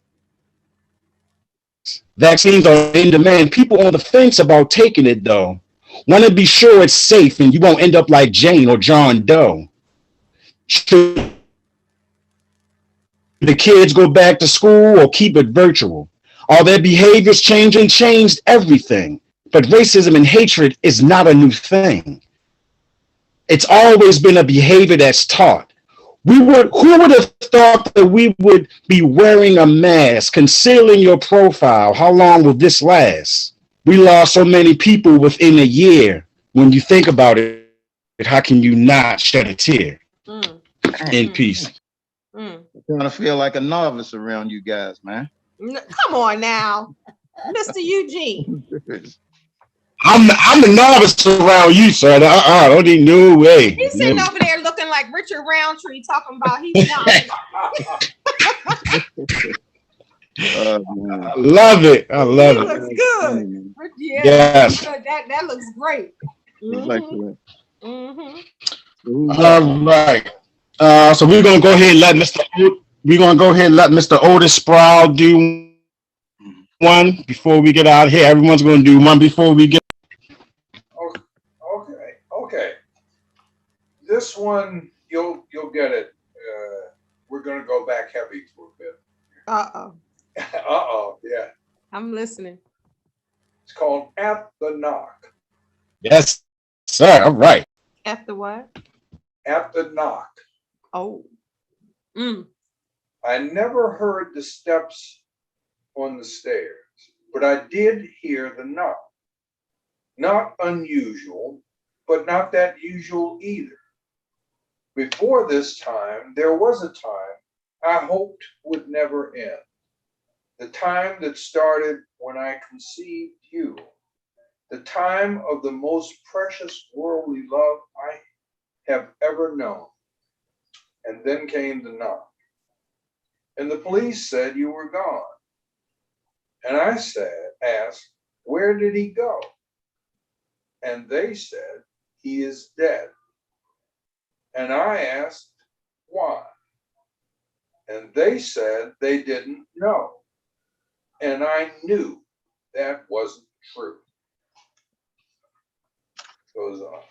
Vaccines are in demand. People on the fence about taking it, though. Want to be sure it's safe and you won't end up like Jane or John Doe. Should the kids go back to school or keep it virtual? Are their behaviors changing? Changed everything. But racism and hatred is not a new thing. It's always been a behavior that's taught. Who would have thought that we would be wearing a mask, concealing your profile? How long will this last? We lost so many people within a year. When you think about it, how can you not shed a tear? In peace. I'm trying to feel like a novice around you guys, man. Come on now, Mr. Eugene. I'm a novice around you, sir. Don't need no way. He's sitting over there looking like Richard Roundtree, talking about he's not. I love it. I love it. Looks good. Yeah, yes. That looks great. Mm-hmm. All right. So we're gonna go ahead and let Mr. Otis Sprow do one before we get out of here. Everyone's gonna do one before we get. Okay. This one you'll get it. We're gonna go back heavy for a bit. Yeah. I'm listening. It's called At the Knock. Yes, sir. All right. At the what? At the knock. Oh. I never heard the steps on the stairs, but I did hear the knock. Not unusual, but not that usual either. Before this time, there was a time I hoped would never end. the time that started when I conceived you, the time of the most precious worldly love I have ever known. And then came the knock. And the police said you were gone. And I asked, where did he go? And they said, he is dead. And I asked, why? And they said they didn't know. And I knew that wasn't true. Goes on.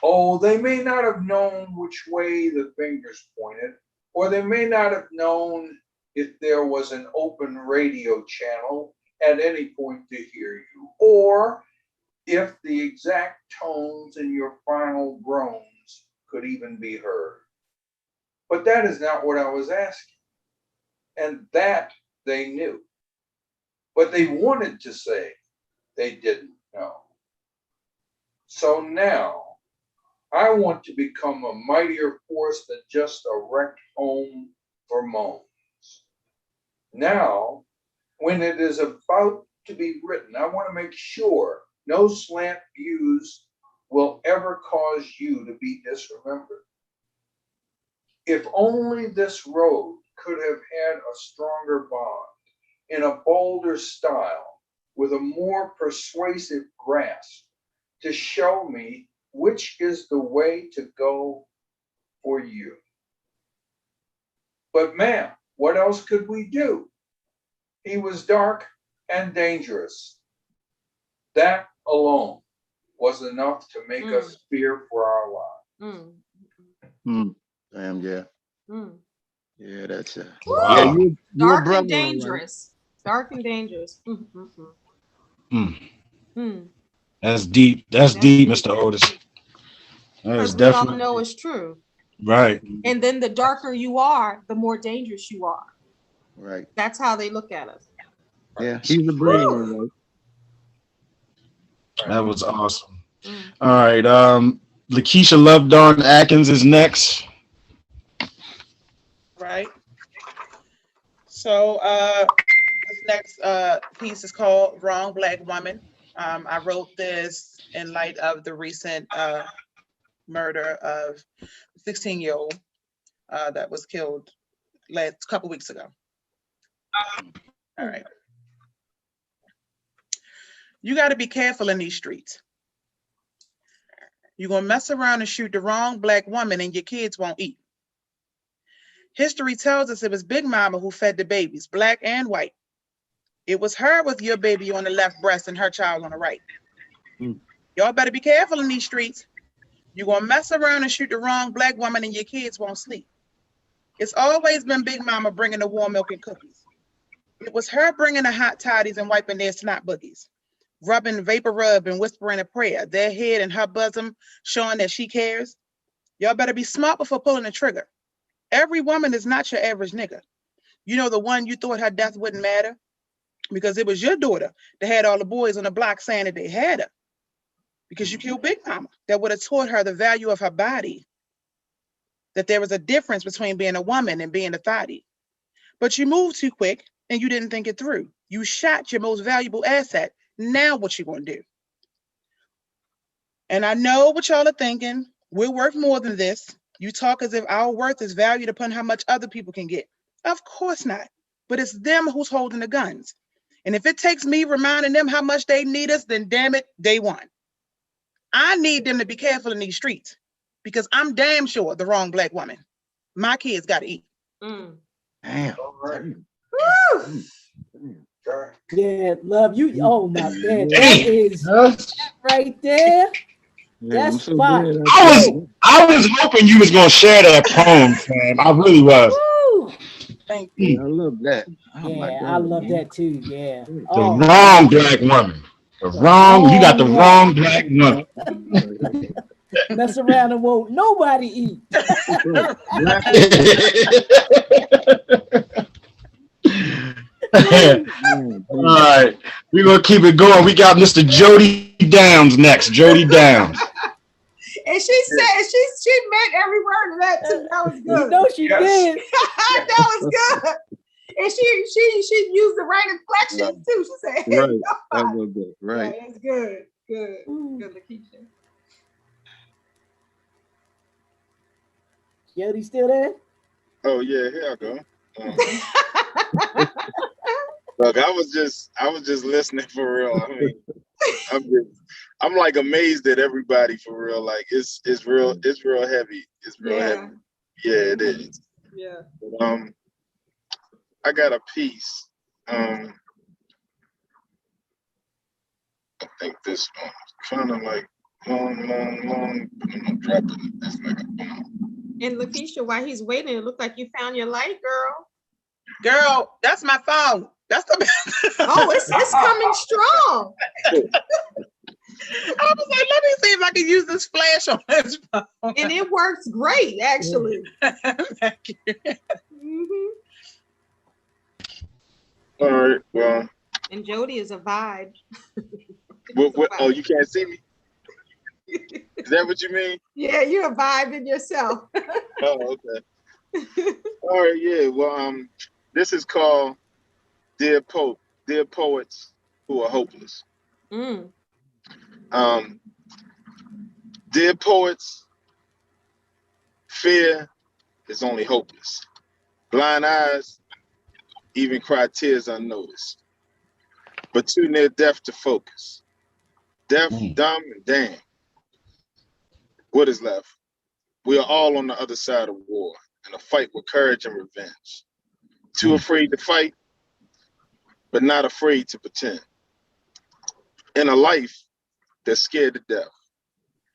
Oh, they may not have known which way the fingers pointed, or they may not have known if there was an open radio channel at any point to hear you, or if the exact tones in your final groans could even be heard. But that is not what I was asking. And that they knew. But they wanted to say they didn't know. So now, I want to become a mightier force than just a wrecked home for moans. Now, when it is about to be written, I want to make sure no slant views will ever cause you to be disremembered. If only this road could have had a stronger bond, in a bolder style, with a more persuasive grasp, to show me which is the way to go for you. But ma'am, what else could we do? He was dark and dangerous. That alone was enough to make us fear for our lives. Damn, yeah. Yeah, that's Wow. Yeah, Dark and dangerous. Dark and dangerous. That's deep. That's deep, Mr. Otis. That is Because we all definitely know it's true. right. And then the darker you are, the more dangerous you are. right. That's how they look at us. Yeah, he's a brave one, right? That was awesome. All right. LaKisha Love Dawn Askins is next. Right. So this next piece is called Wrong Black Woman. I wrote this in light of the recent murder of a 16-year-old that was killed last couple weeks ago. All right. You got to be careful in these streets. You're going to mess around and shoot the wrong black woman and your kids won't eat. History tells us it was Big Mama who fed the babies, black and white. It was her with your baby on the left breast and her child on the right. Y'all better be careful in these streets. You're going to mess around and shoot the wrong black woman and your kids won't sleep. It's always been Big Mama bringing the warm milk and cookies. It was her bringing the hot toddies and wiping their snot boogies, rubbing vapor rub and whispering a prayer, their head in her bosom, showing that she cares. Y'all better be smart before pulling the trigger. Every woman is not your average nigga. You know, the one you thought her death wouldn't matter because it was your daughter that had all the boys on the block saying that they had her because you killed Big Mama that would have taught her the value of her body, that there was a difference between being a woman and being a thotty. But you moved too quick and you didn't think it through. You shot your most valuable asset. Now what you gonna do? And I know what y'all are thinking. We're worth more than this. You talk as if our worth is valued upon how much other people can get. Of course not. But it's them who's holding the guns. And if it takes me reminding them how much they need us, then damn it, they won. I need them to be careful in these streets because I'm damn sure the wrong black woman. My kids got to eat. Damn. Yeah, love you. Oh my God, that is right there. That's fine. I was hoping you was gonna share that poem, fam. I really was. Woo. Thank you. I love that. Oh, Yeah, I love that too. Yeah. The Oh, wrong black woman. The wrong. You got the wrong black woman. mess around and won't nobody eat. All right, we're gonna keep it going. We got Mr. Jody Downs next. Jody Downs. And she said she meant every word of that too. That was good. You know she did. That was good. And she used the right inflections too. She said, hey, Right. God. A little bit. Right. Yeah, it's good. Good. Good, LaKisha. Jody still there? Oh yeah, here I go. Look, I was just listening for real. I mean, I'm like amazed at everybody for real. Like it's real heavy. It's real heavy. Yeah, it is. Yeah. But, I got a piece. I think this one kind of like long, but I'm gonna drop it. It's like a boom. And LaKisha, while he's waiting, it looked like you found your light, girl. Girl, that's my phone. That's the Oh, it's coming strong. I was like, let me see if I can use this flash on this phone. And it works great, actually. Thank you. Mm-hmm. All right, well. And Jody is a vibe. What, oh, you can't see me? Is that what you mean? Yeah, you're a vibe in yourself. Oh, okay. All right, yeah. Well, this is called Dear Poets Who Are Hopeless. Dear poets, fear is only hopeless. Blind eyes even cry tears unnoticed, but too near death to focus. Deaf, dumb, and damned. What is left? We are all on the other side of war, in a fight with courage and revenge. Too afraid to fight, but not afraid to pretend. In a life that's scared to death.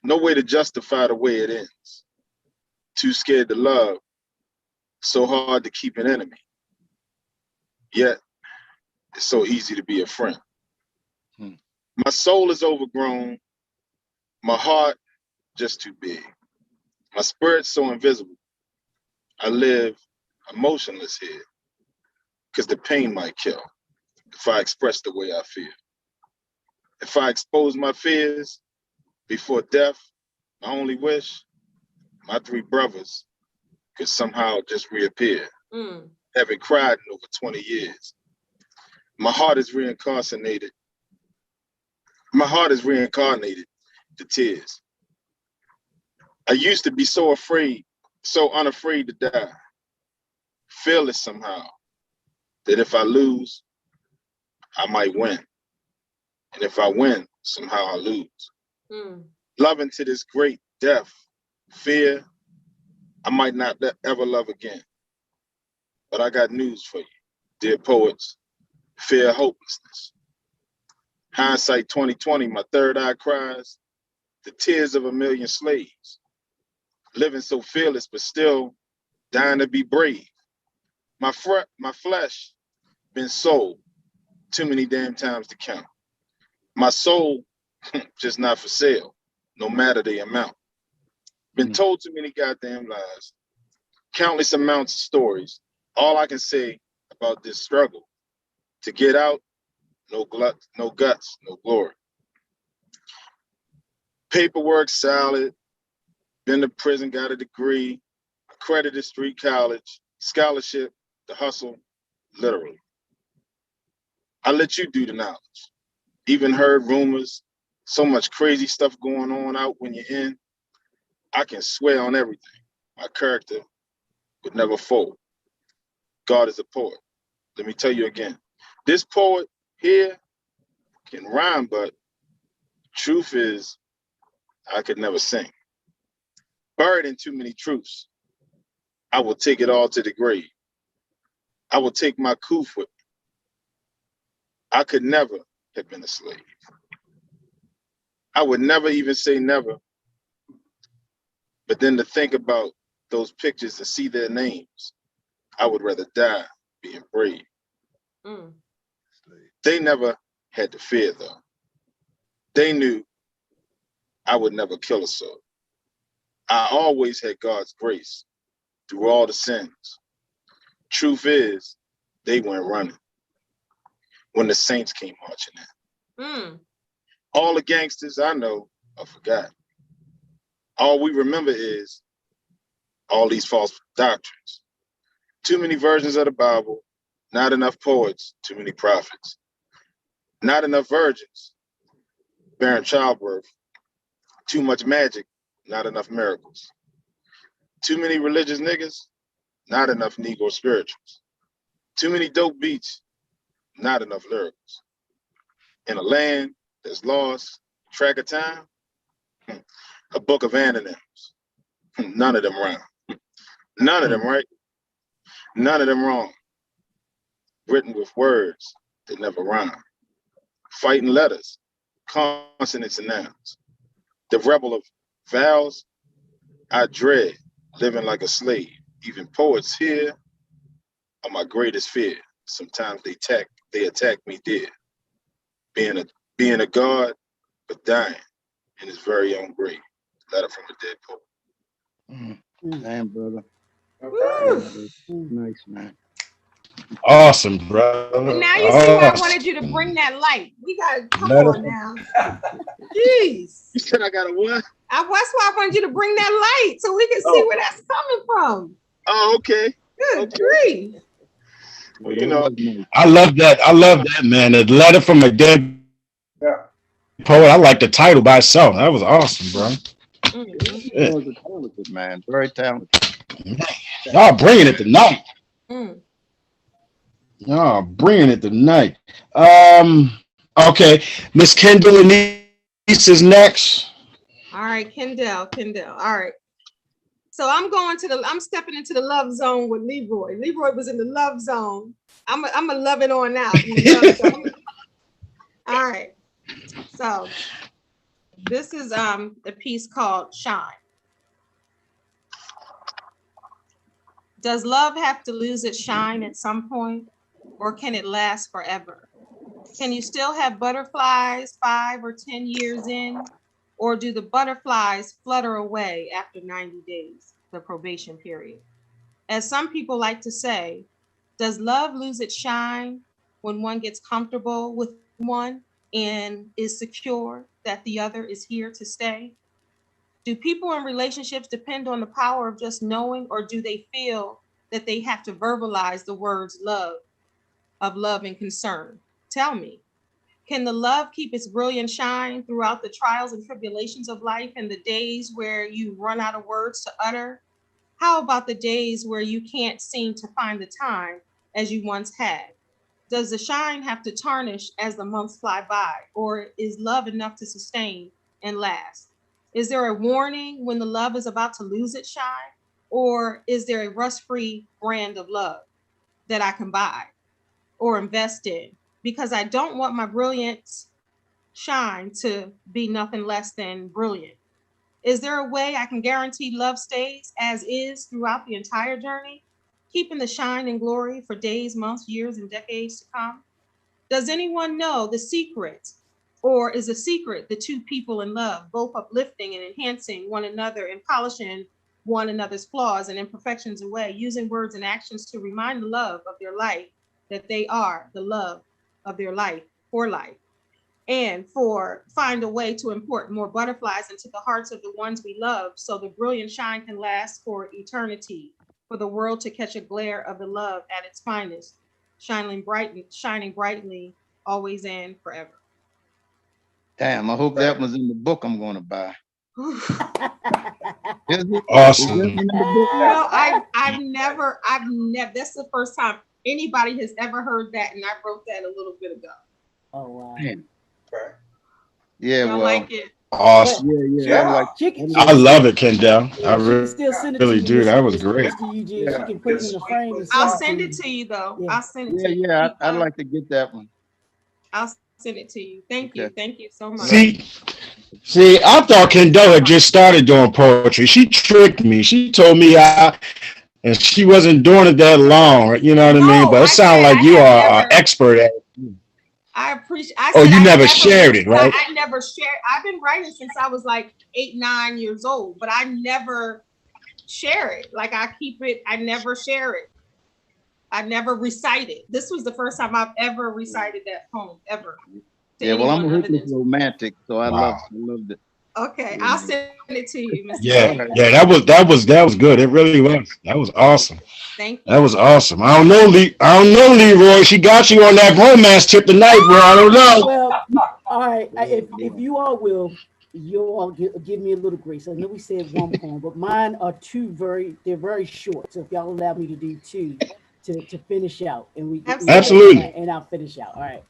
No way to justify the way it ends. Too scared to love, so hard to keep an enemy. Yet, it's so easy to be a friend. My soul is overgrown, my heart just too big. My spirit's so invisible, I live emotionless here, because the pain might kill if I express the way I feel. If I expose my fears before death, my only wish, my three brothers could somehow just reappear, having cried in over 20 years. My heart is reincarnated. My heart is reincarnated to tears. I used to be so afraid, so unafraid to die, fearless somehow, that if I lose, I might win. And if I win, somehow I lose. Loving to this great death, fear, I might not ever love again. But I got news for you, dear poets, fear hopelessness. Hindsight 2020, my third eye cries, the tears of a million slaves. Living so fearless, but still dying to be brave. My flesh been sold too many damn times to count. My soul just not for sale, no matter the amount. Been told too many goddamn lies, countless amounts of stories. All I can say about this struggle, to get out, no guts, no glory. Paperwork solid, been to prison, got a degree, accredited street college, scholarship, the hustle, literally. I let you do the knowledge. Even heard rumors, so much crazy stuff going on out when you're in. I can swear on everything. My character would never fold. God is a poet. Let me tell you again. This poet here can rhyme, but truth is, I could never sing. Buried in too many truths. I will take it all to the grave. I will take my koof with me. I could never have been a slave. I would never even say never. But then to think about those pictures and see their names, I would rather die being brave. They never had to fear though. They knew I would never kill a soul. I always had God's grace through all the sins. Truth is, they went running when the saints came marching in. All the gangsters I know are forgotten. All we remember is all these false doctrines. Too many versions of the Bible, not enough poets, too many prophets. Not enough virgins, barren childbirth. Too much magic, not enough miracles. Too many religious niggas, not enough Negro spirituals. Too many dope beats, not enough lyricals. In a land that's lost track of time, a book of antonyms. None of them rhyme. None of them right. None of them wrong. Written with words that never rhyme. Fighting letters, consonants and nouns. The rebel of vowels, I dread living like a slave. Even poets here are my greatest fear. Sometimes they attack me dear. Being a god, but dying in his very own grave. Letter from a dead poet. Damn, brother. Okay. Nice, man. Awesome, brother. And now you see why I wanted you to bring that light. We got to come on now. Jeez. You said I got a what? That's why I wanted you to bring that light so we can see where that's coming from. Oh, okay. Good grief. Well, you know, I love that. I love that, man. A letter from a dead poet. I like the title by itself. That was awesome, bro. He was a talented man, very talented. Y'all bringing it tonight. Y'all bringing it tonight. Okay, Miss Kendell Lenice is next. All right, Kendell. All right. So I'm stepping into the love zone with Leroy. Leroy was in the love zone. I'm a love it on out. All right. So this is a piece called Shine. Does love have to lose its shine at some point, or can it last forever? Can you still have butterflies 5 or 10 years in, or do the butterflies flutter away after 90 days, the probation period? As some people like to say, does love lose its shine when one gets comfortable with one and is secure that the other is here to stay? Do people in relationships depend on the power of just knowing, or do they feel that they have to verbalize the words love and concern? Tell me, can the love keep its brilliant shine throughout the trials and tribulations of life and the days where you run out of words to utter? How about the days where you can't seem to find the time as you once had? Does the shine have to tarnish as the months fly by, or is love enough to sustain and last? Is there a warning when the love is about to lose its shine, or is there a rust-free brand of love that I can buy or invest in? Because I don't want my brilliant shine to be nothing less than brilliant. Is there a way I can guarantee love stays as is throughout the entire journey, keeping the shine and glory for days, months, years, and decades to come? Does anyone know the secret, or is a secret the two people in love, both uplifting and enhancing one another and polishing one another's flaws and imperfections away, using words and actions to remind the love of their life that they are the love of their life for life, and find a way to import more butterflies into the hearts of the ones we love so the brilliant shine can last for eternity, for the world to catch a glare of the love at its finest, shining brightly, always and forever. Damn, I hope that was in the book I'm going to buy. Is it? Awesome. Is it in the book? No, I've never, that's the first time anybody has ever heard that, and I wrote that a little bit ago. Oh, wow. Damn. Okay. Yeah, Y'all well. like it? Awesome. Yeah. I like I love it, Kendell. I She can still send it to really you, do. That was great. Mr. Eugene. Yeah. She can put it in the frame and I'll send send it it to you though. Yeah. I'll send it to you. Yeah, I'd like to get that one. I'll send it to you. Thank you. Okay. Thank you so much. See, I thought Kendell had just started doing poetry. She tricked me. She told me and she wasn't doing it that long. You know what I mean? But it sounds like you are an expert at it. I appreciate. You never shared it, right? I never shared. I've been writing since I was like 8, 9 years old, but I never share it. Like I keep it. I never share it. I never recite it. This was the first time I've ever recited that poem ever. Yeah, well, I'm a hopeless romantic, so I loved it. Okay, I'll send it to you, Mr. Yeah, J. yeah, that was good. It really was. That was awesome. Thank That you. was awesome. I don't know, Leroy. She got you on that romance tip tonight, bro. I don't know. Well, all right. If you all will, you all give me a little grace. I know we said one poem, but mine are they're very short. So if y'all allow me to do two to finish out, and Absolutely. and I'll finish out. All right.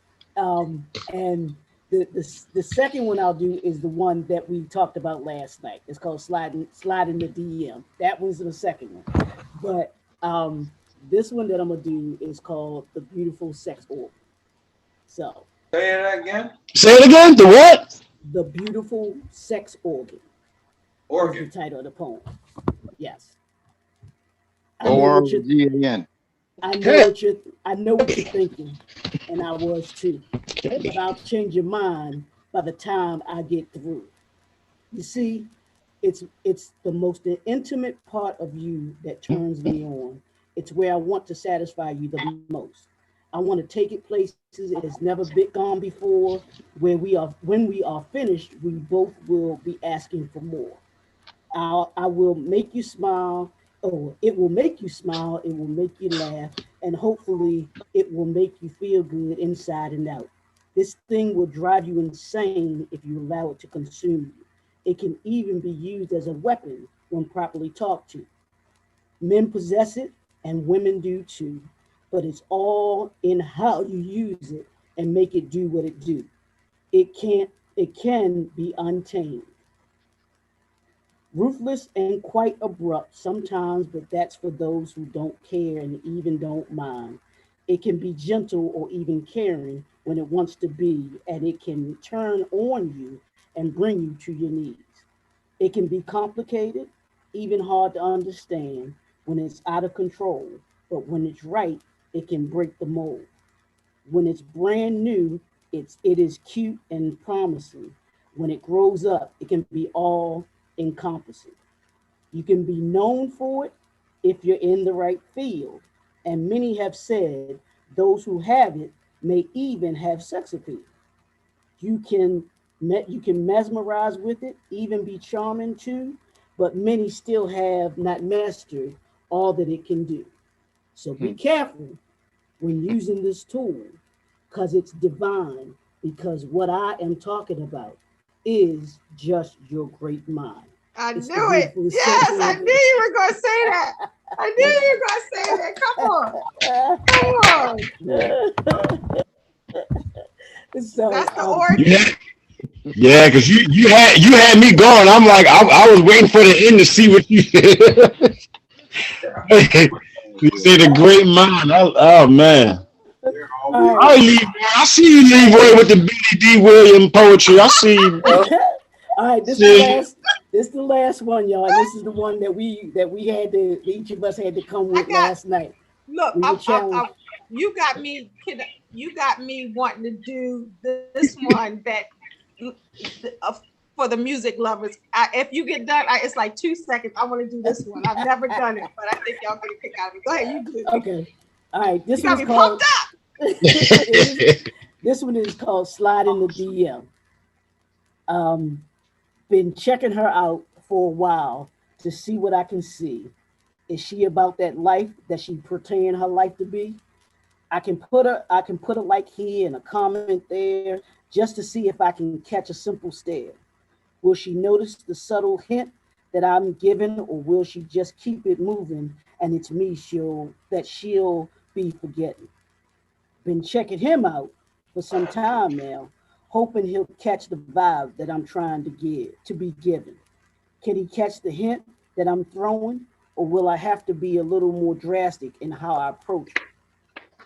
And the second one I'll do is the one that we talked about last night. It's called sliding the DM. That was the second one. But this one that I'm gonna do is called the beautiful sex organ. So Say it again. Say it again. The what? the beautiful sex organ. Organ. Is the title of the poem. Yes. I know what you're ORGAN. I know what you're thinking, and I was too. But I'll change your mind by the time I get through. You see, it's the most intimate part of you that turns me on. It's where I want to satisfy you the most. I want to take it places it has never been gone before, where when we are finished, we both will be asking for more. I will make you smile. Oh, it will make you smile. It will make you laugh. And hopefully it will make you feel good inside and out. This thing will drive you insane if you allow it to consume you. It can even be used as a weapon when properly talked to. Men possess it and women do too, but it's all in how you use it and make it do what it do. It can be untamed. Ruthless and quite abrupt sometimes, but that's for those who don't care and even don't mind. It can be gentle or even caring when it wants to be, and it can turn on you and bring you to your knees. It can be complicated, even hard to understand when it's out of control, but when it's right, it can break the mold. When it's brand new, it is cute and promising. When it grows up, it can be all encompassing. You can be known for it if you're in the right field. And many have said those who have it may even have sex appeal. You can you can mesmerize with it, even be charming too, but many still have not mastered all that it can do. So be careful when using this tool, because it's divine, because what I am talking about is just your great mind. I It's knew it. Yes, I knew you were going to say that. I knew you were going to say that. Come on. So, That's the origin. Yeah, because you had me going. I'm like, I was waiting for the end to see what you said. You said a great mind. Oh man. all I right. Leroy. I see you, Leroy, with the Billy D. Williams poetry. I see you, bro. All right, this is the last one, y'all. And this is the one that we had to each of us had to come with last night. Look, We were challenged. you got me wanting to do this one that for the music lovers. If you get done, it's like 2 seconds. I want to do this one. I've never done it, but I think y'all get a kick out of it. Go ahead, you do it. Okay. All right. This you got one's me called. pumped up. This one is called Slide in the DM. Been checking her out for a while to see what I can see. Is she about that life that she pretend her life to be? I can put a like here and a comment there just to see if I can catch a simple stare. Will she notice the subtle hint that I'm giving, or will she just keep it moving and it's me she'll be forgetting? Been checking him out for some time now, hoping he'll catch the vibe that I'm trying to be given. Can he catch the hint that I'm throwing, or will I have to be a little more drastic in how I approach it?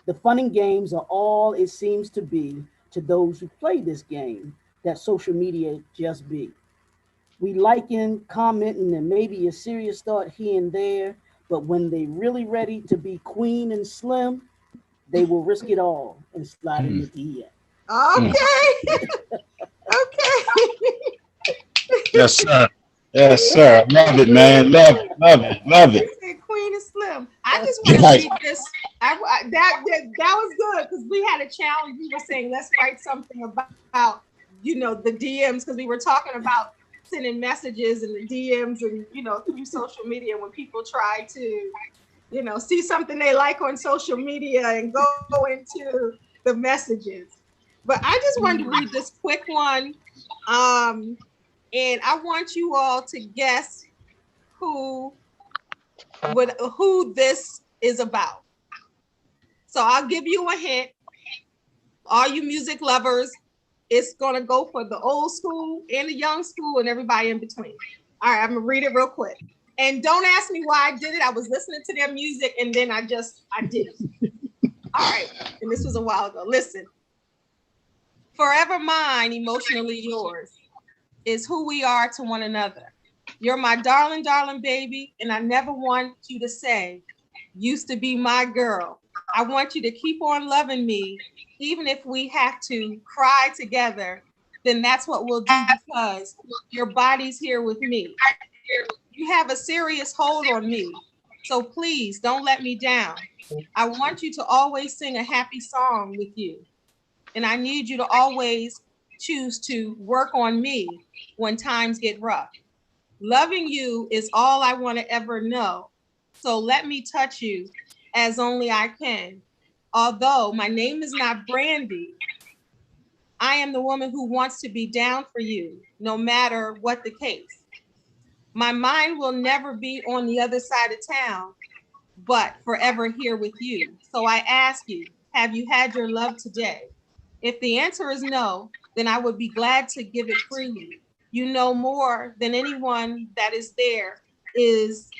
The fun and games are all it seems to be to those who play this game that social media just be. We liking, commenting, and maybe a serious thought here and there, but when they really ready to be queen and slim, they will risk it all and slide in the DM. Okay. Okay. Yes, sir. Yes, sir. Love it, man. Love it. Love it. Love it. Queen is slim. I just want to read this. That was good because we had a challenge. We were saying let's write something about the DMs, because we were talking about sending messages in the DMs and, you know, through social media when people try to, you know, see something they like on social media and go into the messages. But I just wanted to read this quick one. And I want you all to guess who this is about. So I'll give you a hint. All you music lovers, it's gonna go for the old school and the young school and everybody in between. All right, I'm gonna read it real quick. And don't ask me why I did it. I was listening to their music and then I did it. All right, and this was a while ago. Listen. Forever mine, emotionally yours, is who we are to one another. You're my darling, darling baby, and I never want you to say, used to be my girl. I want you to keep on loving me, even if we have to cry together, then that's what we'll do because your body's here with me. You have a serious hold on me, so please don't let me down. I want you to always sing a happy song with you, and I need you to always choose to work on me when times get rough. Loving you is all I want to ever know, so let me touch you as only I can. Although my name is not Brandy, I am the woman who wants to be down for you, no matter what the case. My mind will never be on the other side of town, but forever here with you. So I ask you, have you had your love today? If the answer is no, then I would be glad to give it freely. You know more than anyone that is there is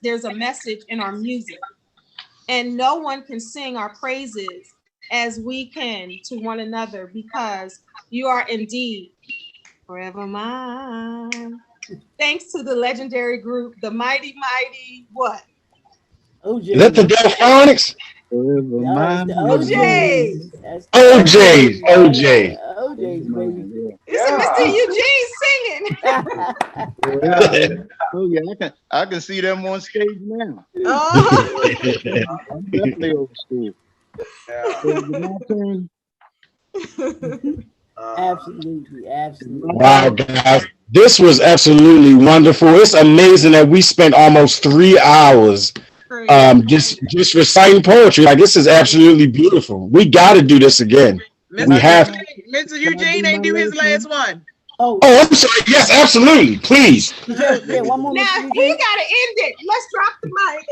there's a message in our music. And no one can sing our praises as we can to one another because you are indeed forever mine. Thanks to the legendary group, the mighty what? OJ. Is that the Delphonics? OJ. OJ's. OJ's, baby. It's Mr. Eugene singing. Oh yeah, I can see them on stage now. I'm definitely old school. Absolutely. Wow, guys. This was absolutely wonderful. It's amazing that we spent almost 3 hours just reciting poetry. Like, this is absolutely beautiful. We got to do this again. Mr. Eugene ain't do his last one. Oh, I'm sorry. Yes, absolutely. Please. Yeah, one more. Now he gotta end it. Let's drop the mic.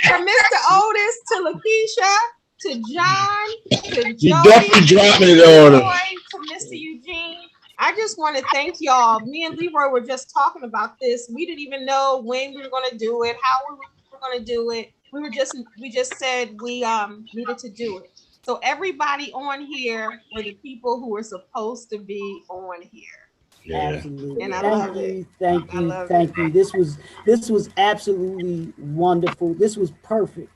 From Mr. Otis to LaKisha to John to Jody, you definitely dropping it on Leroy, to Mr. Eugene. I just want to thank y'all. Me and Leroy were just talking about this. We didn't even know when we were going to do it, how we were going to do it. We just said we needed to do it. So everybody on here were the people who were supposed to be on here. Yeah. Absolutely. And I love it. Thank you. This was absolutely wonderful. This was perfect.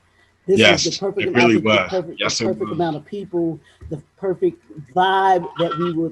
This yes, was the perfect, it really was. The perfect amount of people, the perfect vibe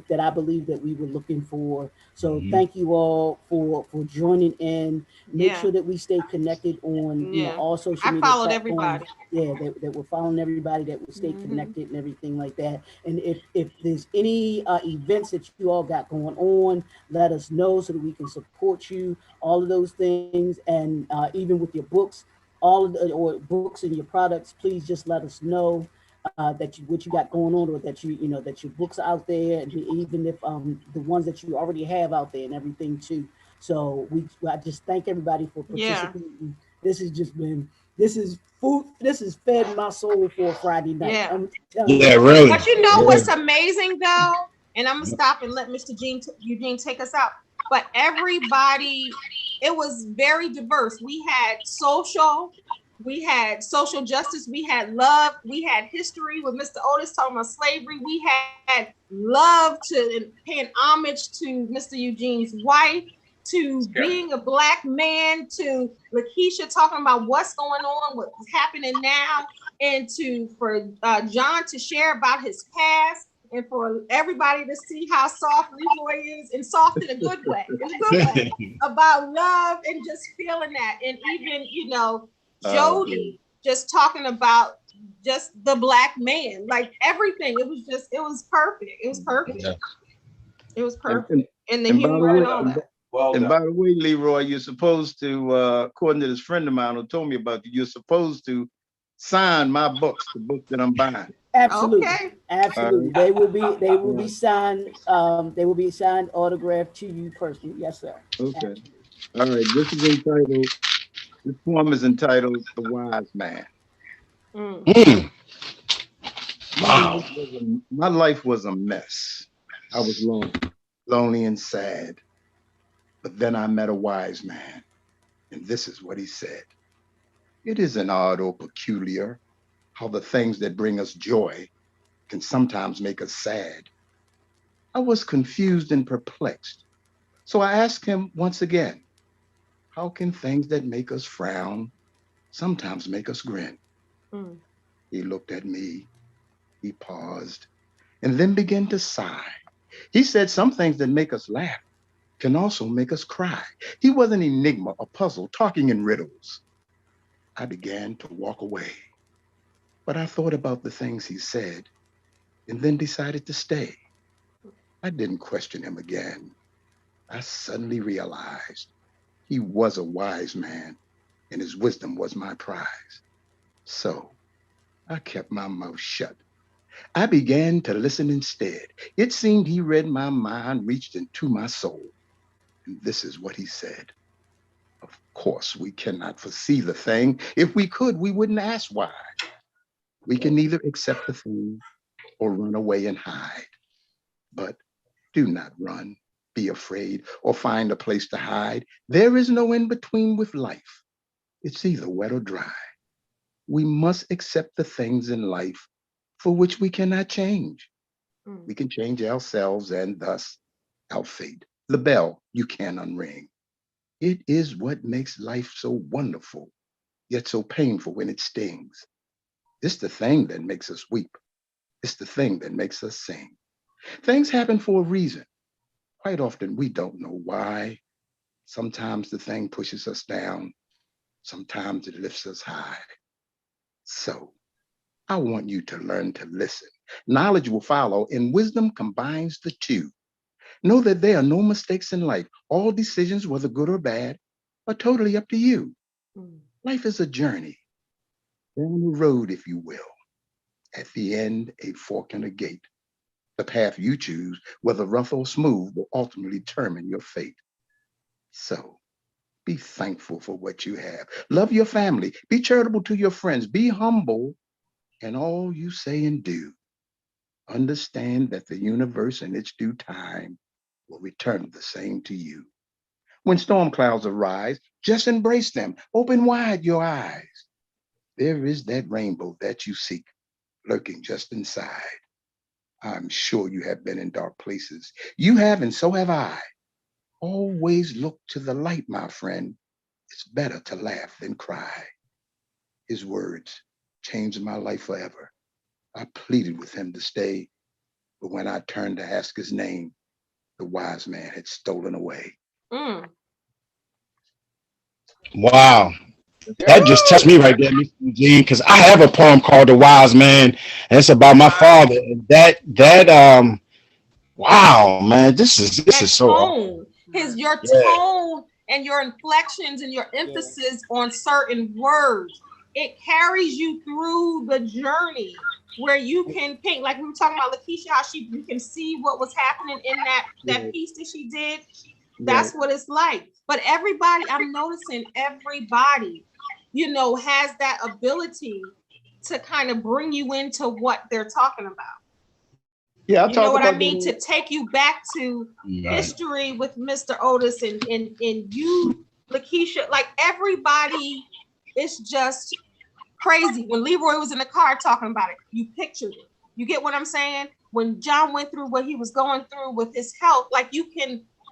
that I believe that we were looking for. So thank you all for joining in. Make sure that we stay connected on all social media. I followed platforms. everybody. Yeah, that we're following everybody, that will stay connected and everything like that. And if there's any events that you all got going on, let us know so that we can support you. All of those things, and even with your books. All of or books and your products, please just let us know that what you got going on, or that that your books are out there, and even if the ones that you already have out there and everything too. So I just thank everybody for participating. This is food. This is fed my soul for a Friday night. Yeah, really. But you know what's amazing though, and I'm gonna stop and let Mr. Eugene take us out. But everybody, it was very diverse. We had social justice, we had love, we had history with Mr. Otis talking about slavery, we had love to paying homage to Mr. Eugene's wife, to being a Black man, to LaKisha talking about what's going on, what's happening now, and for John to share about his past. And for everybody to see how soft Leroy is, and soft in a good way, about love and just feeling that. And even, Jody just talking about just the Black man, like everything. It was perfect. It was perfect. Yeah. It was perfect. and the And by the humor way, and all that. Well and done. by the way, Leroy, you're supposed to, according to this friend of mine who told me about you, you're supposed to sign my books, the book that I'm buying. Absolutely. Okay. Absolutely. All They will be signed, they will be signed, autographed to you personally. Yes, sir. Okay. All right. This poem is entitled The Wise Man. Mm. Mm. My Wow. my life was a mess. I was lonely and sad. But then I met a wise man, and this is what he said. It isn't odd or peculiar how the things that bring us joy can sometimes make us sad. I was confused and perplexed. So I asked him once again, how can things that make us frown sometimes make us grin? Mm. He looked at me, he paused, and then began to sigh. He said some things that make us laugh can also make us cry. He was an enigma, a puzzle, talking in riddles. I began to walk away, but I thought about the things he said and then decided to stay. I didn't question him again. I suddenly realized he was a wise man and his wisdom was my prize. So I kept my mouth shut. I began to listen instead. It seemed he read my mind, reached into my soul. And this is what he said. Of course, we cannot foresee the thing. If we could, we wouldn't ask why. We can neither accept the thing or run away and hide. But do not run, be afraid, or find a place to hide. There is no in between with life. It's either wet or dry. We must accept the things in life for which we cannot change. Mm. We can change ourselves and thus our fate. The bell you can unring. It is what makes life so wonderful, yet so painful when it stings. It's the thing that makes us weep. It's the thing that makes us sing. Things happen for a reason. Quite often we don't know why. Sometimes the thing pushes us down. Sometimes it lifts us high. So I want you to learn to listen. Knowledge will follow, and wisdom combines the two. Know that there are no mistakes in life. All decisions, whether good or bad, are totally up to you. Mm. Life is a journey, down the road, if you will. At the end, a fork and a gate. The path you choose, whether rough or smooth, will ultimately determine your fate. So be thankful for what you have. Love your family. Be charitable to your friends. Be humble in all you say and do. Understand that the universe in its due time will return the same to you. When storm clouds arise, just embrace them. Open wide your eyes. There is that rainbow that you seek lurking just inside. I'm sure you have been in dark places. You have, and so have I. Always look to the light, my friend. It's better to laugh than cry. His words changed my life forever. I pleaded with him to stay, but when I turned to ask his name, the wise man had stolen away. Mm. Wow. Yeah. That just touched me right there, Mr. Eugene, because I have a poem called The Wise Man, and it's about my Wow. father. And wow, man, this is That so awesome. tone, your Yeah. tone and your inflections and your Yeah. emphasis on certain words, it carries you through the journey where you can paint, like we were talking about LaKisha, how you can see what was happening in that Right, piece that she did. right. That's what it's like. But everybody, I'm noticing everybody, has that ability to kind of bring you into what they're talking about. Yeah, I'll You know talk what I about mean? To that. take you back to Right. history with Mr. Otis and you, LaKisha, like everybody, it's just crazy. When Leroy was in the car talking about it, you pictured it. You get what I'm saying? When John went through what he was going through with his health, like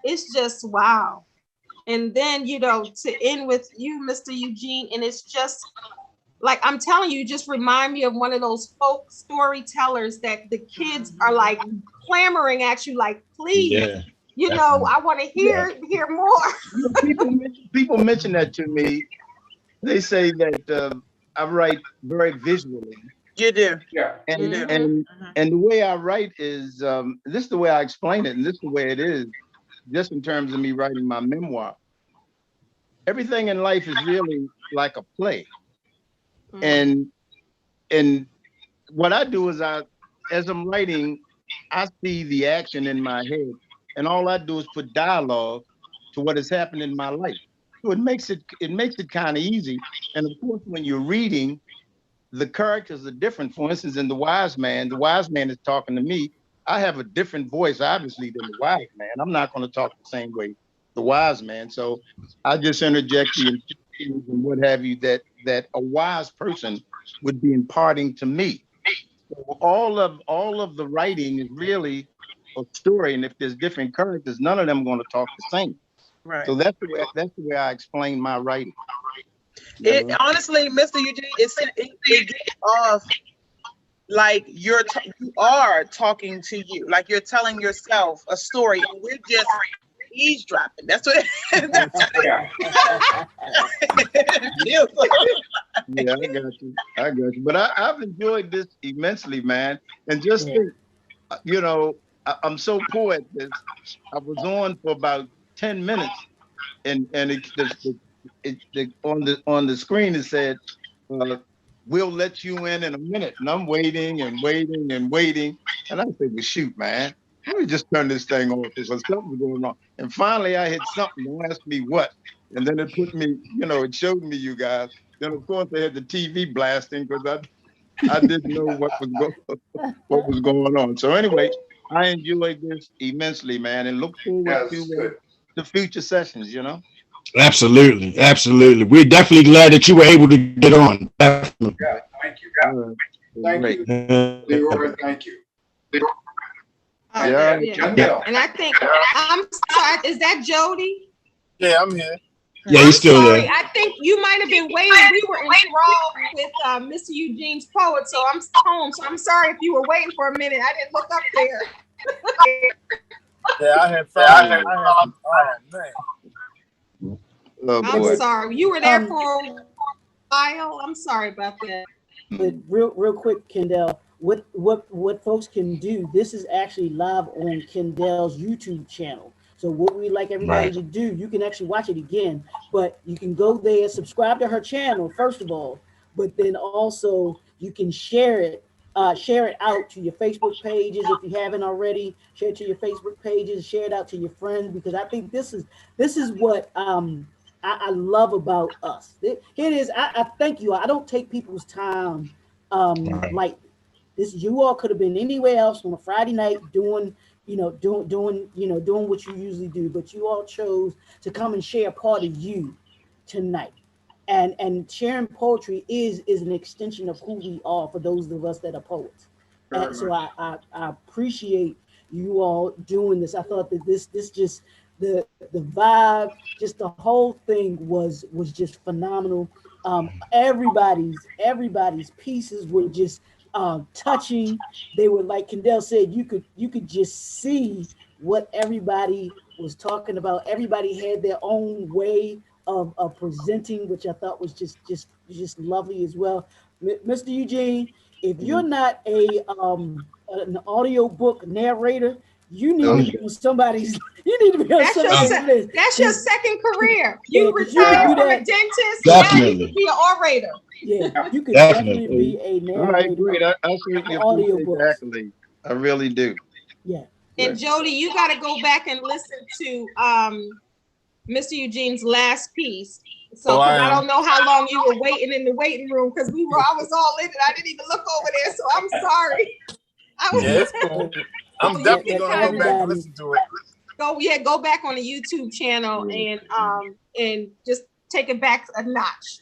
it's just wow. And then, to end with you, Mr. Eugene, and it's just like I'm telling you, just remind me of one of those folk storytellers that the kids are like clamoring at you, like, please, Yeah. Definitely. I want to Yeah. hear more. You know, people mention that to me. They say that I write very visually, You do. Yeah. You and do. Mm-hmm. and Mhm. and the way I write is this is the way I explain it, and this is the way it is. just in terms of me writing my memoir, everything in life is really like a play. And what I do is as I'm writing, I see the action in my head, and all I do is put dialogue to what has happened in my life. So it makes it kind of easy. And of course, when you're reading, the characters are different. For instance, in the wise man is talking to me. I have a different voice, obviously, than the wise man. I'm not going to talk the same way the wise man. So I just interject the inflections and what have you that a wise person would be imparting to me. So all of the writing is really a story, and if there's different characters, none of them are going to talk the same. Right. So that's the way I explain my writing. It honestly, Mr. Eugene, it gets off like you are talking to you, like you're telling yourself a story, and we're just eavesdropping. That's what. That's Yeah. it feels like. Yeah, I got you. But I've enjoyed this immensely, man. And just think, I'm so poor at this. I was on for about 10 minutes, and on the screen it said, "We'll let you in a minute." And I'm waiting and waiting and waiting, and I said, "Well, shoot, man, let me just turn this thing off because something's going on." And finally, I hit something. Don't ask me what. And then it put me, it showed me you guys. Then of course they had the TV blasting because I didn't know what was going on. So anyway, I enjoyed this immensely, man, and look forward to future sessions. Absolutely, absolutely. We're definitely glad that you were able to get on. Definitely. Yeah, thank you, guys. Thank you, Leroy. Thank you. Yeah. Kendell. And I think I'm sorry. Is that Jody? Yeah, I'm here. Yeah, he's still sorry. there. I think you might have been waiting. We were enthralled with Mr. Eugene's poet, so I'm home. So I'm sorry if you were waiting for a minute. I didn't look up there. Yeah, I had found. Oh man. Oh, I'm boy. sorry. You were there for a while. I'm sorry about that. But real quick, Kendell, what folks can do, this is actually live on Kendell's YouTube channel. So what we like everybody to do, you can actually watch it again, but you can go there, subscribe to her channel, first of all, but then also you can share it out to your Facebook pages. If you haven't already, share it to your Facebook pages, share it out to your friends, because I think this is what I love about us. Here it is. I thank you. I don't take people's time lightly. This, you all could have been anywhere else on a Friday night doing what you usually do, but you all chose to come and share a part of you tonight. And sharing poetry is an extension of who we are for those of us that are poets. And so I appreciate you all doing this. I thought that this just the vibe, just the whole thing was just phenomenal. Everybody's pieces were just touching. They were, like Kendell said, you could just see what everybody was talking about. Everybody had their own way of presenting, which I thought was just lovely as well. Mr. Eugene, if you're not an audiobook narrator, you need to be on somebody's. You need to be on somebody's list. That's your second career. You Yeah, retired from a dentist. Definitely. Now you can be an orator. Yeah, you could Definitely. definitely be a narrator. All right, great. I certainly appreciate the accolade. I really do. Yeah. And Jody, you got to go back and listen to Mr. Eugene's last piece. So I don't know how long you were waiting in the waiting room, because I was all in it. I didn't even look over there, so I'm sorry. Yeah, it's cool. I'm definitely gonna go back and listen to it. Go back on the YouTube channel and just take it back a notch,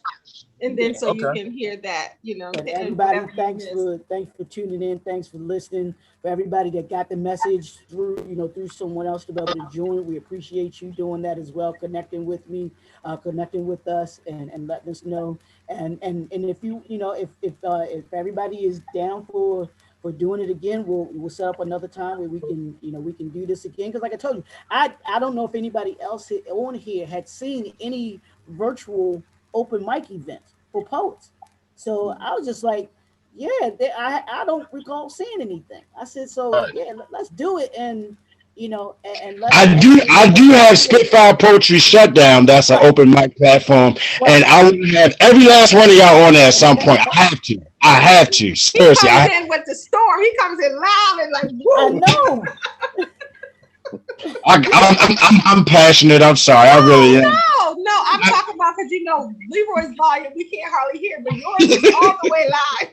and then you can hear that. And everybody, thanks for tuning in. Thanks for listening. For everybody that got the message through someone else to be able to join, we appreciate you doing that as well, connecting with me, connecting with us, and letting us know. And if if everybody is down for doing it again, we'll set up another time where we can do this again. Because like I told you, I don't know if anybody else on here had seen any virtual open mic events for poets. So I was just like, I don't recall seeing anything. I said, so let's do it. And you know, and I do have Spitfire Poetry Shutdown. That's an open mic platform, and I will have every last one of y'all on there at some point. I have to. He Seriously, comes in with the storm. He comes in loud and like, whoa. I know. I'm passionate. I'm sorry. I really am. No. I'm talking about because you know Leroy's volume we can't hardly hear, but yours is all the way live.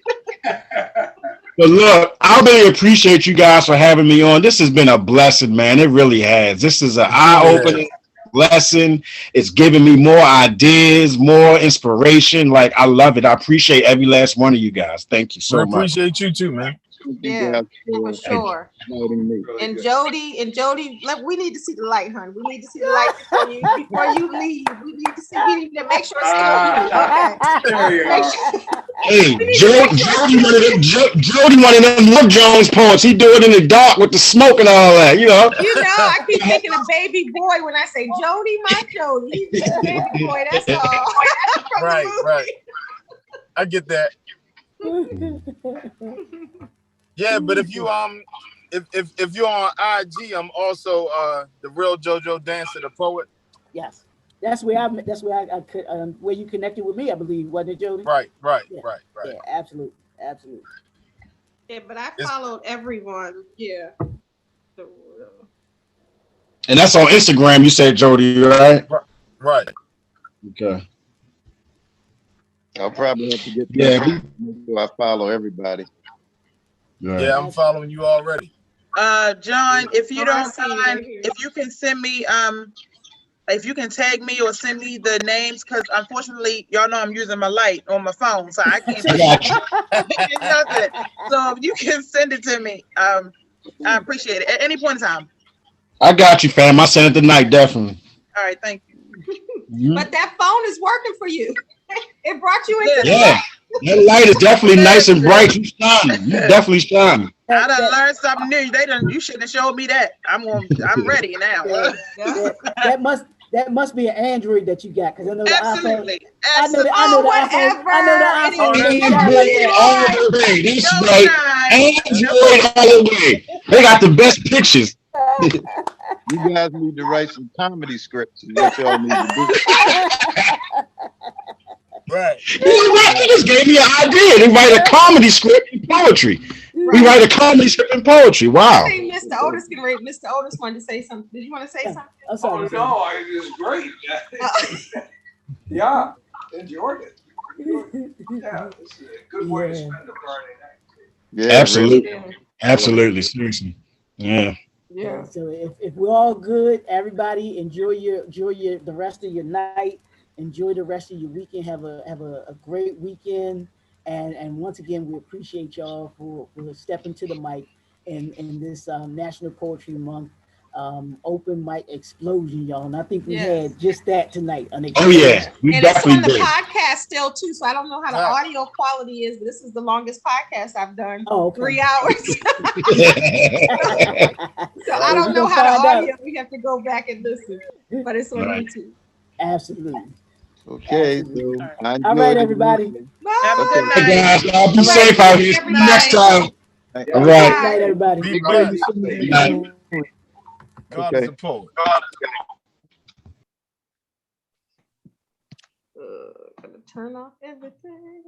But look, I really appreciate you guys for having me on. This has been a blessing, man. It really has. This is an eye-opening lesson. It's giving me more ideas, more inspiration. Like, I love it. I appreciate every last one of you guys. Thank you so much. We appreciate you too, man. Yeah, for sure. And Jody, we need to see the light, honey. We need to see the light before you leave. We need to see. We need to make sure it's still okay. Hey, Jody, one of them Love Jones poets. He do it in the dark with the smoke and all that, you know. I keep thinking of baby boy when I say Jody, my Jody. He's just baby boy. That's all. Right. I get that. Yeah, but if you if you're on IG, I'm also the real JoJo Dancer, the poet. Yes, that's where I could where you connected with me, I believe, wasn't it, Jody? Right. Yeah, absolutely. Yeah, but I followed everyone. Yeah. And that's on Instagram. You said Jody, right? Right. Okay. I'll probably have to get so I follow everybody. Yeah, I'm following you already. John, if you don't mind, if you can send me if you can tag me or send me the names, because unfortunately y'all know I'm using my light on my phone, so I can't do nothing. So if you can send it to me, I appreciate it at any point in time. I got you, fam. I'll send it tonight, definitely. All right, thank you. But that phone is working for you. It brought you into that light is definitely nice and bright. You shining. You definitely shining. I done learned something new. You shouldn't have showed me that. I'm ready now. That must be an Android that you got, because I know the Absolutely. iPhone. I know the iPhone. That's right. Android all the way. They got the best pictures. You guys need to write some comedy scripts. And what y'all need to do. Right. You just gave me an idea. They write a comedy script in poetry. We write a comedy script in poetry. Wow. I think Mr. Otis Mr. Otis wanted to say something. Did you want to say something? Oh no, it was great. Yeah, enjoyed it. Yeah, this is a good way to spend a Friday night. Yeah, absolutely. Really. Absolutely. Seriously. Yeah. Yeah. So if we're all good, everybody enjoy the rest of your night. Enjoy the rest of your weekend. Have a great weekend. And once again, we appreciate y'all for stepping to the mic in this National Poetry Month open mic explosion, y'all. And I think we had just that tonight. Oh yeah, we and definitely it's on the did. podcast still too, so I don't know how the audio quality is, but this is the longest podcast I've done. Oh, okay. 3 hours. So I don't know how the audio. We have to go back and listen, but it's on YouTube. Absolutely. Okay. Absolutely. So all right, everybody. Have a good night. Hey guys, y'all be safe out here. See you next time. All right. Good night, everybody. Be blessed. God is a poet. Gonna turn off everything.